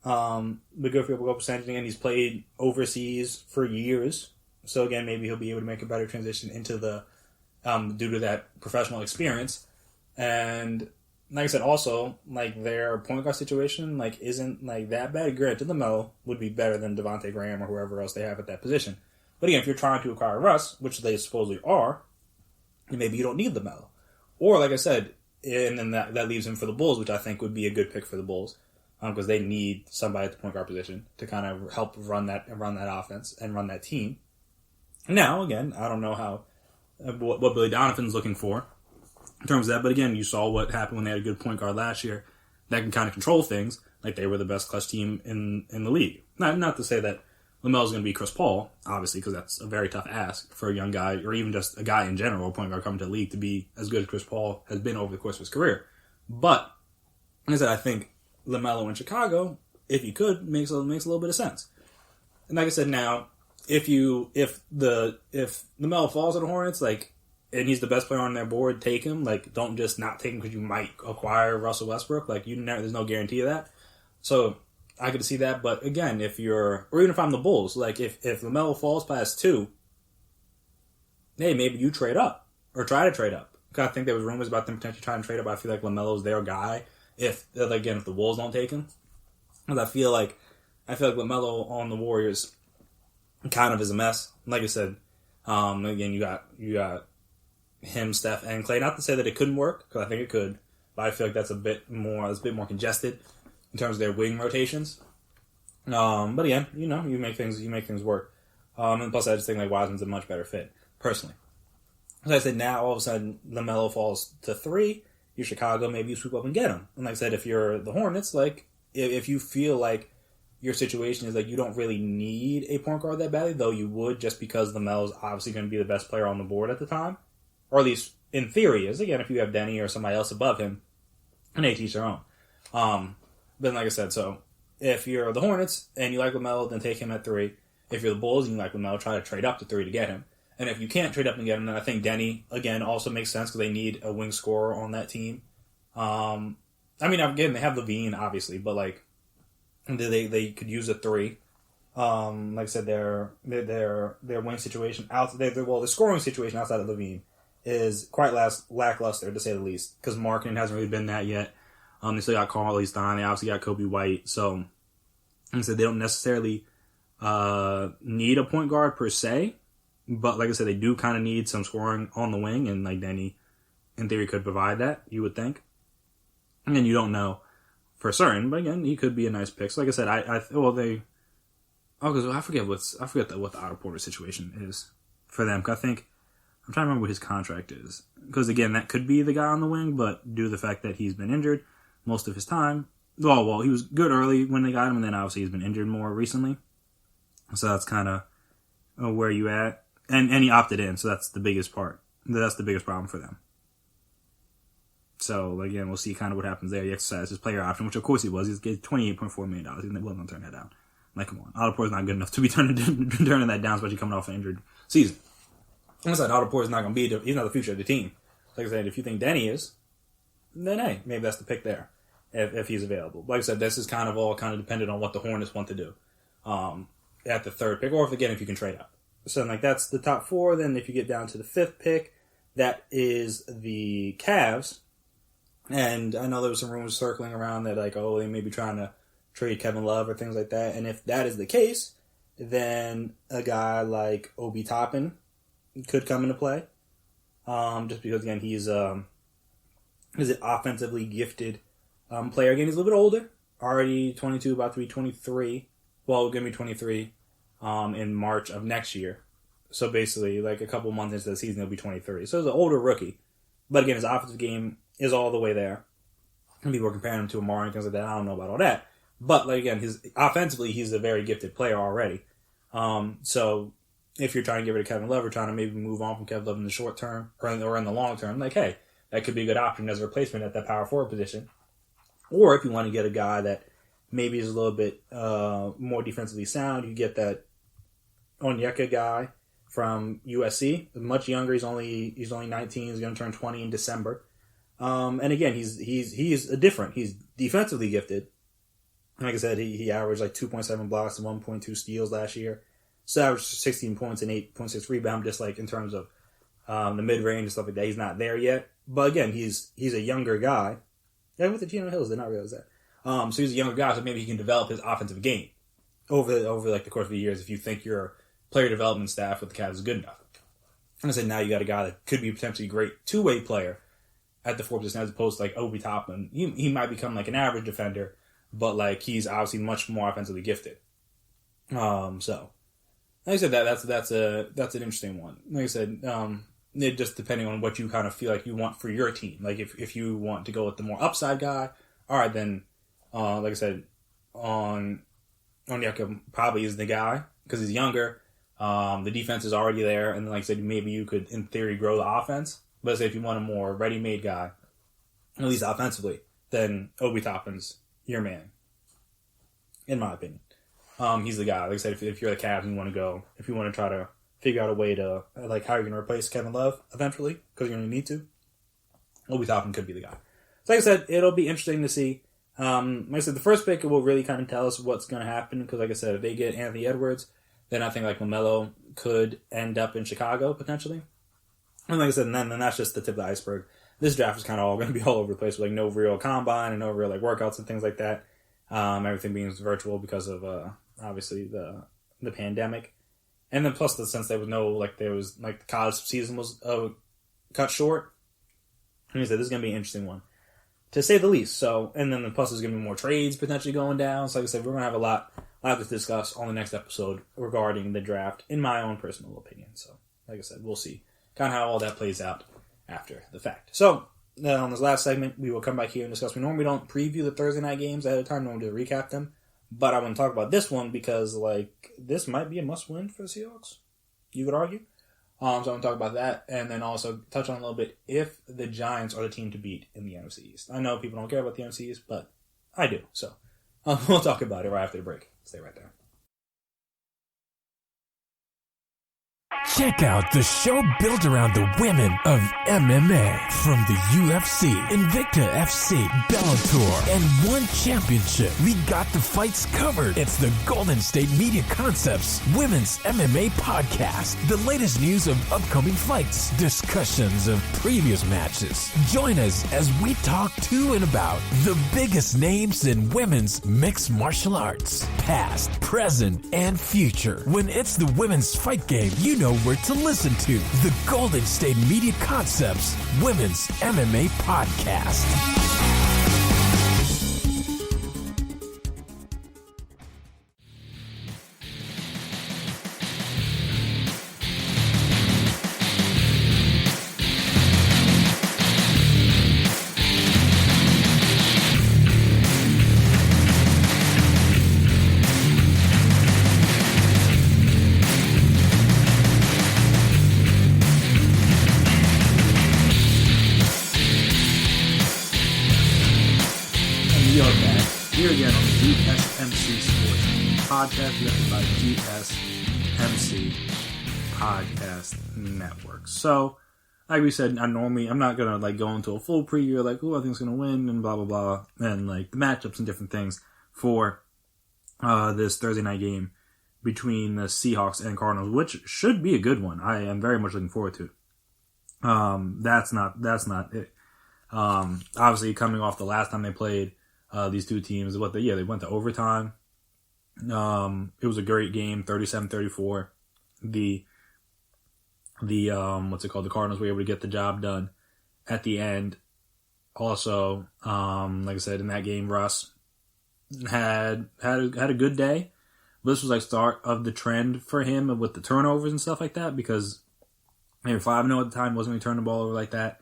But good field goal percentage. Again, he's played overseas for years, so again, maybe he'll be able to make a better transition into the due to that professional experience. And like I said, also like their point guard situation like isn't like that bad. Granted, LaMelo would be better than Devontae Graham or whoever else they have at that position. But again, if you're trying to acquire Russ, which they supposedly are, maybe you don't need LaMelo. Or like I said. And then that leaves him for the Bulls, which I think would be a good pick for the Bulls, because they need somebody at the point guard position to kind of help run that offense and run that team. Now, again, I don't know what Billy Donovan's looking for in terms of that, but again, you saw what happened when they had a good point guard last year that can kind of control things. Like they were the best clutch team in the league. Not to say that LaMelo's going to be Chris Paul, obviously, because that's a very tough ask for a young guy, or even just a guy in general, a point guard coming to the league, to be as good as Chris Paul has been over the course of his career. But, like I said, I think LaMelo in Chicago, if he could, makes a little bit of sense. And like I said, now, if LaMelo falls to the Hornets, like, and he's the best player on their board, take him. Like, don't just not take him because you might acquire Russell Westbrook. Like, there's no guarantee of that. So, I could see that, but again, or even if I'm the Bulls, like if LaMelo falls past 2, hey, maybe you trade up or try to trade up. I think there was rumors about them potentially trying to trade up. I feel like LaMelo's their guy. If the Bulls don't take him, because I feel like LaMelo on the Warriors kind of is a mess. Like I said, again, you got him, Steph, and Klay. Not to say that it couldn't work, because I think it could, but I feel like that's a bit more congested in terms of their wing rotations. But again, you make things work. And plus I just think like Wiseman's a much better fit, personally. As I said, now all of a sudden LaMelo falls to 3, you're Chicago, maybe you swoop up and get him. And like I said, if you're the Hornets, like if you feel like your situation is like you don't really need a point guard that badly, though you would, just because LaMelo's obviously going to be the best player on the board at the time, or at least in theory is. Again, if you have Denny or somebody else above him, and they teach their own. But like I said, so if you're the Hornets and you like LaMelo, then take him at 3. If you're the Bulls and you like LaMelo, try to trade up to 3 to get him. And if you can't trade up and get him, then I think Denny, again, also makes sense because they need a wing scorer on that team. Again, they have Levine, obviously, but like They could use a 3. Like I said, their wing situation the scoring situation outside of Levine is quite lackluster, to say the least, because Markkanen hasn't really been that yet. They still got Carl Stein, they obviously got Kobe White, so like I said, they don't necessarily need a point guard per se, but like I said, they do kind of need some scoring on the wing, and like Denny, in theory, could provide that, you would think. And you don't know for certain, but again, he could be a nice pick. So like I said, I forget what the Otto Porter situation is for them. I think I'm trying to remember what his contract is, because again, that could be the guy on the wing, but due to the fact that he's been injured most of his time, well, he was good early when they got him, and then obviously he's been injured more recently. So that's kind of where you at, and he opted in, so that's the biggest part. That's the biggest problem for them. So again, we'll see kind of what happens there. He exercised his player option, which of course he was. He's getting $28.4 million. He wasn't going to turn that down. Like, come on. Otto Porter's not good enough to be turning that down, especially coming off an injured season. I'm saying Otto Porter's not going to be he's not the future of the team. Like I said, if you think Denny is, then hey, maybe that's the pick there, if he's available. Like I said, this is kind of all kind of dependent on what the Hornets want to do at the 3rd pick, or if you can trade up. So like that's the top 4. Then if you get down to the 5th pick, that is the Cavs. And I know there was some rumors circling around that like, they may be trying to trade Kevin Love or things like that. And if that is the case, then a guy like Obi Toppin could come into play. Just because, again, he's an offensively gifted player. Again, he's a little bit older. Already 22, about to be 23. Well, going to be 23 in March of next year. So basically, like a couple months into the season, he'll be 23. So he's an older rookie. But again, his offensive game is all the way there. And people are comparing him to Amari and things like that. I don't know about all that. But, like, again, offensively, he's a very gifted player already. So if you're trying to get rid of Kevin Love or trying to maybe move on from Kevin Love in the short term or in the long term, like, hey, that could be a good option as a replacement at that power forward position. Or if you want to get a guy that maybe is a little bit more defensively sound, you get that Onyeka guy from USC, much younger. He's only 19. He's going to turn 20 in December. And again, he's different. He's defensively gifted. Like I said, he averaged like 2.7 blocks and 1.2 steals last year. So averaged 16 points and 8.6 rebounds, just like in terms of the mid-range and stuff like that. He's not there yet. But again, he's a younger guy. Yeah, I went to Geno Hills, did not realize that. So he's a younger guy, so maybe he can develop his offensive game over like the course of the years if you think your player development staff with the Cavs is good enough. And I said now you got a guy that could be potentially a great two-way player at the 4 position as opposed to like Obi Toppin. He might become like an average defender, but like he's obviously much more offensively gifted. So like I said, that's an interesting one. Like I said, it just depending on what you kind of feel like you want for your team. Like if you want to go with the more upside guy, all right, then like I said, Onyeka probably is the guy because he's younger. The defense is already there, and like I said, maybe you could in theory grow the offense. But say if you want a more ready-made guy, at least offensively, then Obi Toppin's your man, in my opinion. He's the guy. Like I said, if you're the Cavs and you want to go, if you want to try to figure out a way to, like, how you're going to replace Kevin Love eventually, because you're going to need to, Obi Toppin could be the guy. So like I said, it'll be interesting to see. Like I said, the first pick will really kind of tell us what's going to happen, because like I said, if they get Anthony Edwards, then I think like LaMelo could end up in Chicago, potentially. And like I said, and then that's just the tip of the iceberg. This draft is kind of all going to be all over the place with like no real combine and no real like workouts and things like that. Everything being virtual because of obviously the pandemic, and then plus the sense there was the college season was cut short. And he said this is going to be an interesting one, to say the least. So, and then plus there's going to be more trades potentially going down. So like I said, we're going to have a lot to discuss on the next episode regarding the draft, in my own personal opinion. So, like I said, we'll see kind of how all that plays out after the fact. So, on this last segment, we will come back here and discuss. We normally don't preview the Thursday night games ahead of time, normally to recap them. But I want to talk about this one because, like, this might be a must-win for the Seahawks, you could argue. So I want to talk about that, and then also touch on a little bit if the Giants are the team to beat in the NFC East. I know people don't care about the NFC East, but I do. So we'll talk about it right after the break. Stay right there. Check out the show built around the women of MMA. From the UFC, Invicta FC, Bellator, and one championship. We got the fights covered. It's the Golden State Media Concepts Women's MMA Podcast. The latest news of upcoming fights, discussions of previous matches. Join us as we talk to and about the biggest names in women's mixed martial arts. Past, present, and future. When it's the women's fight game, you know where to listen to. The Golden State Media Concepts Women's MMA Podcast. Here again on the GSMC Sports Podcast, presented by GSMC Podcast Network. So, like we said, I'm not gonna go into a full preview who I think's gonna win and blah blah blah, and the matchups and different things for this Thursday night game between the Seahawks and Cardinals, which should be a good one. I am very much looking forward to it. That's not it. Obviously, coming off the last time they played. These two teams, they went to overtime. It was a great game, 37-34. The the Cardinals were able to get the job done at the end. Also, like I said, in that game, Russ had a good day. But this was start of the trend for him with the turnovers and stuff like that, because they were 5-0 at the time, wasn't really turning the ball over like that.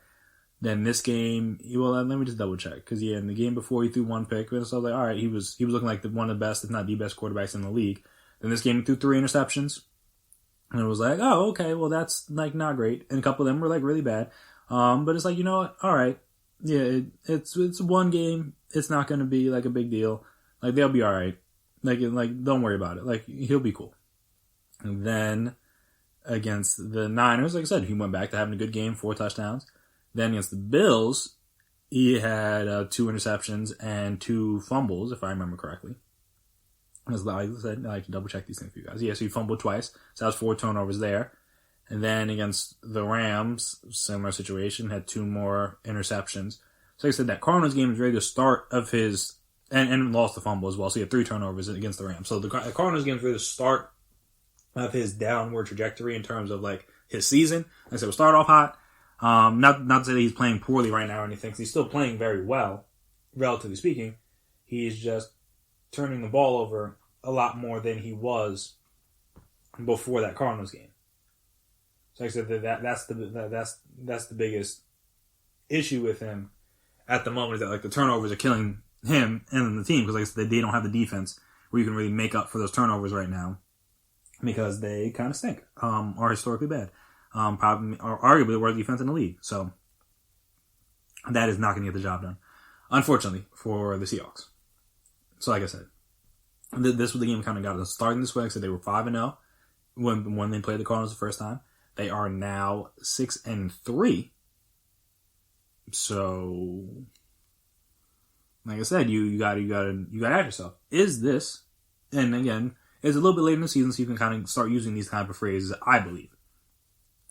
Then this game, let me just double check, because in the game before he threw one pick, so I was like, all right, he was looking like one of the best, if not the best quarterbacks in the league. Then this game he threw 3 interceptions, and it was like, oh, okay, well that's not great, and a couple of them were really bad. But it's you know what, all right, yeah, it's one game, it's not going to be a big deal, they'll be all right, don't worry about it, he'll be cool. And then against the Niners, like I said, he went back to having a good game, 4 touchdowns. Then against the Bills, he had 2 interceptions and 2 fumbles, if I remember correctly. As like I said, I like to double check these things for you guys. Yeah, so he fumbled twice, so that was 4 turnovers there. And then against the Rams, similar situation, had 2 more interceptions. So like I said, that Cardinals game was really the start of his, and lost the fumble as well, so he had 3 turnovers against the Rams. So the Cardinals game was really the start of his downward trajectory in terms of his season. Like I said, we'll start off hot. Not to say that he's playing poorly right now or anything, because he's still playing very well, relatively speaking. He's just turning the ball over a lot more than he was before that Cardinals game. So like I said, that's the biggest issue with him at the moment, is that the turnovers are killing him and the team, because like I said, they don't have the defense where you can really make up for those turnovers right now, because they kind of stink, are historically bad. Probably, or arguably the worst defense in the league. So that is not going to get the job done, unfortunately, for the Seahawks. So like I said, this was the game kind of got us starting this way. Like I said, they were 5-0 when they played the Cardinals the first time. They are now 6-3. So, like I said, you got to ask yourself, is this? And again, it's a little bit late in the season, so you can kind of start using these type of phrases, I believe.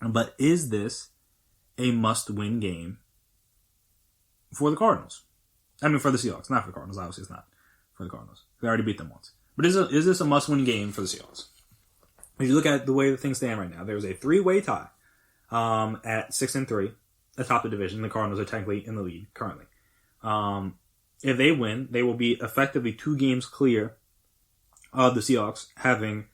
But is this a must-win game for the Cardinals? I mean, for the Seahawks, not for the Cardinals. Obviously, it's not for the Cardinals. They already beat them once. But is this a must-win game for the Seahawks? If you look at the way that things stand right now, there's a 3-way tie at 6-3 atop the division. The Cardinals are technically in the lead currently. If they win, they will be effectively 2 games clear of the Seahawks, having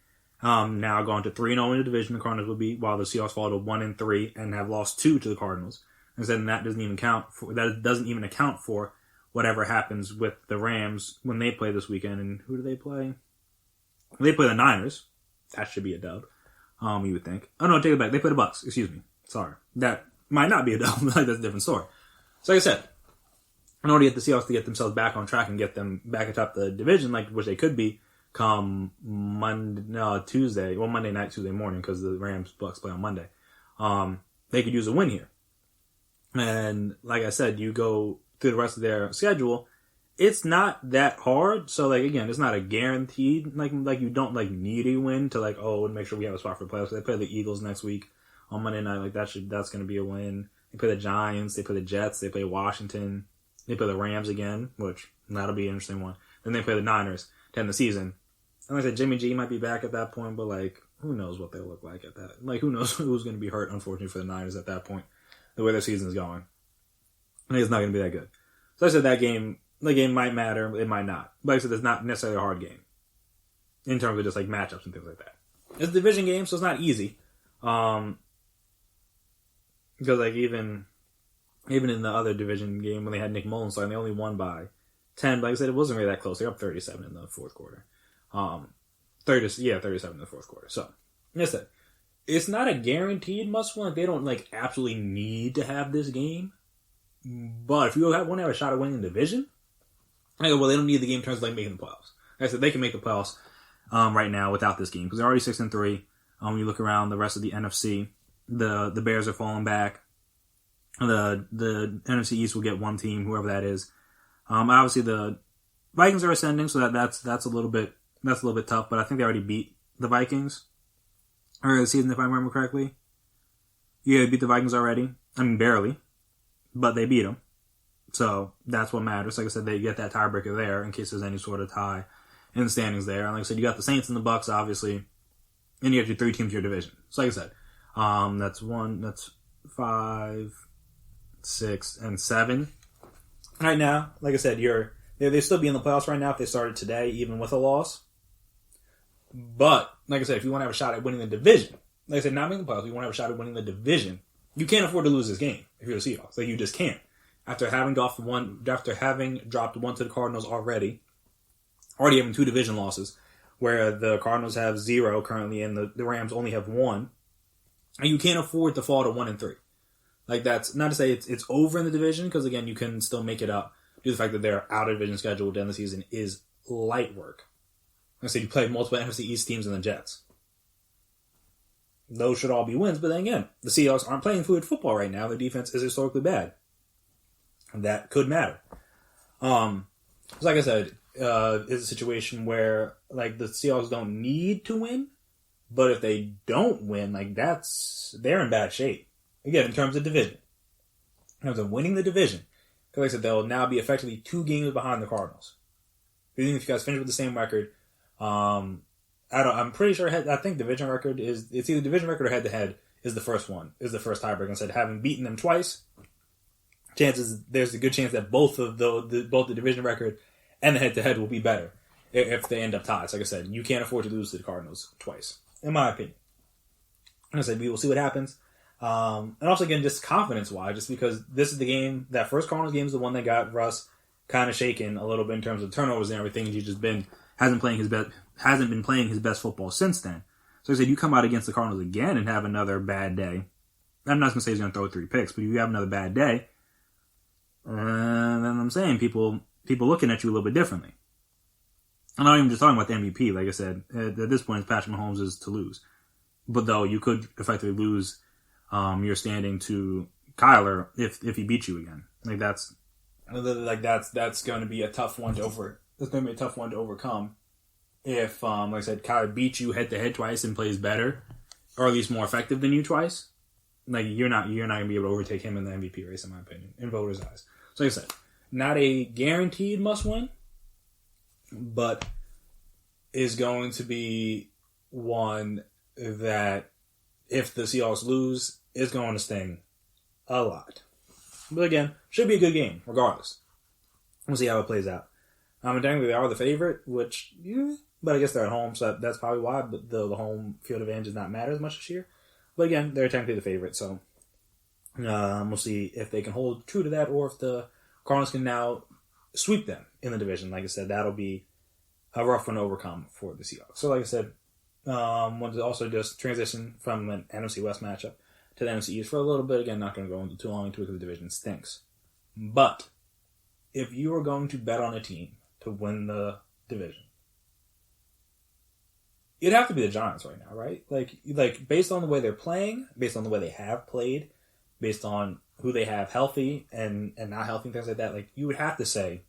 now gone to 3-0 in the division. The Cardinals will be, while the Seahawks fall to 1-3 and have lost 2 to the Cardinals. And then that doesn't even account for whatever happens with the Rams when they play this weekend. And who do they play? They play the Niners. That should be a dub. You would think. Oh no, take it back. They play the Bucks. Excuse me. Sorry. That might not be a dub. That's a different story. So like I said, in order to get the Seahawks to get themselves back on track and get them back atop the division, which they could be, come Monday night, Tuesday morning, because the Rams-Bucks play on Monday. They could use a win here. And like I said, you go through the rest of their schedule, it's not that hard. So, like, again, it's not a guaranteed, like you don't, like, need a win to, like, make sure we have a spot for the playoffs. They play the Eagles next week on Monday night. Like, that's going to be a win. They play the Giants. They play the Jets. They play Washington. They play the Rams again, which that'll be an interesting one. Then they play the Niners to end the season. And like I said, Jimmy G might be back at that point, but, like, who knows what they'll look like at that. Like, who knows who's going to be hurt, unfortunately, for the Niners at that point, the way their season's going. I think it's not going to be that good. So I said the game might matter, it might not. But like I said, it's not necessarily a hard game in terms of just, like, matchups and things like that. It's a division game, so it's not easy. Because, like, even in the other division game when they had Nick Mullins starting, they only won by 10. But like I said, it wasn't really that close. They were up 37 in the fourth quarter. 37 in the fourth quarter. So, like I said, it's not a guaranteed must-win. Like, they don't, like, absolutely need to have this game. But if you want to have a shot at winning the division, they don't need the game in terms of, like, making the playoffs. Like I said, they can make the playoffs right now without this game because they're already 6-3. When you look around the rest of the NFC, the Bears are falling back. The NFC East will get one team, whoever that is. Obviously the Vikings are ascending, so that's a little bit tough. But I think they already beat the Vikings earlier this season, if I remember correctly. Yeah, they beat the Vikings already. I mean, barely, but they beat them. So that's what matters. Like I said, they get that tiebreaker there in case there's any sort of tie in the standings there. And like I said, you got the Saints and the Bucks, obviously, and you have your 3 teams in your division. So like I said, that's 5, 6, and 7 right now. Like I said, they still be in the playoffs right now if they started today, even with a loss. But like I said, if you want to have a shot at winning the division, like I said, not making the playoffs, you want to have a shot at winning the division. You can't afford to lose this game if you're the Seahawks. Like, you just can't. After having dropped one to the Cardinals already having 2 division losses, where the Cardinals have 0 currently and the Rams only have 1, and you can't afford to fall to 1-3. Like, that's not to say it's over in the division, because again, you can still make it up due to the fact that their out of division schedule at the end of the season is light work. Like I said, you play multiple NFC East teams and the Jets. Those should all be wins, but then again, the Seahawks aren't playing fluid football right now. Their defense is historically bad. That could matter. So like I said, it's a situation where, like, the Seahawks don't need to win, but if they don't win, like, they're in bad shape. Again, in terms of division. In terms of winning the division. Because like I said, they'll now be effectively 2 games behind the Cardinals. Even if you guys finish with the same record, I'm pretty sure, I think division record it's either division record or head-to-head is the first tiebreaker. Instead of having beaten them twice, there's a good chance that both the division record and the head-to-head will be better if they end up ties. Like I said, you can't afford to lose to the Cardinals twice, in my opinion. Like I said, we will see what happens. And also, again, just confidence-wise, just because this is the game, that first Cardinals game is the one that got Russ kind of shaken a little bit in terms of turnovers and everything. He's just hasn't been playing his best football since then. So I said, you come out against the Cardinals again and have another bad day. I'm not going to say he's going to throw 3 picks, but if you have another bad day, then I'm saying people looking at you a little bit differently. I'm not even just talking about the MVP. Like I said, at this point, Patrick Mahomes is to lose. But though you could effectively lose your standing to Kyler if he beats you again. That's going to be a tough one to overcome. If, like I said, Kyler beats you head to head twice and plays better, or at least more effective than you twice, like you're not going to be able to overtake him in the MVP race, in my opinion, in voters' eyes. So like I said, not a guaranteed must win, but is going to be one that if the Seahawks lose, is going to sting a lot. But again, should be a good game, regardless. We'll see how it plays out. And technically they are the favorite, which, but I guess they're at home, so that's probably why. But the home field advantage does not matter as much this year. But again, they're technically the favorite, so we'll see if they can hold true to that, or if the Cardinals can now sweep them in the division. Like I said, that'll be a rough one to overcome for the Seahawks. So like I said, wanted to also just transition from an NFC West matchup to the NFC East for a little bit. Again, not going to go into too long into it because the division stinks. But if you are going to bet on a team to win the division, It'd have to be the Giants right now, right? Like based on the way they're playing, based on the way they have played, based on who they have healthy and not healthy and things like that, like you would have to say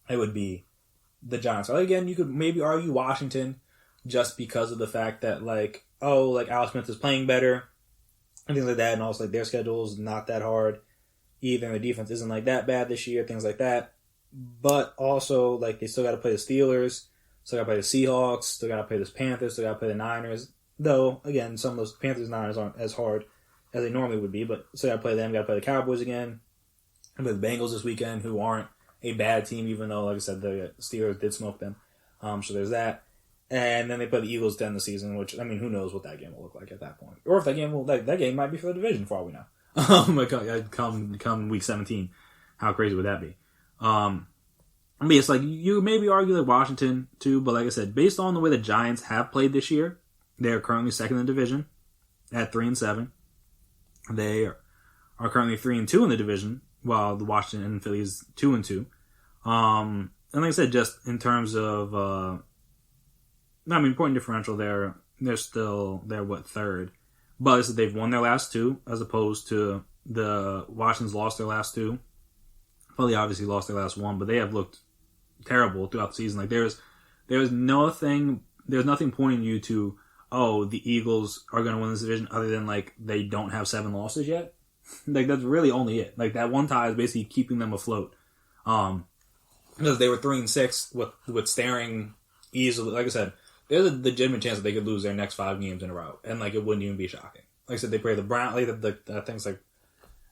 it would be the Giants. Like, again, you could maybe argue Washington just because of the fact that like Alex Smith is playing better and things like that, and also like their schedule is not that hard either, and the defense isn't like that bad this year, things like that. But also like they still got to play the Steelers. Still got to play the Seahawks, still got to play the Panthers, still got to play the Niners. Though, again, some of those Panthers and Niners aren't as hard as they normally would be, but still got to play them, got to play the Cowboys again. And play the Bengals this weekend, who aren't a bad team, even though, like I said, the Steelers did smoke them. So there's that. And then they play the Eagles to end the season, which, I mean, who knows what that game will look like at that point. Or if that game that game might be for the division, for all we know. Come week 17. How crazy would that be? I mean, it's like you maybe argue like Washington too, but like I said, based on the way the Giants have played this year, they are currently second in the division at 3-7. They are currently 3-2 in the division, while the Washington and Phillies 2-2. And like I said, just in terms of, point differential, they're third, but they've won their last two, as opposed to the Washington's lost their last two. Philly obviously lost their last one, but they have looked terrible throughout the season. Like there's nothing pointing you to, the Eagles are going to win this division, other than like they don't have 7 losses yet. Like that's really only it. Like that one tie is basically keeping them afloat. Because they were 3-6 with staring easily. Like I said, there's a legitimate chance that they could lose their next 5 games in a row, and like it wouldn't even be shocking. Like I said, they play the Browns.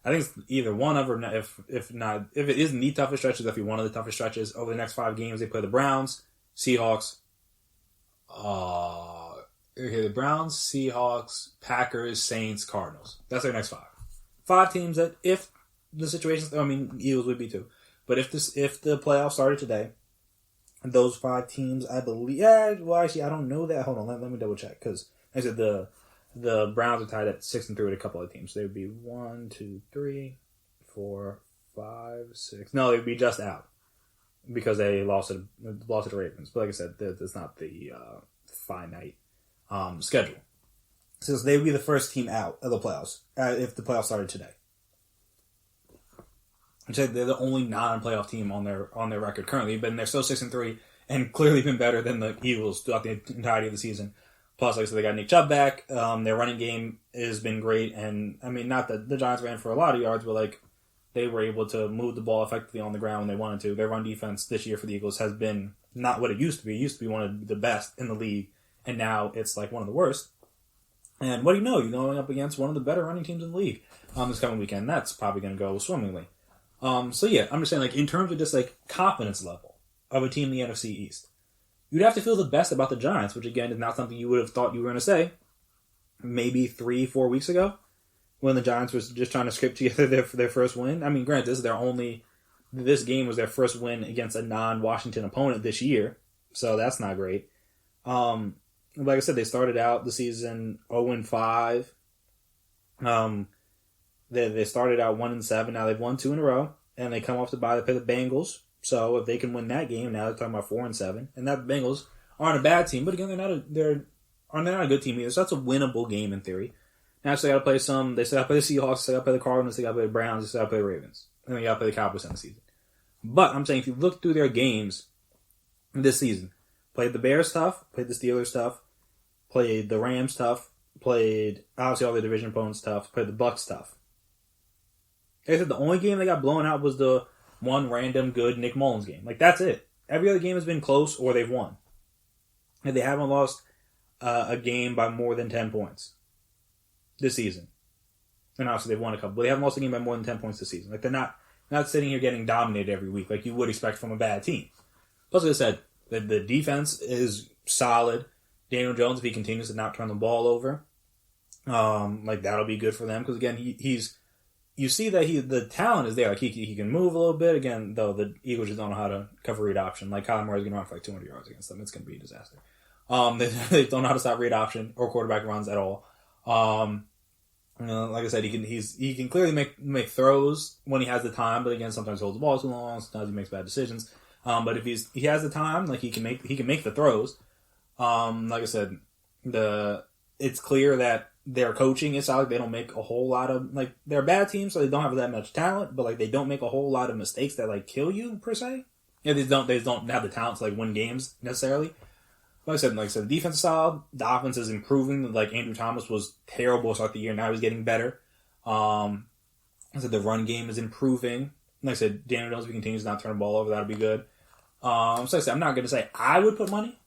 I think it's either one of, or if it isn't the toughest stretches, that'll be one of the toughest stretches. Over the next 5 games, they play the Browns, Seahawks, the Browns, Seahawks, Packers, Saints, Cardinals. That's their next 5. 5 teams that, if the situations, Eagles would be too. But if the playoffs started today, those 5 teams, I believe, I don't know that. Hold on, let me double check, because I said the Browns are tied at 6-3 with a couple of teams. So they would be 1, 2, 3, 4, 5, 6. No, they would be just out because they lost to the Ravens. But like I said, that's not the finite schedule. So they would be the first team out of the playoffs if the playoffs started today. They're the only non-playoff team on their record currently, but they're still 6-3 and clearly been better than the Eagles throughout the entirety of the season. Plus, like I said, they got Nick Chubb back. Their running game has been great. And, not that the Giants ran for a lot of yards, but, like, they were able to move the ball effectively on the ground when they wanted to. Their run defense this year for the Eagles has been not what it used to be. It used to be one of the best in the league, and now it's, like, one of the worst. And what do you know? You're going up against one of the better running teams in the league this coming weekend. That's probably going to go swimmingly. So, yeah, I'm just saying, like, in terms of just, like, confidence level of a team in the NFC East, you'd have to feel the best about the Giants, which, again, is not something you would have thought you were going to say maybe 3-4 weeks ago when the Giants was just trying to scrape together their first win. Granted, this game was their first win against a non-Washington opponent this year, so that's not great. Like I said, they started out the season 0-5. They started out 1-7. Now they've won 2 in a row, and they come off the bye. They play the Bengals. So if they can win that game, now they're talking about 4-7, and that the Bengals aren't a bad team, but again, they're not a good team either. So that's a winnable game in theory. Now they got to play some. They still got to play the Seahawks. They got to play the Cardinals. They got to play the Browns. They still got to play the Ravens, and they got to play the Cowboys in the season. But I'm saying if you look through their games this season, played the Bears tough, played the Steelers tough, played the Rams tough, played obviously all the division opponents tough, played the Bucks tough. Like I said, the only game they got blown out was the one random good Nick Mullins game. Like, that's it. Every other game has been close or they've won. And they haven't lost a game by more than 10 points this season. And obviously they've won a couple, but they haven't lost a game by more than 10 points this season. Like, they're not sitting here getting dominated every week like you would expect from a bad team. Plus, like I said, the defense is solid. Daniel Jones, if he continues to not turn the ball over, that'll be good for them. Because, again, you see that the talent is there. Like, he can move a little bit. Again, though, the Eagles just don't know how to cover read option. Like, Kyler Murray's going to run for 200 yards against them. It's going to be a disaster. They don't know how to stop read option or quarterback runs at all. Like I said, he can clearly make throws when he has the time. But again, sometimes he holds the ball too long. Sometimes he makes bad decisions. But if he has the time, like he can make the throws. Like I said, it's clear that their coaching is solid. They don't make a whole lot of, like, they're a bad team, so they don't have that much talent, but, like, they don't make a whole lot of mistakes that, like, kill you, per se. Yeah, they just don't have the talent to, like, win games, necessarily. Like I said, the defense is solid. The offense is improving. Like, Andrew Thomas was terrible to start the year. Now he's getting better. I said the run game is improving. Like I said, Daniel Jones, if he continues to not turn the ball over, that'll be good. So like I said, I'm not going to say I would put money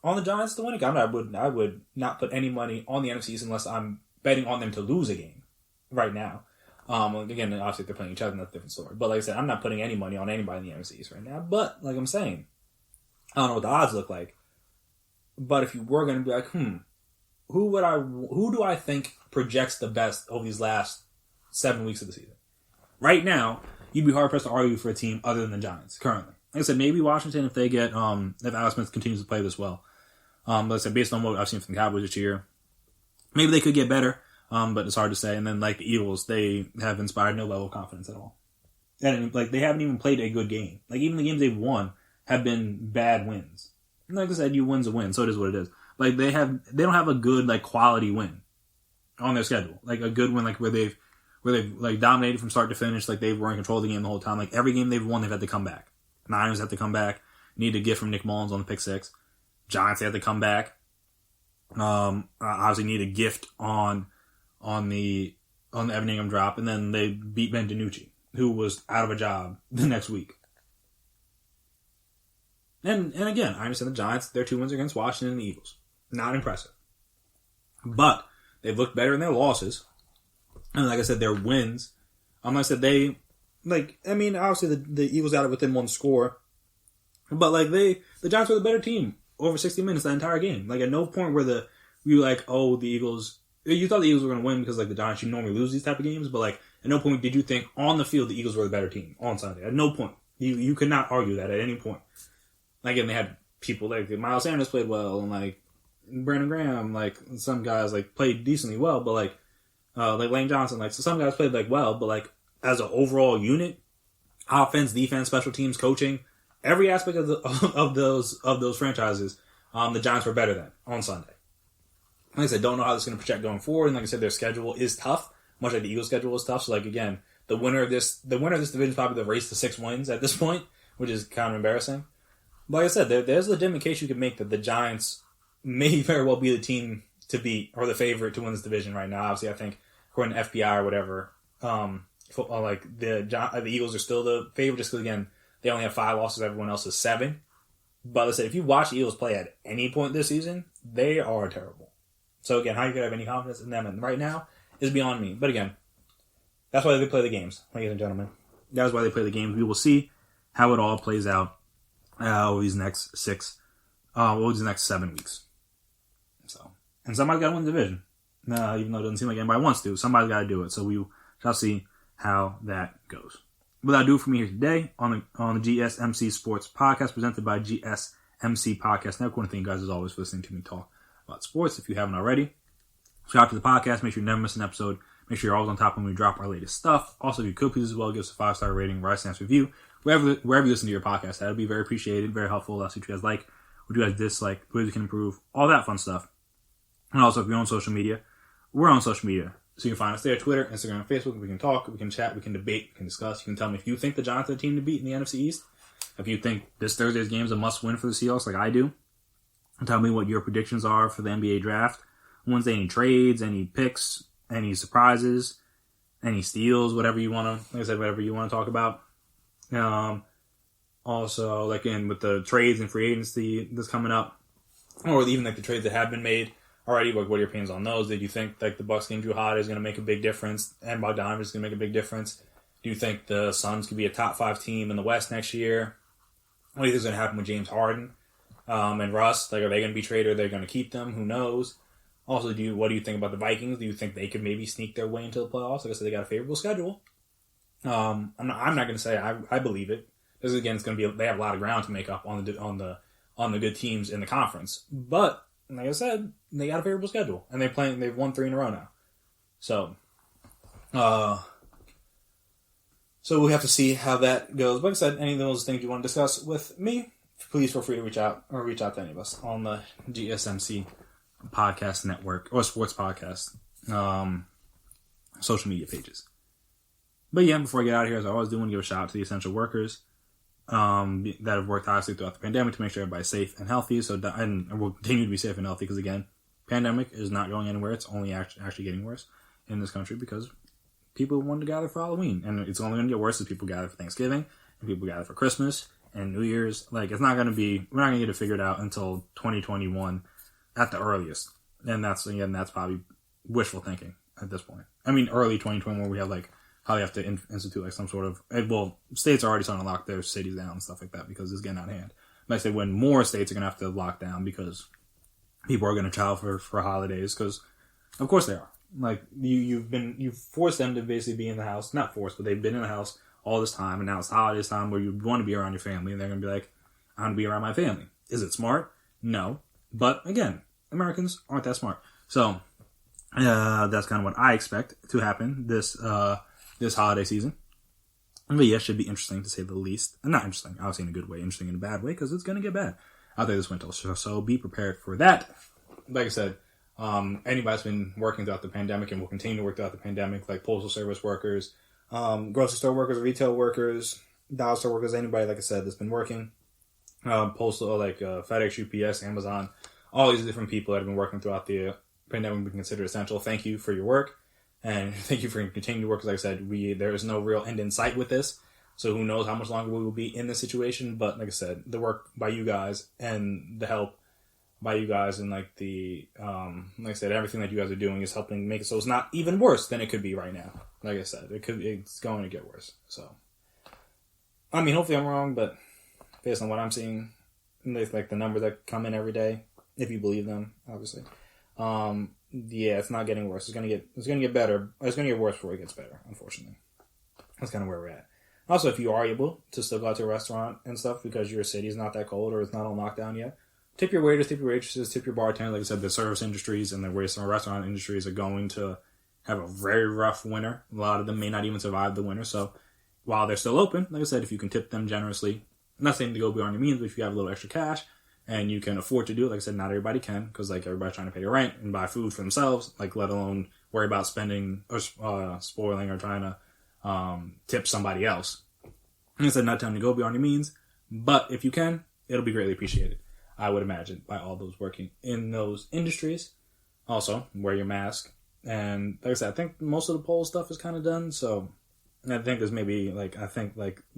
on the Giants to win it. I would not put any money on the NFC East unless I'm betting on them to lose a game right now. Again, obviously, if they're playing each other, that's a different story. But like I said, I'm not putting any money on anybody in the NFC East right now. But like I'm saying, I don't know what the odds look like. But if you were going to be like, who do I think projects the best over these last 7 weeks of the season? Right now, you'd be hard pressed to argue for a team other than the Giants currently. Like I said, maybe Washington if they get if Alex Smith continues to play this well. But I said based on what I've seen from the Cowboys this year, maybe they could get better. But it's hard to say. And then like the Eagles, they have inspired no level of confidence at all. And like they haven't even played a good game. Like even the games they've won have been bad wins. And like I said, you win's a win, so it is what it is. Like they don't have a good like quality win on their schedule. Like a good win like where they've like dominated from start to finish, like they were in control of the game the whole time. Like every game they've won, they've had to come back. Niners have to come back. Need a gift from Nick Mullins on the pick six. Giants had to come back. Obviously need a gift on the Evan Ingram drop, and then they beat Ben DiNucci, who was out of a job the next week. And again, I understand the Giants, their 2 wins against Washington and the Eagles. Not impressive. But they've looked better in their losses. And like I said, their wins, like I said, obviously the Eagles got it within one score. But like the Giants were the better team over 60 minutes that entire game. Like at no point were the Eagles, you thought the Eagles were going to win because like the Giants, you normally lose these type of games, but like at no point did you think on the field the Eagles were the better team on Sunday. At no point. You could not argue that at any point. Like, again, they had people like Miles Sanders played well, and like Brandon Graham, like some guys like played decently well, but like Lane Johnson, like so some guys played like well, but like as an overall unit, offense, defense, special teams, coaching, every aspect of those franchises, the Giants were better than on Sunday. Like I said, don't know how this is going to project going forward, and like I said, their schedule is tough, much like the Eagles' schedule is tough. So like again, the winner of this division is probably the race to 6 wins at this point, which is kind of embarrassing. Like I said, there's a legitimate case you could make that the Giants may very well be the team to beat or the favorite to win this division right now. Obviously, I think according to FBI or whatever, like the Eagles are still the favorite just because again they only have 5 losses, everyone else is 7. But like I said, if you watch the Eagles play at any point this season, they are terrible. So again, how you could have any confidence in them and right now is beyond me. But again, that's why they play the games, ladies and gentlemen. That's why they play the games. We will see how it all plays out. Over these next 7 weeks. So, and somebody's got to win the division. Even though it doesn't seem like anybody wants to, somebody's got to do it. So we shall see how that goes. But that'll do it for me here today on the GSMC Sports Podcast presented by GSMC Podcast Network. I want to thank you guys as always for listening to me talk about sports. If you haven't already, subscribe to the podcast. Make sure you never miss an episode. Make sure you're always on top when we drop our latest stuff. Also, if you could please as well give us a 5-star rating, write a review. Wherever you listen to your podcast, that would be very appreciated, very helpful. That's what you guys like, what you guys dislike, ways we can improve, all that fun stuff. And also, if you're on social media, we're on social media. So you can find us there, Twitter, Instagram, Facebook. We can talk, we can chat, we can debate, we can discuss. You can tell me if you think the Giants are the team to beat in the NFC East. If you think this Thursday's game is a must-win for the Seahawks like I do. And tell me what your predictions are for the NBA draft. Wednesday, any trades, any picks, any surprises, any steals, whatever you want to, like I said, whatever you want to talk about. Also, like with the trades and free agency that's coming up, or even like the trades that have been made already, like what are your opinions on those? Did you think like the Bucks getting Drew Holiday is going to make a big difference and Bogdanovich is going to make a big difference? Do you think the Suns could be a top 5 team in the West next year? What do you think is going to happen with James Harden and Russ? Like, are they going to be traded? Or are they going to keep them? Who knows? Also, what do you think about the Vikings? Do you think they could maybe sneak their way into the playoffs? Like I said, they got a favorable schedule. I'm not going to say I believe it. Because again, it's going to be they have a lot of ground to make up on the good teams in the conference. But like I said, they got a favorable schedule, and they've won 3 in a row now. So we have to see how that goes. But like I said, any of those things you want to discuss with me, please feel free to reach out to any of us on the GSMC podcast network or sports podcast social media pages. But yeah, before I get out of here, as I always do, want to give a shout out to the essential workers that have worked tirelessly throughout the pandemic to make sure everybody's safe and healthy. And will continue to be safe and healthy because, again, pandemic is not going anywhere. It's only actually getting worse in this country because people want to gather for Halloween, and it's only going to get worse as people gather for Thanksgiving and people gather for Christmas and New Year's. Like, it's not going to be, we're not going to get it figured out until 2021 at the earliest. And that's probably wishful thinking at this point. I mean, early 2021, we have like, how they have to institute like some sort of, well, states are already starting to lock their cities down and stuff like that because it's getting out of hand. But I say when more states are going to have to lock down because people are going to travel for holidays, because of course they are. Like, you've forced them to basically be in the house, not forced, but they've been in the house all this time, and now it's holidays time where you want to be around your family, and they're going to be like, I want to be around my family. Is it smart? No. But again, Americans aren't that smart. So, that's kind of what I expect to happen this holiday season. But yeah, it should be interesting to say the least. Not interesting, obviously in a good way, interesting in a bad way, because it's going to get bad out there this winter. So be prepared for that. Like I said, anybody's been working throughout the pandemic and will continue to work throughout the pandemic, like postal service workers, grocery store workers, retail workers, dollar store workers, anybody, like I said, that's been working, postal, like FedEx, UPS, Amazon, all these different people that have been working throughout the pandemic we consider essential. Thank you for your work, and thank you for continuing to work. Because like I said, there is no real end in sight with this, so who knows how much longer we will be in this situation. But like I said, the work by you guys and the help by you guys and like the like I said, everything that you guys are doing is helping make it so it's not even worse than it could be right now. Like I said, it's going to get worse. So I mean, hopefully I'm wrong, but based on what I'm seeing, like the numbers that come in every day, if you believe them, obviously, yeah, it's not getting worse. It's gonna get better. It's gonna get worse before it gets better. Unfortunately, that's kind of where we're at. Also, if you are able to still go out to a restaurant and stuff because your city is not that cold or it's not on lockdown yet, tip your waiters, tip your waitresses, tip your bartender. Like I said, the service industries and the restaurant industries are going to have a very rough winter. A lot of them may not even survive the winter. So while they're still open, like I said, if you can tip them generously, I'm not saying to go beyond your means, but if you have a little extra cash and you can afford to do it, like I said, not everybody can, because like everybody's trying to pay their rent and buy food for themselves, like let alone worry about spending or spoiling or trying to tip somebody else. Like I said, not telling you to go beyond your means, but if you can, it'll be greatly appreciated, I would imagine, by all those working in those industries. Also, wear your mask. And like I said, I think most of the poll stuff is kind of done. So I think there's maybe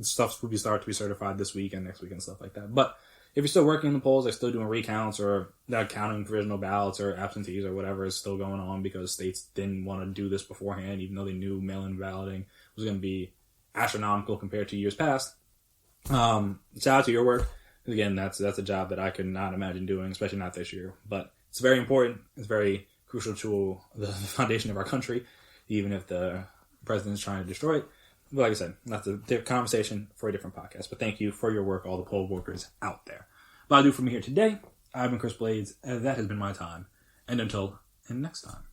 stuff will be started to be certified this week and next week and stuff like that. But if you're still working in the polls, they're still doing recounts or they're counting provisional ballots or absentees or whatever is still going on because states didn't want to do this beforehand, even though they knew mail-in balloting was going to be astronomical compared to years past. Shout out to your work. Again, that's a job that I could not imagine doing, especially not this year. But it's very important. It's very crucial to the foundation of our country, even if the president's trying to destroy it. But like I said, that's a conversation for a different podcast. But thank you for your work, all the poll workers out there. But I'll do from here today. I've been Chris Blades, and that has been my time. And until next time,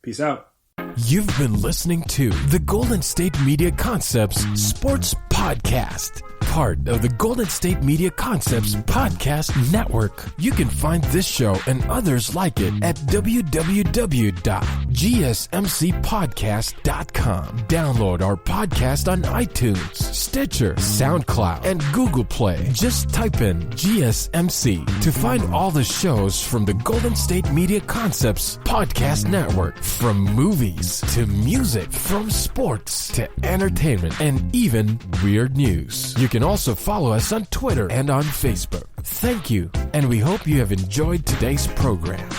peace out. You've been listening to the Golden State Media Concepts Sports Podcast, part of the Golden State Media Concepts Podcast Network. You can find this show and others like it at www.gsmcpodcast.com. Download our podcast on iTunes, Stitcher, SoundCloud, and Google Play. Just type in GSMC to find all the shows from the Golden State Media Concepts Podcast Network, from movies to music, from sports to entertainment, and even weird news. You can also follow us on Twitter and on Facebook. Thank you, and we hope you have enjoyed today's program.